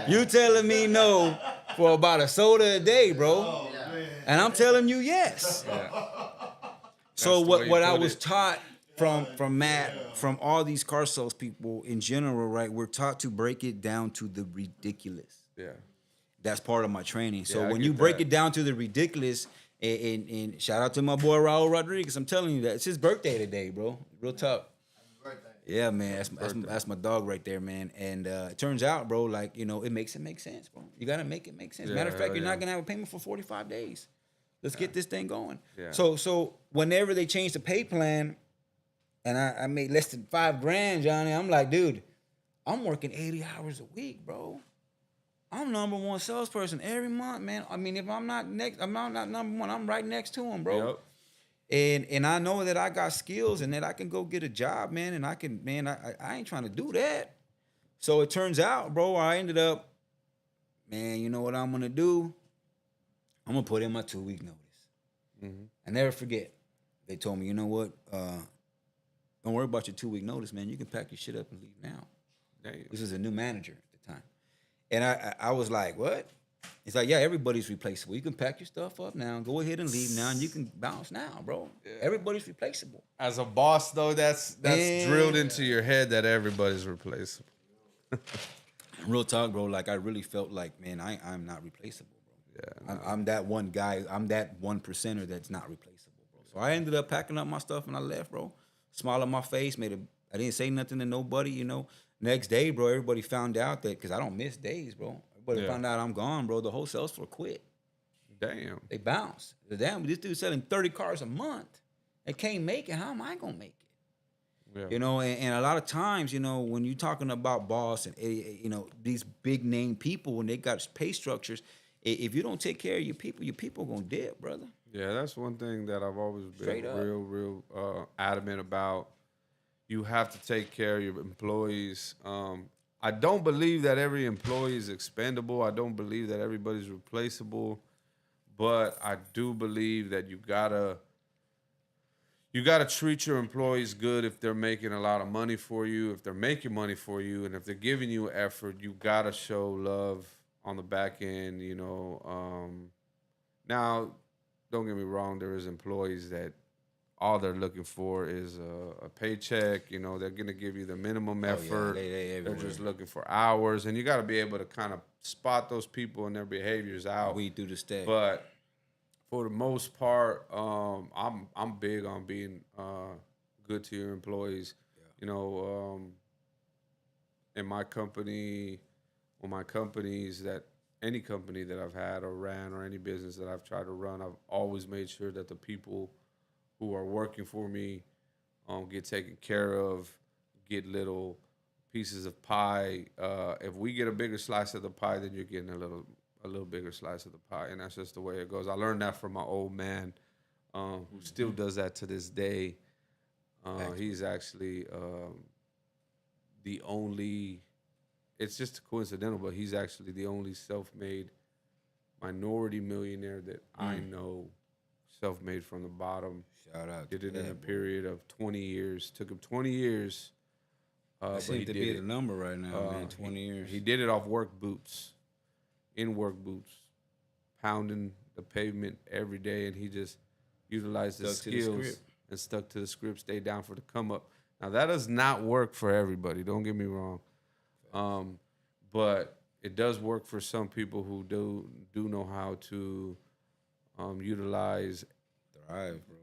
You telling me no for about a soda a day, bro. And I'm telling you yes. So That's the way you what I put was it. taught from Matt, from all these car sales people in general, right? We're taught to break it down to the ridiculous. Yeah. That's part of my training. So Yeah, I when get you break that. it down to the ridiculous, and shout out to my boy Raul Rodriguez, I'm telling you that it's his birthday today, bro. Real tough. Yeah, man, that's my dog right there, man. And it turns out, bro, like, you know, it makes sense, bro. You gotta make it make sense. Yeah, Matter of fact, hell you're yeah. not gonna have a payment for 45 days. Let's get this thing going. Yeah. So whenever they change the pay plan, and I made less than $5,000, Johnny, I'm like, dude, I'm working 80 hours a week, bro. I'm number one salesperson every month, man. I mean, if I'm not number one, I'm right next to him, bro. Yep. And I know that I got skills and that I can go get a job, man. And I ain't trying to do that. So it turns out, bro, I ended up, man, you know what I'm gonna do? I'm gonna put in my 2-week notice. Mm-hmm. I never forget. They told me, you know what? Don't worry about your 2-week notice, man. You can pack your shit up and leave now. Damn. This was a new manager at the time. And I was like, what? It's like, yeah, everybody's replaceable. You can pack your stuff up now, go ahead and leave now, and you can bounce now, bro. Yeah. Everybody's replaceable. As a boss, though, that's Man. drilled into your head that everybody's replaceable. Real talk, bro. Like, I really felt like, man, I'm not replaceable, bro. Yeah, I'm that one guy. I'm that 1%er that's not replaceable, bro. So I ended up packing up my stuff and I left, bro. Smile on my face, I didn't say nothing to nobody, you know. Next day, bro, everybody found out that, because I don't miss days, bro. Everybody found out I'm gone, bro. The whole sales floor quit. Damn. They bounced. Damn, this dude's selling 30 cars a month and can't make it. How am I going to make it? Yeah. You know, and a lot of times, you know, when you're talking about boss and you know these big name people, when they got pay structures, if you don't take care of your people gonna dip, brother. Yeah, that's one thing that I've always been Straight up. real adamant about. You have to take care of your employees. I don't believe that every employee is expendable. I don't believe that everybody's replaceable, but I do believe that you gotta treat your employees good if they're making a lot of money for you, if they're making money for you, and if they're giving you effort. You gotta show love on the back end. You know, now don't get me wrong. There is employees that all they're looking for is a paycheck. You know, they're gonna give you the minimum effort. They They're everywhere. just looking for hours, and you got to be able to kind of spot those people and their behaviors out. Weed through the stack. But for the most part, I'm big on being good to your employees. You know, in my company, or my companies that any company that I've had or ran or any business that I've tried to run, I've always made sure that the people who are working for me get taken care of, get little pieces of pie. If we get a bigger slice of the pie, then you're getting a little bigger slice of the pie, and that's just the way it goes. I learned that from my old man, who still does that to this day. He's actually the only. It's just coincidental, but he's actually the only self-made minority millionaire that I know, self-made from the bottom. Shout out. Did to it in that, a bro. period of 20 years. Took him 20 years. That But he seems to did be it. the number right now, man. 20 years. He did it off work boots, in work boots, pounding the pavement every day, and he just utilized his Stuck to the skills script. and stuck to the script, stayed down for the come up. Now that does not work for everybody. Don't get me wrong, but it does work for some people who do know how to utilize Thrive, bro.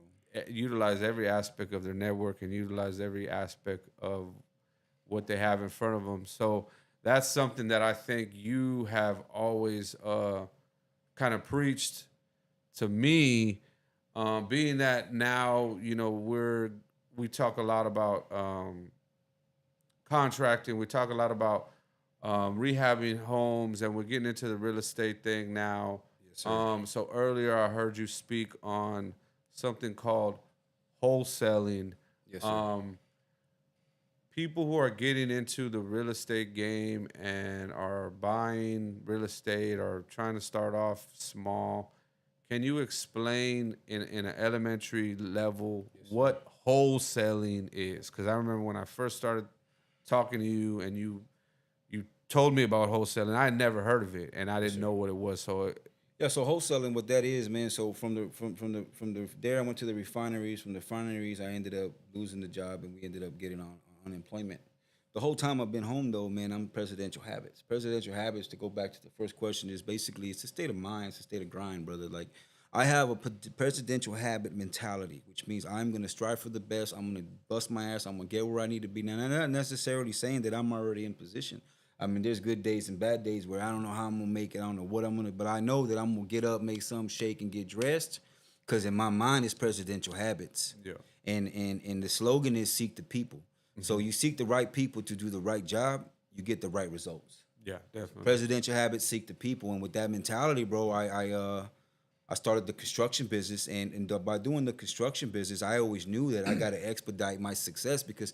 utilize every aspect of their network and utilize every aspect of what they have in front of them. So that's something that I think you have always kind of preached to me, being that now, you know, we talk a lot about contracting. We talk a lot about rehabbing homes, and we're getting into the real estate thing now. Yes, sir. So earlier I heard you speak on something called wholesaling. Yes, sir. People who are getting into the real estate game and are buying real estate or trying to start off small, can you explain in an elementary level what wholesaling is? Because I remember when I first started talking to you and you told me about wholesaling, I had never heard of it and I didn't know what it was. So Yeah, so wholesaling, what that is, man. So from the there, I went to the refineries. From the refineries, I ended up losing the job, and we ended up getting on unemployment. The whole time I've been home, though, man, I'm presidential habits. Presidential habits, to go back to the first question, is basically it's a state of mind, it's a state of grind, brother. Like I have a presidential habit mentality, which means I'm gonna strive for the best. I'm gonna bust my ass. I'm gonna get where I need to be. Now, I'm not necessarily saying that I'm already in position. I mean, there's good days and bad days where I don't know how I'm gonna make it. I don't know what I'm gonna, but I know that I'm gonna get up, make some shake, and get dressed. Cause in my mind, it's presidential habits. Yeah. And the slogan is seek the people. So you seek the right people to do the right job, you get the right results. yeah, definitely. Presidential habits seek the people, and with that mentality, bro, I started the construction business, and by doing the construction business, I always knew that I got to expedite my success because,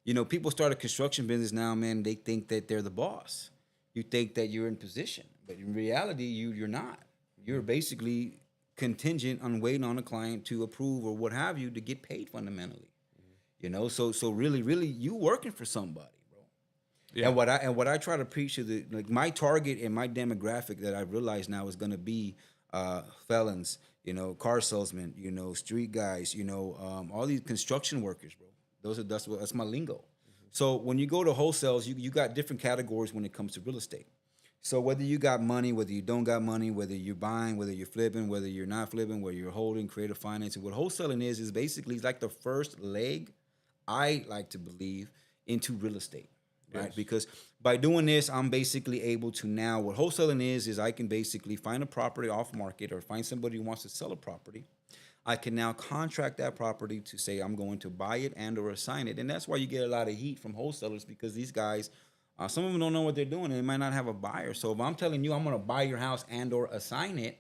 you know, people start a construction business now, man. They think that they're the boss. You think that you're in position, but in reality, you're not. You're basically contingent on waiting on a client to approve or what have you to get paid fundamentally. You know, so really, you working for somebody, bro. Yeah. And what I try to preach to the like my target and my demographic that I realize now is going to be felons, you know, car salesmen, you know, street guys, you know, all these construction workers, bro. That's my lingo. So when you go to wholesales, you got different categories when it comes to real estate. So whether you got money, whether you don't got money, whether you're buying, whether you're flipping, whether you're not flipping, whether you're holding, creative financing, what wholesaling is basically it's like the first leg, I like to believe, into real estate, right? Yes. Because by doing this, I'm basically able to now, what wholesaling is I can basically find a property off market or find somebody who wants to sell a property. I can now contract that property to say I'm going to buy it and or assign it. And that's why you get a lot of heat from wholesalers, because these guys, some of them don't know what they're doing, and they might not have a buyer. So if I'm telling you I'm going to buy your house and or assign it,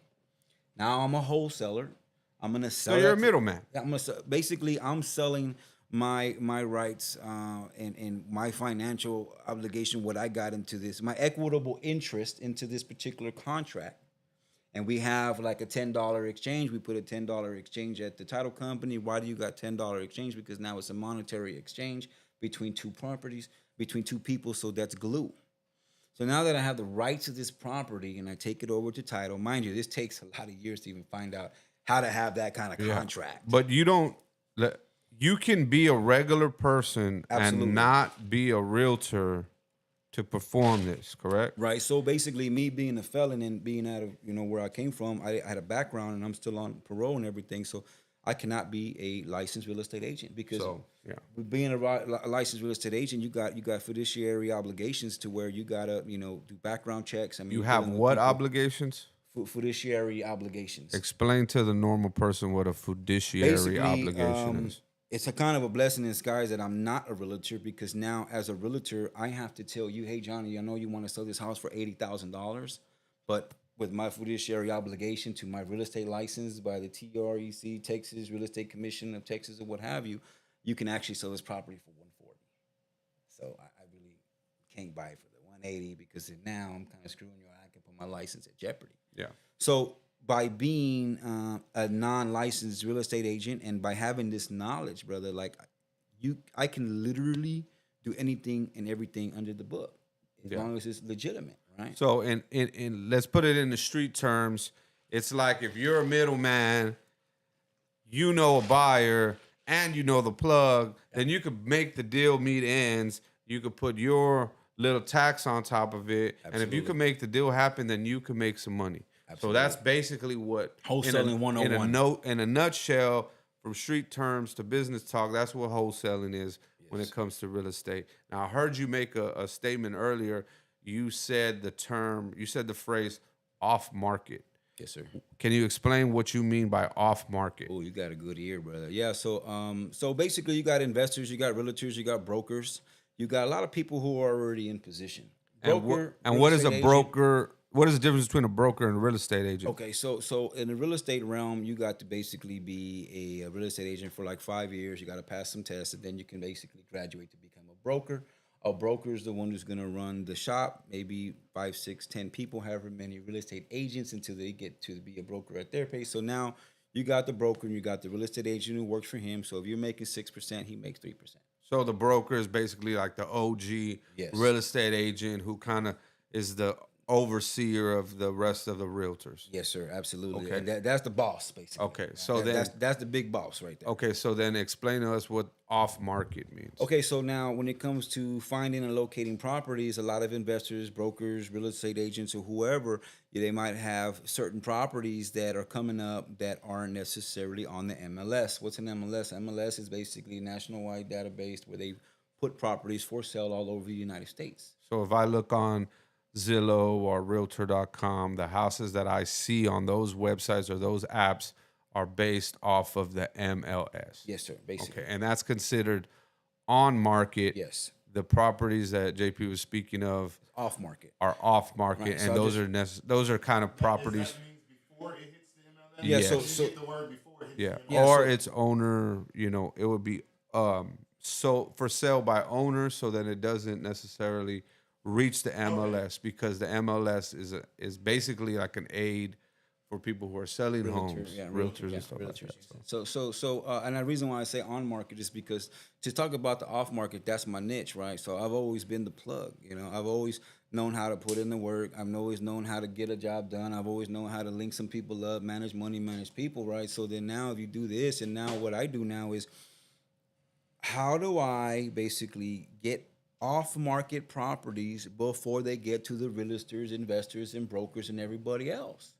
now I'm a wholesaler. I'm going to sell. So you're a middleman. Basically, I'm selling my rights and my financial obligation, what I got into this, my equitable interest into this particular contract. And we have like a $10 exchange. We put a $10 exchange at the title company. Why do you got $10 exchange? Because now it's a monetary exchange between two properties, between two people. So that's glue. So now that I have the rights to this property and I take it over to title, mind you, this takes a lot of years to even find out how to have that kind of contract. But you don't. You can be a regular person Absolutely. and not be a realtor to perform this, correct? Right. So basically, me being a felon and being out of where I came from, I had a background and I'm still on parole and everything. So I cannot be a licensed real estate agent because with being a licensed real estate agent, you got fiduciary obligations to where you gotta do background checks. I mean, You have what obligations? Fiduciary obligations. Explain to the normal person what a fiduciary Basically, obligation is. It's a kind of a blessing in disguise that I'm not a realtor, because now as a realtor, I have to tell you, hey, Johnny, I know you want to sell this house for $80,000, but with my fiduciary obligation to my real estate license by the TREC, Texas Real Estate Commission of Texas, or what have you, you can actually sell this property for $140. So I really can't buy it for the $180 because now I'm kind of screwing you. I can put my license at jeopardy. Yeah. So by being a non-licensed real estate agent and by having this knowledge, brother, like I can literally do anything and everything under the book as long as it's legitimate, right? So in let's put it in the street terms, it's like if you're a middleman, you know a buyer and you know the plug, then you could make the deal meet ends. You could put your little tax on top of it, and if you can make the deal happen, then you can make some money. Absolutely. So that's basically what wholesaling 101. In a nutshell, from street terms to business talk, that's what wholesaling is when it comes to real estate. Now, I heard you make a statement earlier. You said the phrase off market. Yes, sir. Can you explain what you mean by off market? Oh, you got a good ear, brother. Yeah. So basically, you got investors, you got realtors, you got brokers, you got a lot of people who are already in position. Broker, and what is a broker? What is the difference between a broker and a real estate agent? Okay, so in the real estate realm, you got to basically be a real estate agent for like 5 years. You got to pass some tests, and then you can basically graduate to become a broker. A broker is the one who's going to run the shop, maybe 5, 6, 10 people, however many real estate agents until they get to be a broker at their pace. So now you got the broker and you got the real estate agent who works for him. So if you're making 6%, he makes 3%. So the broker is basically like the OG real estate agent who kind of is the overseer of the rest of the realtors. Yes, sir. Absolutely. Okay. And that's the boss, basically. Okay. So that's the big boss right there. Okay. So then explain to us what off market means. Okay. So now when it comes to finding and locating properties, a lot of investors, brokers, real estate agents, or whoever, they might have certain properties that are coming up that aren't necessarily on the MLS. What's an MLS? MLS is basically a nationwide database where they put properties for sale all over the United States. So if I look on Zillow or Realtor.com, the houses that I see on those websites or those apps are based off of the MLS. Yes, sir. Basically. Okay, and that's considered on market. Yes. The properties that JP was speaking of off market are off market, right, and so those are kind of properties. That means before it hits the MLS? Yeah. Yes. So You get the word before it hits Yeah, the MLS. or its owner. It would be so for sale by owner, so that it doesn't necessarily reach the MLS because the MLS is basically like an aid for people who are selling homes, realtors and stuff like that. So, and the reason why I say on market is because to talk about the off market, that's my niche, right? So I've always been the plug. I've always known how to put in the work. I've always known how to get a job done. I've always known how to link some people up, manage money, manage people, right? So then now if you do this, and now what I do now is how do I basically get off-market properties before they get to the realtors, investors, and brokers and everybody else.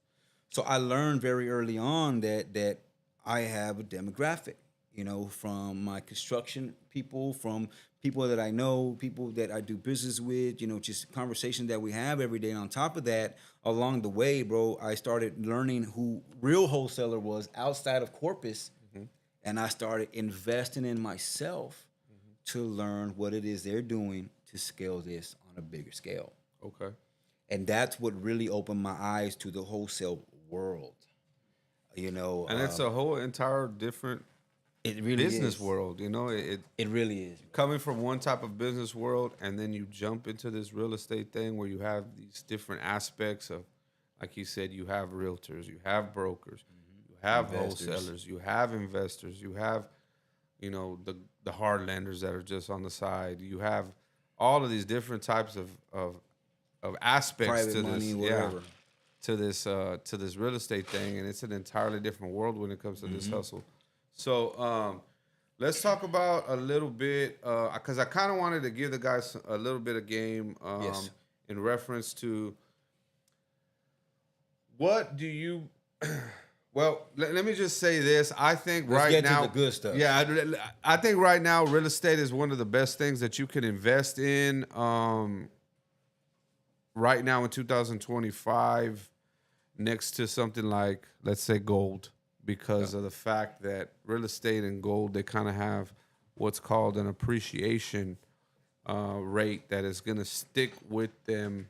So I learned very early on that I have a demographic. You know, from my construction people, from people that I know, people that I do business with, you know, just conversations that we have every day. And on top of that, along the way, bro, I started learning who real wholesaler was outside of Corpus. And I started investing in myself to learn what it is they're doing to scale this on a bigger scale. Okay. And that's what really opened my eyes to the wholesale world. You know, And it's a whole entire different it really business is. world. You know, it It really is. coming from one type of business world, and then you jump into this real estate thing where you have these different aspects of, like you said, you have realtors, you have brokers, you have Investors. wholesalers, you have investors, you have, you know, the hard lenders that are just on the side. You have all of these different types of aspects Private to money, this, whatever. to this real estate thing, and it's an entirely different world when it comes to this hustle. So let's talk about a little bit, because I kind of wanted to give the guys a little bit of game Yes. in reference to what do you. Well, let me just say this. I think Let's right get to now, the good stuff. Yeah, I think right now real estate is one of the best things that you can invest in. Right now in 2025, next to something like, let's say, gold, because of the fact that real estate and gold, they kind of have what's called an appreciation rate that is going to stick with them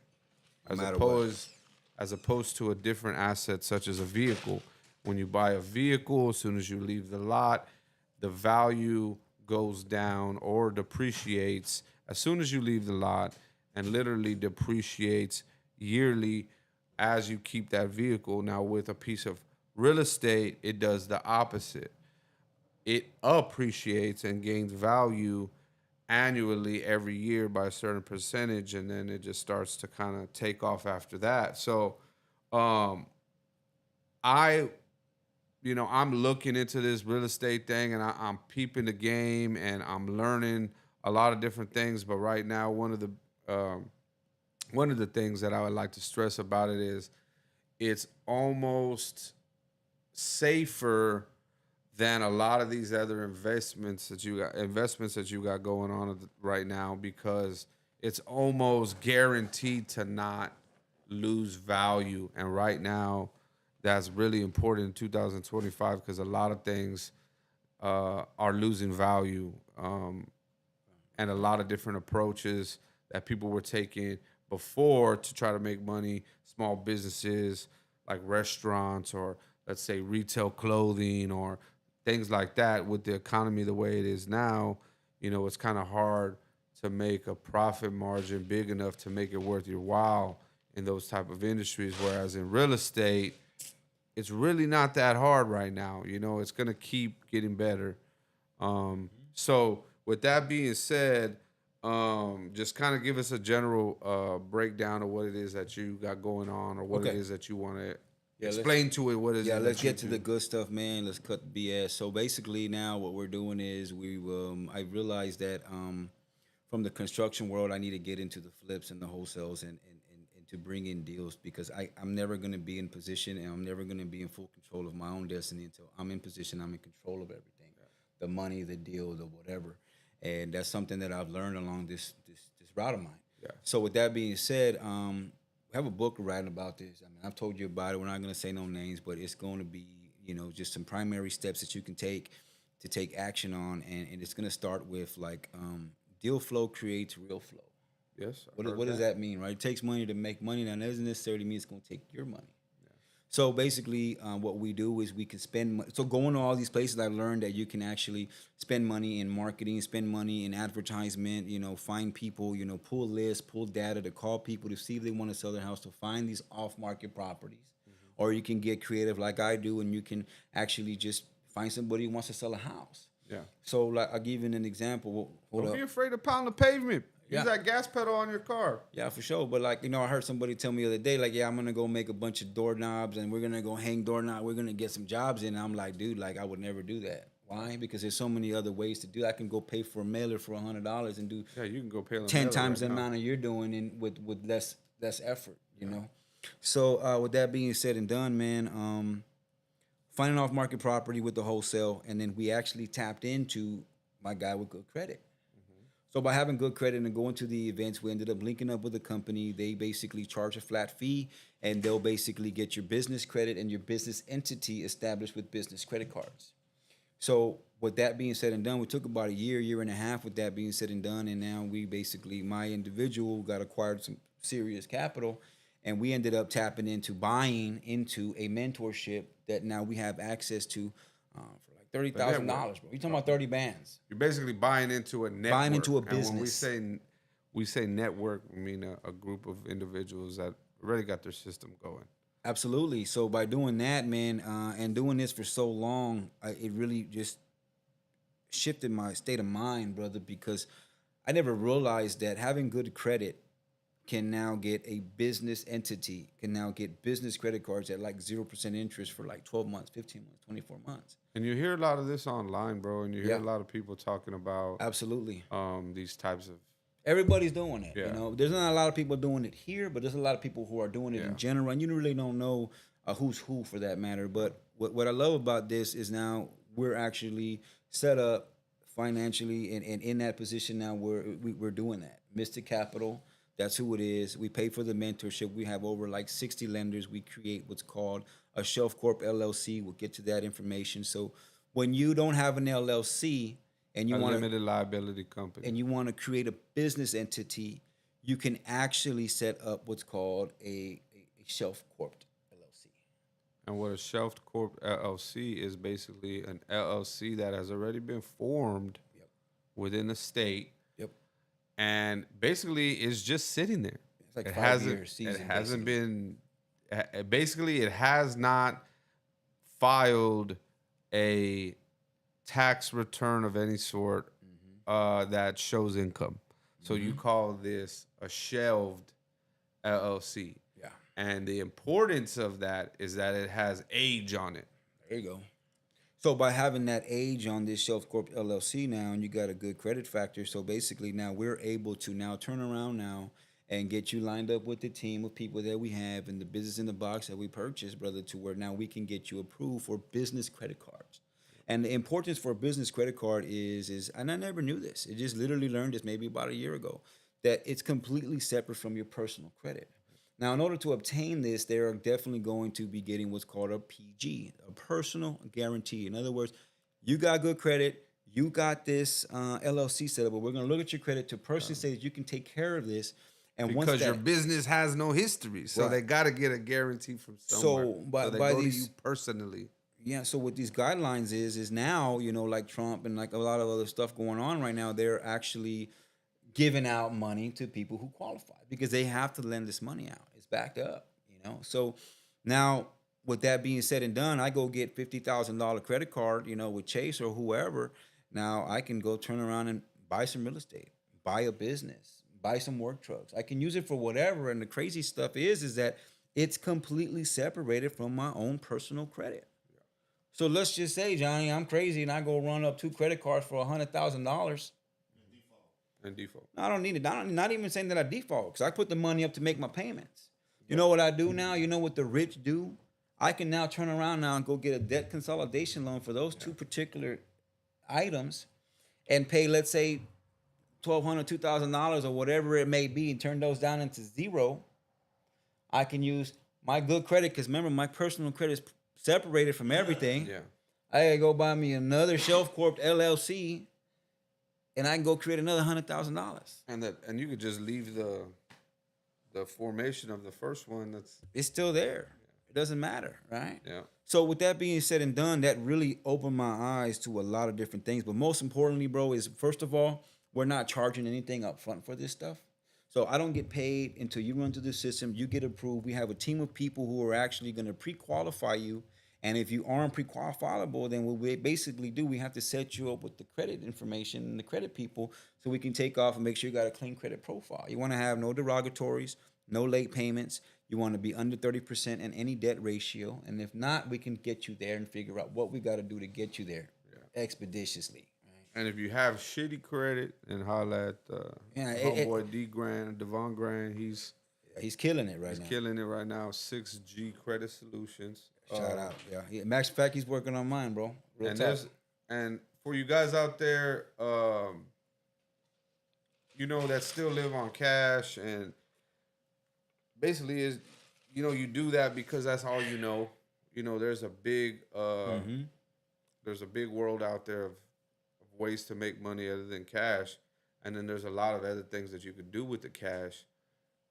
as matter opposed to a different asset such as a vehicle. When you buy a vehicle, as soon as you leave the lot, the value goes down or depreciates as soon as you leave the lot, and literally depreciates yearly as you keep that vehicle. Now, with a piece of real estate, it does the opposite. It appreciates and gains value annually every year by a certain percentage, and then it just starts to kind of take off after that. So, I'm looking into this real estate thing, and I'm peeping the game, and I'm learning a lot of different things. But right now, one of the things that I would like to stress about it is it's almost safer than a lot of these other investments that you got going on right now, because it's almost guaranteed to not lose value. And right now, that's really important in 2025, because a lot of things are losing value, and a lot of different approaches that people were taking before to try to make money, small businesses like restaurants, or let's say retail clothing, or things like that. With the economy the way it is now, it's kind of hard to make a profit margin big enough to make it worth your while in those type of industries. Whereas in real estate, it's really not that hard right now. It's going to keep getting better. So with that being said, just kind of give us a general breakdown of what it is that you got going on, or what it Okay. is that you want to Yeah, explain to it. What is it? Yeah, that let's you get to do? the good stuff, man. Let's cut the BS. So basically, now what we're doing is I realized that from the construction world, I need to get into the flips and the wholesales and to bring in deals, because I'm never going to be in position, and I'm never going to be in full control of my own destiny until I'm in position. I'm in control of everything, the money, the deal, the whatever, and that's something that I've learned along this route of mine. Yeah. So with that being said, we have a book writing about this. I mean, I've told you about it. We're not going to say no names, but it's going to be, just some primary steps that you can take to take action on. And it's going to start with like deal flow creates real flow. Yes. What does that mean, right? It takes money to make money. Now, that doesn't necessarily mean it's going to take your money. So basically, what we do is we can spend money. So going to all these places, I've learned that you can actually spend money in marketing, spend money in advertisement, find people, pull lists, pull data to call people to see if they want to sell their house, to find these off-market properties. Or you can get creative like I do, and you can actually just find somebody who wants to sell a house. Yeah. So like, I'll give you an example. Don't be afraid to pound the pavement. Use Yeah. that gas pedal on your car. Yeah, for sure. But like, I heard somebody tell me the other day, like, yeah, I'm gonna go make a bunch of doorknobs, and we're gonna go hang doorknobs. We're gonna get some jobs in. And I'm like, dude, like, I would never do that. Why? Because there's so many other ways to do that. I can go pay for a mailer for $100 and do Yeah, you can go pay on 10 times the amount of you're doing, and with less effort. So with that being said and done, man, finding off market property with the wholesale, and then we actually tapped into my guy with good credit. So by having good credit and going to the events, we ended up linking up with a company. They basically charge a flat fee, and they'll basically get your business credit and your business entity established with business credit cards. So with that being said and done, we took about a year and a half with that being said and done, and now we basically, my individual got acquired some serious capital, and we ended up tapping into buying into a mentorship that now we have access to for like $30,000, bro. You're talking about 30 bands. You're basically buying into a network. Buying into a And when business. we say network, we mean a group of individuals that already got their system going. Absolutely. So by doing that, man, and doing this for so long, it really just shifted my state of mind, brother, because I never realized that having good credit can now get a business entity, can now get business credit cards at like 0% interest for like 12 months, 15 months, 24 months. And you hear a lot of this online, bro, and you hear Yeah. a lot of people talking about Absolutely. these types of Everybody's doing it. Yeah. You know, there's not a lot of people doing it here, but there's a lot of people who are doing it in general, and you really don't know who's who for that matter. But what I love about this is now we're actually set up financially and in that position now we're doing that. Mystic Capital, that's who it is. We pay for the mentorship. We have over like 60 lenders. We create what's called a Shelf Corp LLC. We'll get to that information. So when you don't have an LLC and you a want to limited liability company. and you want to create a business entity, you can actually set up what's called a Shelf Corp LLC. And what a Shelf Corp LLC is basically an LLC that has already been formed within the state. Yep. And basically is just sitting there. It's like it 5 hasn't, years season, it hasn't basically. been, basically it has not filed a tax return of any sort that shows income. So you call this a shelved LLC. Yeah. And the importance of that is that it has age on it. There you go. So by having that age on this Shelf Corp LLC now, and you got a good credit factor, so basically now we're able to now turn around now and get you lined up with the team of people that we have and the business in the box that we purchased, brother, to where now we can get you approved for business credit cards. And the importance for a business credit card is, and I never knew this, I just literally learned this maybe about a year ago, that it's completely separate from your personal credit. Now, in order to obtain this, they are definitely going to be getting what's called a PG, a personal guarantee. In other words, you got good credit, you got this LLC set up, but we're going to look at your credit to personally say that you can take care of this. And once Because that, your business has no history. So Right. they got to get a guarantee from somewhere. So by they go these- to you personally. Yeah, so what these guidelines is now, you know, like Trump and like a lot of other stuff going on right now, they're actually giving out money to people who qualify because they have to lend this money out. It's backed up, you know. So now, with that being said and done, I go get $50,000 credit card, you know, with Chase or whoever. Now I can go turn around and buy some real estate, buy a business, buy some work trucks. I can use it for whatever. And the crazy stuff is that it's completely separated from my own personal credit. So let's just say, Johnny, I'm crazy and I go run up 2 credit cards for $100,000. And default. I don't need it. I'm not even saying that I default because I put the money up to make my payments. You know what I do now? You know what the rich do? I can now turn around now and go get a debt consolidation loan for those 2 particular items and pay, let's say, $1,200, $2,000 or whatever it may be and turn those down into zero. I can use my good credit because remember, my personal credit is separated from everything. Yeah. I gotta go buy me another Shelf Corp LLC, and I can go create another $100,000. And you could just leave the formation of the first one. That's It's still there. It doesn't matter, right? yeah. So with that being said and done, that really opened my eyes to a lot of different things. But most importantly, bro, is first of all, we're not charging anything up front for this stuff. So I don't get paid until you run through the system, you get approved. We have a team of people who are actually going to pre-qualify you. And if you aren't pre-qualifiable, then what we basically do, we have to set you up with the credit information and the credit people so we can take off and make sure you got a clean credit profile. You want to have no derogatories, no late payments. You want to be under 30% in any debt ratio. And if not, we can get you there and figure out what we got to do to get you there expeditiously. And if you have shitty credit, then holla at homeboy D Grand, Devon Grand. He's He's killing it right now. killing it right now. 6G Credit Solutions. Shout out. Yeah. Max fact, he's working on mine, bro. Real And talk. and for you guys out there, that still live on cash and basically is, you do that because that's all you know. There's a big there's a big world out there of ways to make money other than cash, and then there's a lot of other things that you could do with the cash.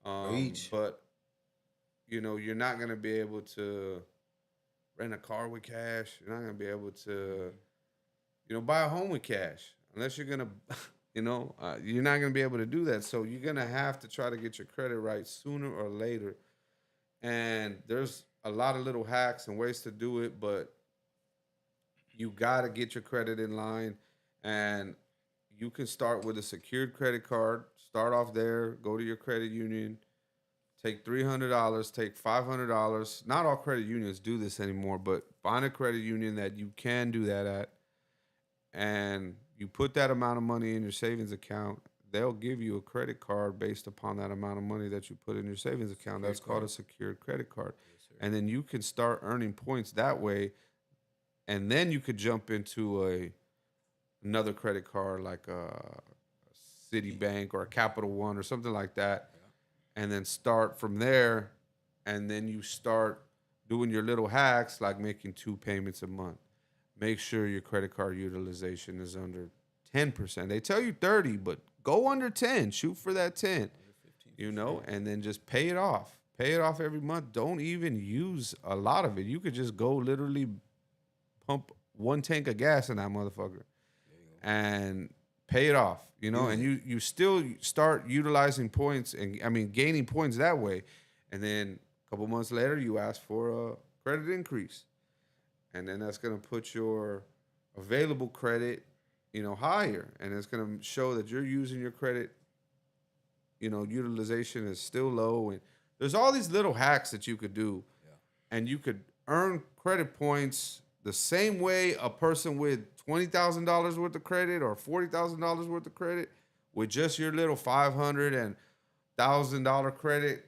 Preach. But you're not gonna be able to rent a car with cash. You're not gonna be able to, buy a home with cash unless you're gonna, you're not gonna be able to do that. So you're gonna have to try to get your credit right sooner or later. And there's a lot of little hacks and ways to do it, but you gotta get your credit in line. And you can start with a secured credit card. Start off there. Go to your credit union. Take $300, take $500. Not all credit unions do this anymore, but find a credit union that you can do that at. And you put that amount of money in your savings account. They'll give you a credit card based upon that amount of money that you put in your savings account. That's called a secured credit card. Yes, and then you can start earning points that way. And then you could jump into another credit card like a Citibank or a Capital One or something like that. And then start from there, and then you start doing your little hacks like making 2 payments a month. Make sure your credit card utilization is under 10%. They tell you 30, but go under 10. Shoot for that 10, and then just pay it off. Pay it off every month. Don't even use a lot of it. You could just go literally pump 1 tank of gas in that motherfucker and pay it off, and you still start utilizing points and gaining points that way. And then a couple months later, you ask for a credit increase. And then that's going to put your available credit, higher. And it's going to show that you're using your credit, utilization is still low. And there's all these little hacks that you could do. Yeah. And you could earn credit points the same way a person with $20,000 worth of credit or $40,000 worth of credit with just your little $500 and $1,000 credit.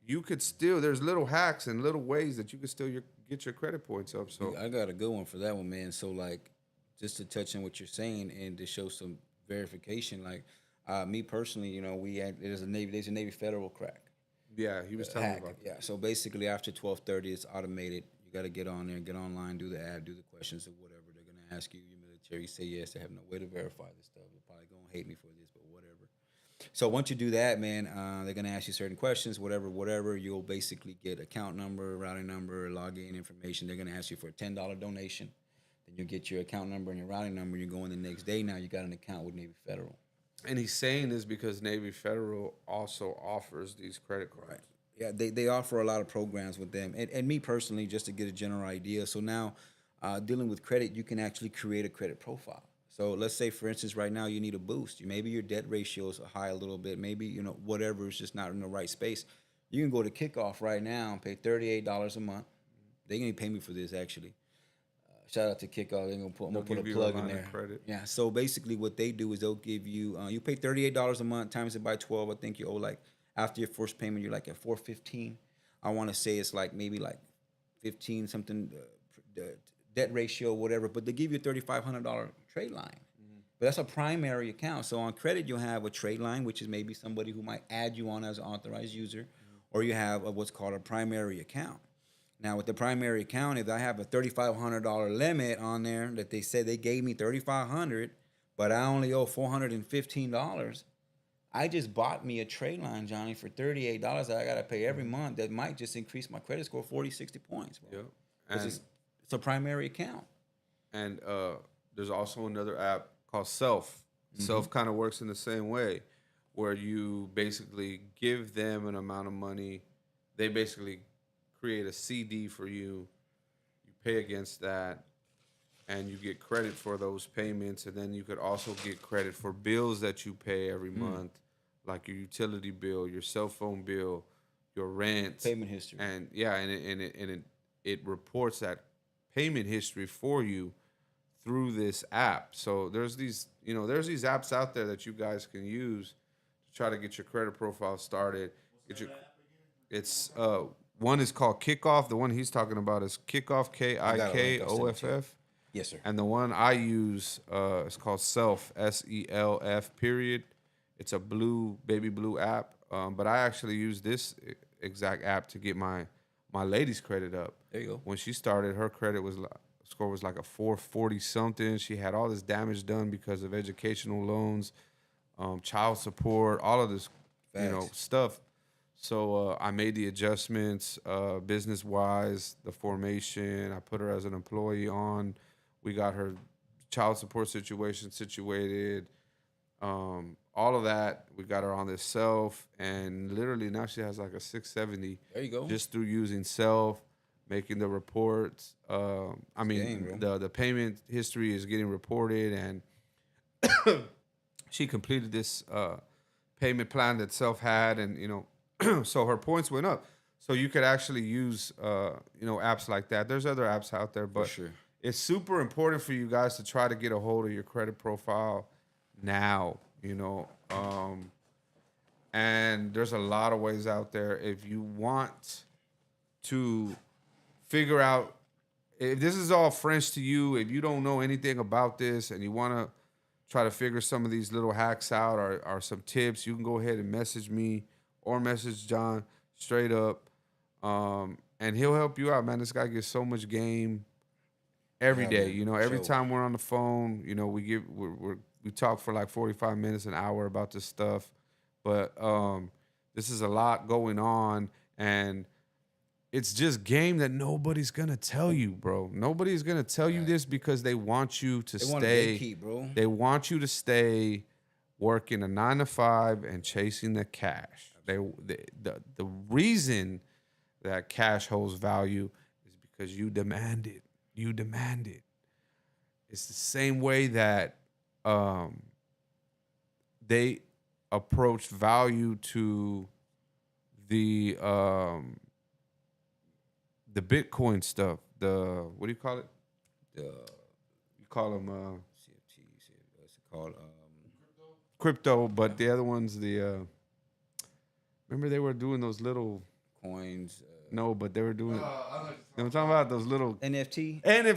You could still, there's little hacks and little ways that you could still get your credit points up. So I got a good one for that one, man. So like, just to touch on what you're saying and to show some verification, like me personally, there's a Navy Federal crack. Yeah, he was telling me about that. Yeah, so basically after 12:30, it's automated. You got to get on there, get online, do the ad, do the questions or whatever. They're going to ask you, your military, say yes. They have no way to verify this stuff. They're probably going to hate me for this, but whatever. So once you do that, man, they're going to ask you certain questions, whatever. You'll basically get account number, routing number, login information. They're going to ask you for a $10 donation. Then you get your account number and your routing number. You go in the next day. Now you got an account with Navy Federal. And he's saying this because Navy Federal also offers these credit cards. Right. Yeah, they offer a lot of programs with them. And me personally, just to get a general idea. So now, dealing with credit, you can actually create a credit profile. So let's say, for instance, right now you need a boost. Maybe your debt ratios are high a little bit. Maybe, whatever is just not in the right space. You can go to Kickoff right now and pay $38 a month. They're going to pay me for this, actually. Shout out to Kickoff. They're going to put a plug in there. Credit. Yeah, so basically what they do is they'll give you, you pay $38 a month, times it by 12. I think you owe after your first payment, you're at $415. I want to say it's maybe 15 something debt ratio, whatever. But they give you a $3,500 trade line. Mm-hmm. But that's a primary account. So on credit, you'll have a trade line, which is maybe somebody who might add you on as an authorized user, or you have what's called a primary account. Now with the primary account, if I have a $3,500 limit on there that they said they gave me $3,500, but I only owe $415. I just bought me a trade line, Johnny, for $38 that I got to pay every month. That might just increase my credit score 40, 60 points, bro. Yep. And it's a primary account. And there's also another app called Self. Mm-hmm. Self kind of works in the same way, where you basically give them an amount of money. They basically create a CD for you. You pay against that, and you get credit for those payments. And then you could also get credit for bills that you pay every month, like your utility bill, your cell phone bill, your rent, payment history. And it reports that payment history for you through this app. So there's these apps out there that you guys can use to try to get your credit profile started. It's one is called Kickoff. The one he's talking about is Kickoff, Kikoff. Yes, sir. And the one I use is called Self, SELF period. It's a baby blue app. But I actually use this exact app to get my lady's credit up. There you go. When she started, her credit score was like a 440 something. She had all this damage done because of educational loans, child support, all of this, stuff. So I made the adjustments, business wise, the formation. I put her as an employee on. We got her child support situation situated. All of that, we got her on this Self, and literally now she has like a 670. There you go. Just through using Self, making the reports. The payment history is getting reported, and she completed this payment plan that Self had, and so her points went up. So you could actually use apps like that. There's other apps out there, but sure. It's super important for you guys to try to get a hold of your credit profile now. And there's a lot of ways out there. If you want to figure out if this is all French to you, if you don't know anything about this and you want to try to figure some of these little hacks out or some tips, you can go ahead and message me or message John straight up. And he'll help you out, man. This guy gets so much game every day. Every time we're on the phone, we talk for like 45 minutes, an hour about this stuff. But this is a lot going on, and it's just game that nobody's going to tell you, bro. Nobody's going to tell you this because they want you to stay. Want to gatekeep, bro. They want you to stay working a 9 to 5 and chasing the cash. The reason that cash holds value is because you demand it. You demand it. It's the same way that they approached value to the Bitcoin stuff. What do you call it? You call them CFT. What's it called? Crypto. But the other one's remember they were doing those little coins. No, but they were doing. I'm talking about those little NFTs. Yeah.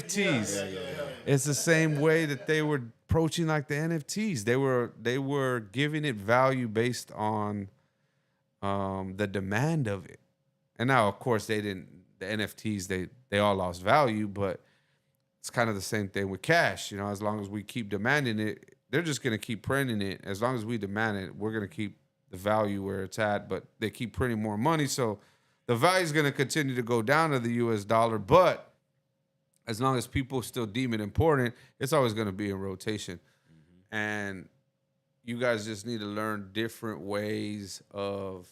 It's the same way that they were approaching like the NFTs. They were giving it value based on the demand of it. And now, of course, they didn't. The NFTs they all lost value, but it's kind of the same thing with cash. As long as we keep demanding it, they're just gonna keep printing it. As long as we demand it, we're gonna keep the value where it's at. But they keep printing more money, so the value is going to continue to go down to the U.S. dollar, but as long as people still deem it important, it's always going to be in rotation. Mm-hmm. And you guys just need to learn different ways of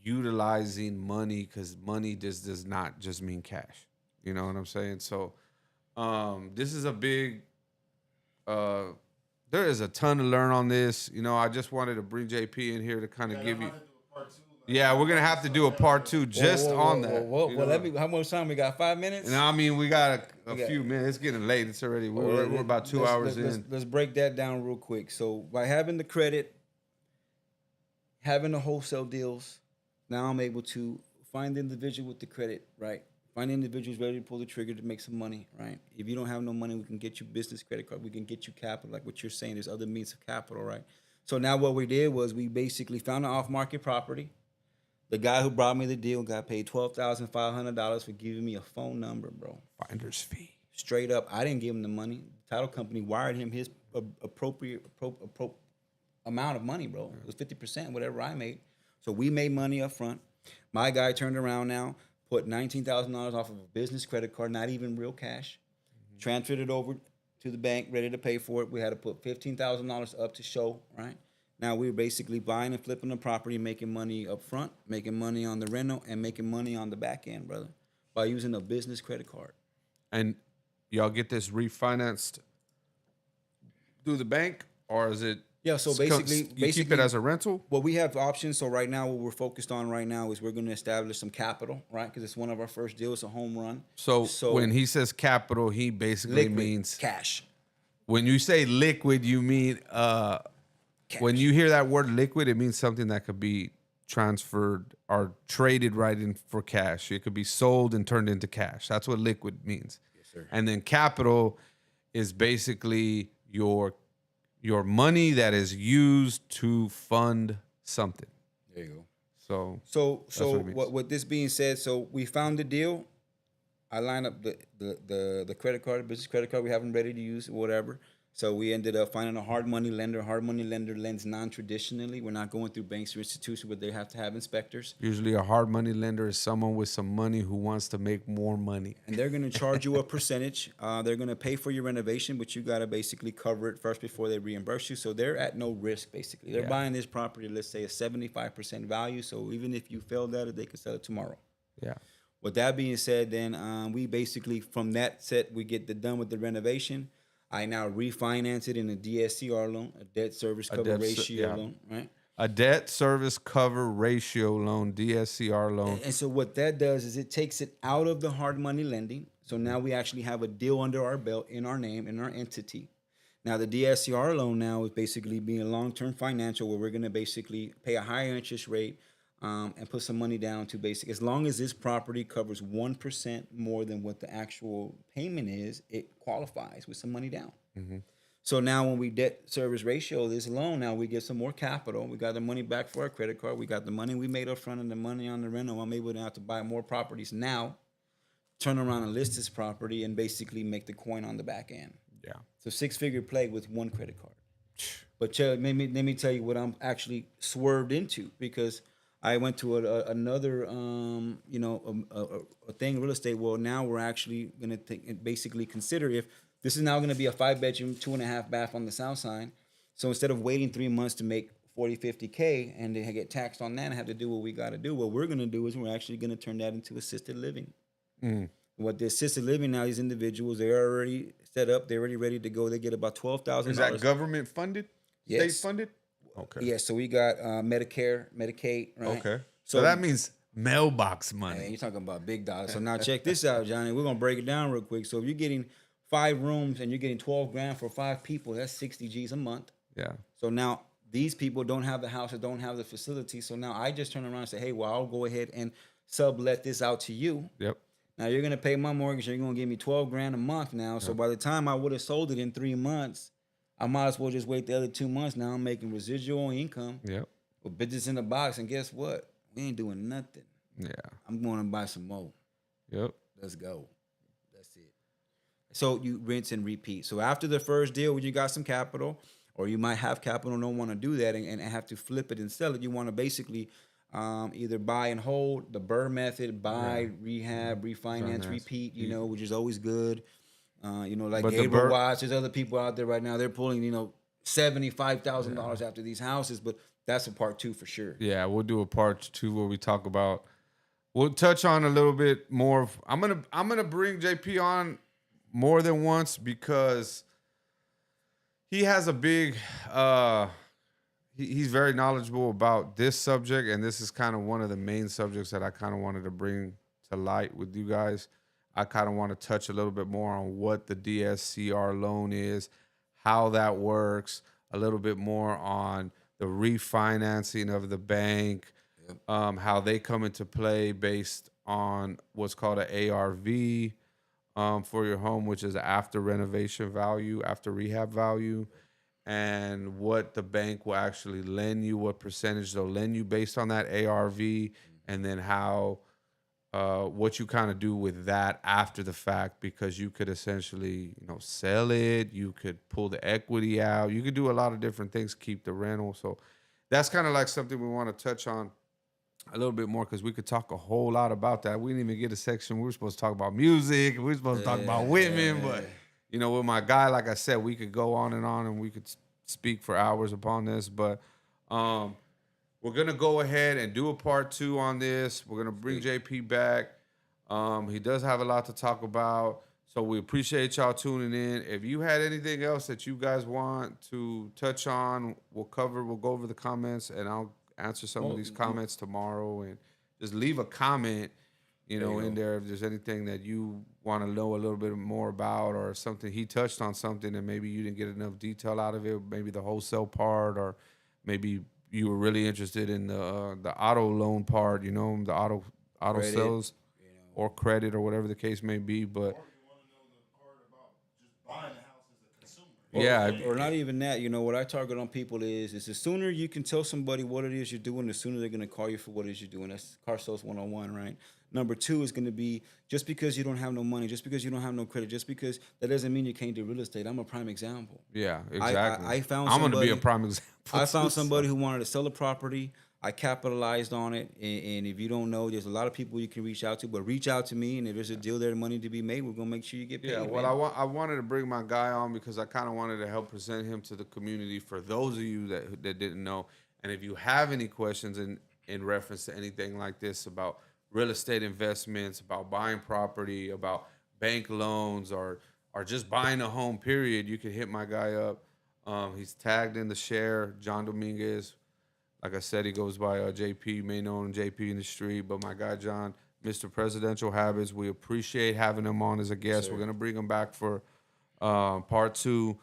utilizing money, because money just does not just mean cash. You know what I'm saying? So this is a big there is a ton to learn on this. I just wanted to bring JP in here to kind of give you. Yeah, we're gonna have to do a part 2 just on that. Well, how much time we got? 5 minutes? And we got a few minutes. It's getting late. It's already we're about 2 hours in. Let's break that down real quick. So by having the credit, having the wholesale deals, now I'm able to find the individual with the credit, right? Find the individuals ready to pull the trigger to make some money, right? If you don't have no money, we can get you business credit card. We can get you capital, like what you're saying. There's other means of capital, right? So now what we did was we basically found an off-market property. The guy who brought me the deal got paid $12,500 for giving me a phone number, bro. Finder's fee. Straight up, I didn't give him the money. The title company wired him his appropriate amount of money, bro. It was 50%, whatever I made. So we made money up front. My guy turned around now, put $19,000 off of a business credit card, not even real cash, transferred it over to the bank, ready to pay for it. We had to put $15,000 up to show, right? Now we're basically buying and flipping the property, making money up front, making money on the rental, and making money on the back end, brother, by using a business credit card. And y'all get this refinanced through the bank, or is it? Yeah, so basically, keep it as a rental? Well, we have options. So right now, what we're focused on right now is we're going to establish some capital, right? Because it's one of our first deals, a home run. So when he says capital, he basically means cash. When you say liquid, you mean when you hear that word liquid, it means something that could be transferred or traded right in for cash. It could be sold and turned into cash. That's what liquid means. Yes, sir. And then capital is basically your money that is used to fund something. There you go. So So what it means. with this being said, so we found the deal. I lined up the credit card, business credit card we have them ready to use, whatever. So we ended up finding a hard money lender. Hard money lender lends non-traditionally. We're not going through banks or institutions where they have to have inspectors. Usually a hard money lender is someone with some money who wants to make more money. And they're going to charge you a percentage. They're going to pay for your renovation, but you got to basically cover it first before they reimburse you. So they're at no risk, basically. They're buying this property, let's say, a 75% value. So even if you failed at it, they can sell it tomorrow. Yeah. With that being said, then we basically, from that set, we get done with the renovation. I now refinance it in a DSCR loan, a debt service cover ratio loan, right? A debt service cover ratio loan, DSCR loan. And so what that does is it takes it out of the hard money lending. So now we actually have a deal under our belt in our name, in our entity. Now the DSCR loan now is basically being long-term financial, where we're going to basically pay a higher interest rate and put some money down to basic. As long as this property covers 1% more than what the actual payment is, it qualifies with some money down. Mm-hmm. So now when we debt service ratio this loan, now we get some more capital. We got the money back for our credit card. We got the money we made up front and the money on the rental. I'm able to have to buy more properties now, turn around and list this property, and basically make the coin on the back end. Yeah. So 6-figure play with one credit card. But let me tell you what I'm actually swerved into, because I went to another, a thing in real estate. Well, now we're actually going to basically consider if this is now going to be a 5-bedroom, 2.5 bath on the south side. So instead of waiting 3 months to make 40, 50K and then get taxed on that and have to do what we got to do, what we're going to do is we're actually going to turn that into assisted living. What the assisted living now, these individuals, they're already set up. They're already ready to go. They get about $12,000. Is that government funded? Yes. State funded? Okay. Yeah, so we got Medicare, Medicaid, right? Okay. So that means mailbox Man, money. you're talking about big dollars. So now check this out, Johnny. We're gonna break it down real quick. So if you're getting 5 rooms and you're getting 12 grand for 5 people, that's 60 G's a month. Yeah. So now these people don't have the house or don't have the facility. So now I just turn around and say, hey, well, I'll go ahead and sublet this out to you. Yep. Now you're gonna pay my mortgage. You're gonna give me 12 grand a month now. So by the time I would have sold it in 3 months, I might as well just wait the other 2 months. Now I'm making residual income Yep. with business in the box. And guess what? We ain't doing nothing. Yeah. I'm going to buy some more. Yep. Let's go. That's it. So you rinse and repeat. So after the first deal, when you got some capital, or you might have capital and don't want to do that and have to flip it and sell it, you want to basically either buy and hold, the BRRRR method, buy, rehab, refinance, repeat, which is always good. Like But Gabriel Watts, there's other people out there right now, they're pulling, $75,000 after these houses, but that's a part 2 for sure. Yeah, we'll do a part 2 where we talk about. We'll touch on a little bit more. I'm gonna bring JP on more than once because he has a big. He's very knowledgeable about this subject, and this is kind of one of the main subjects that I kind of wanted to bring to light with you guys. I kind of want to touch a little bit more on what the DSCR loan is, how that works, a little bit more on the refinancing of the bank, how they come into play based on what's called an ARV for your home, which is after renovation value, after rehab value, and what the bank will actually lend you, what percentage they'll lend you based on that ARV, and then how what you kind of do with that after the fact, because you could essentially, sell it, you could pull the equity out, you could do a lot of different things, keep the rental. So that's kind of like something we want to touch on a little bit more, because we could talk a whole lot about that. We didn't even get a section. We were supposed to talk about music. We were supposed to talk about women, but with my guy, like I said, we could go on and we could speak for hours upon this, but we're going to go ahead and do a part 2 on this. We're going to bring JP back. He does have a lot to talk about, so we appreciate y'all tuning in. If you had anything else that you guys want to touch on, we'll go over the comments, and I'll answer some of these comments tomorrow. And just leave a comment, in there if there's anything that you want to know a little bit more about, or something he touched on something and maybe you didn't get enough detail out of it, maybe the wholesale part, or maybe you were really interested in the auto loan part, the auto Credit, sales or credit or whatever the case may be, but Or you want to know the part about just buying a house as a consumer. Or not even that. What I target on people is the sooner you can tell somebody what it is you're doing, the sooner they're going to call you for what it is you're doing. That's car sales 101, right? Number 2 is going to be just because you don't have no money, just because you don't have no credit, just because that doesn't mean you can't do real estate. I'm a prime example. yeah, exactly. I found I'm going to be somebody- a prime example. I found too, somebody who wanted to sell a property. I capitalized on it, and if you don't know, there's a lot of people you can reach out to. But reach out to me, and if there's a deal there, money to be made, we're gonna make sure you get paid. Yeah, well, man. I wanted to bring my guy on because I kind of wanted to help present him to the community for those of you that didn't know. And if you have any questions in reference to anything like this about real estate investments, about buying property, about bank loans, or just buying a home, period, you can hit my guy up. He's tagged in the share, John Dominguez. Like I said, he goes by JP. You may know him, JP in the street. But my guy, John, Mr. Presidential Habits, we appreciate having him on as a guest. We're going to bring him back for part 2.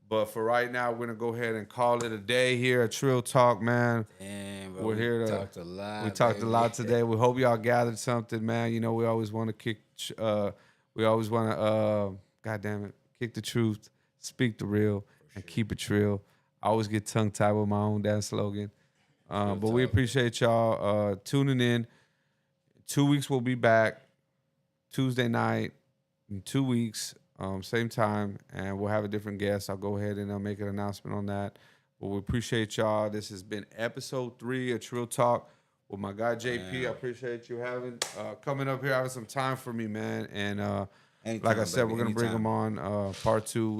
But for right now, we're going to go ahead and call it a day here at Trill Talk, man. Damn, bro, We're here to talked a lot. We talked a baby. lot today. We hope y'all gathered something, man. We always want to God damn it, kick the truth, speak the real, and keep it trill. I always get tongue-tied with my own damn slogan. But we appreciate y'all tuning in. 2 weeks we'll be back. Tuesday night in 2 weeks, same time, and we'll have a different guest. I'll go ahead and make an announcement on that. But we appreciate y'all. This has been episode 3 of Trill Talk with my guy JP. I appreciate you coming up here, having some time for me, man. And Anytime, like I said, baby, we're gonna bring anytime. him on part 2.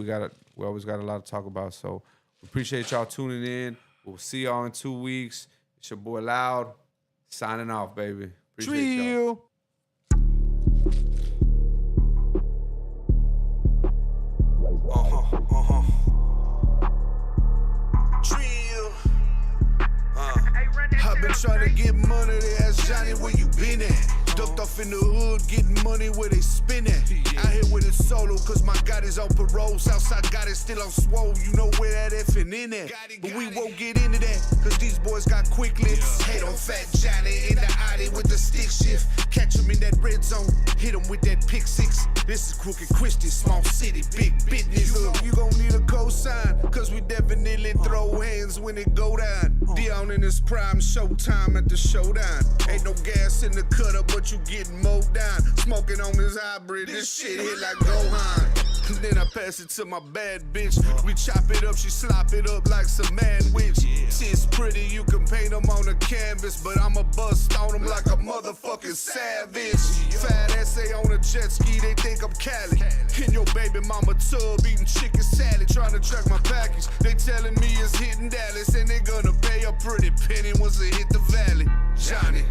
We always got a lot to talk about. So we appreciate y'all tuning in. We'll see y'all in 2 weeks. It's your boy Loud, signing off, baby. Appreciate y'all. Trill. I've been trying to get money, they ask Johnny where you been at. Ducked off in the hood, getting money where they spin at. Out here with it solo, cause my God is on parole. Southside got it still on swole, you know where that effing in at. But we won't get into that, cause these boys got quick lips. Hate on Fat Johnny in the Audi with the stick shift. Catch him in that red zone, hit him with that pick 6. This is Crooked Christian, small city, big business. Look, you gon' need a cosign, cause we definitely throw hands when it go down. Dion in his prime, showtime at the showdown. Ain't no gas in the cutter, but you getting mowed down. Smoking on this hybrid, this shit hit like Gohan. Then I pass it to my bad bitch. We chop it up, she slop it up like some man witch. Shit's pretty, you can paint them on a canvas, but I'ma bust on them like a motherfucking savage. Fat essay on a jet ski, they think I'm Cali. In your baby mama tub, eating chicken salad, trying to track my package. They telling me it's hitting Dallas, and they gonna pay a pretty penny once it hit the valley. Johnny.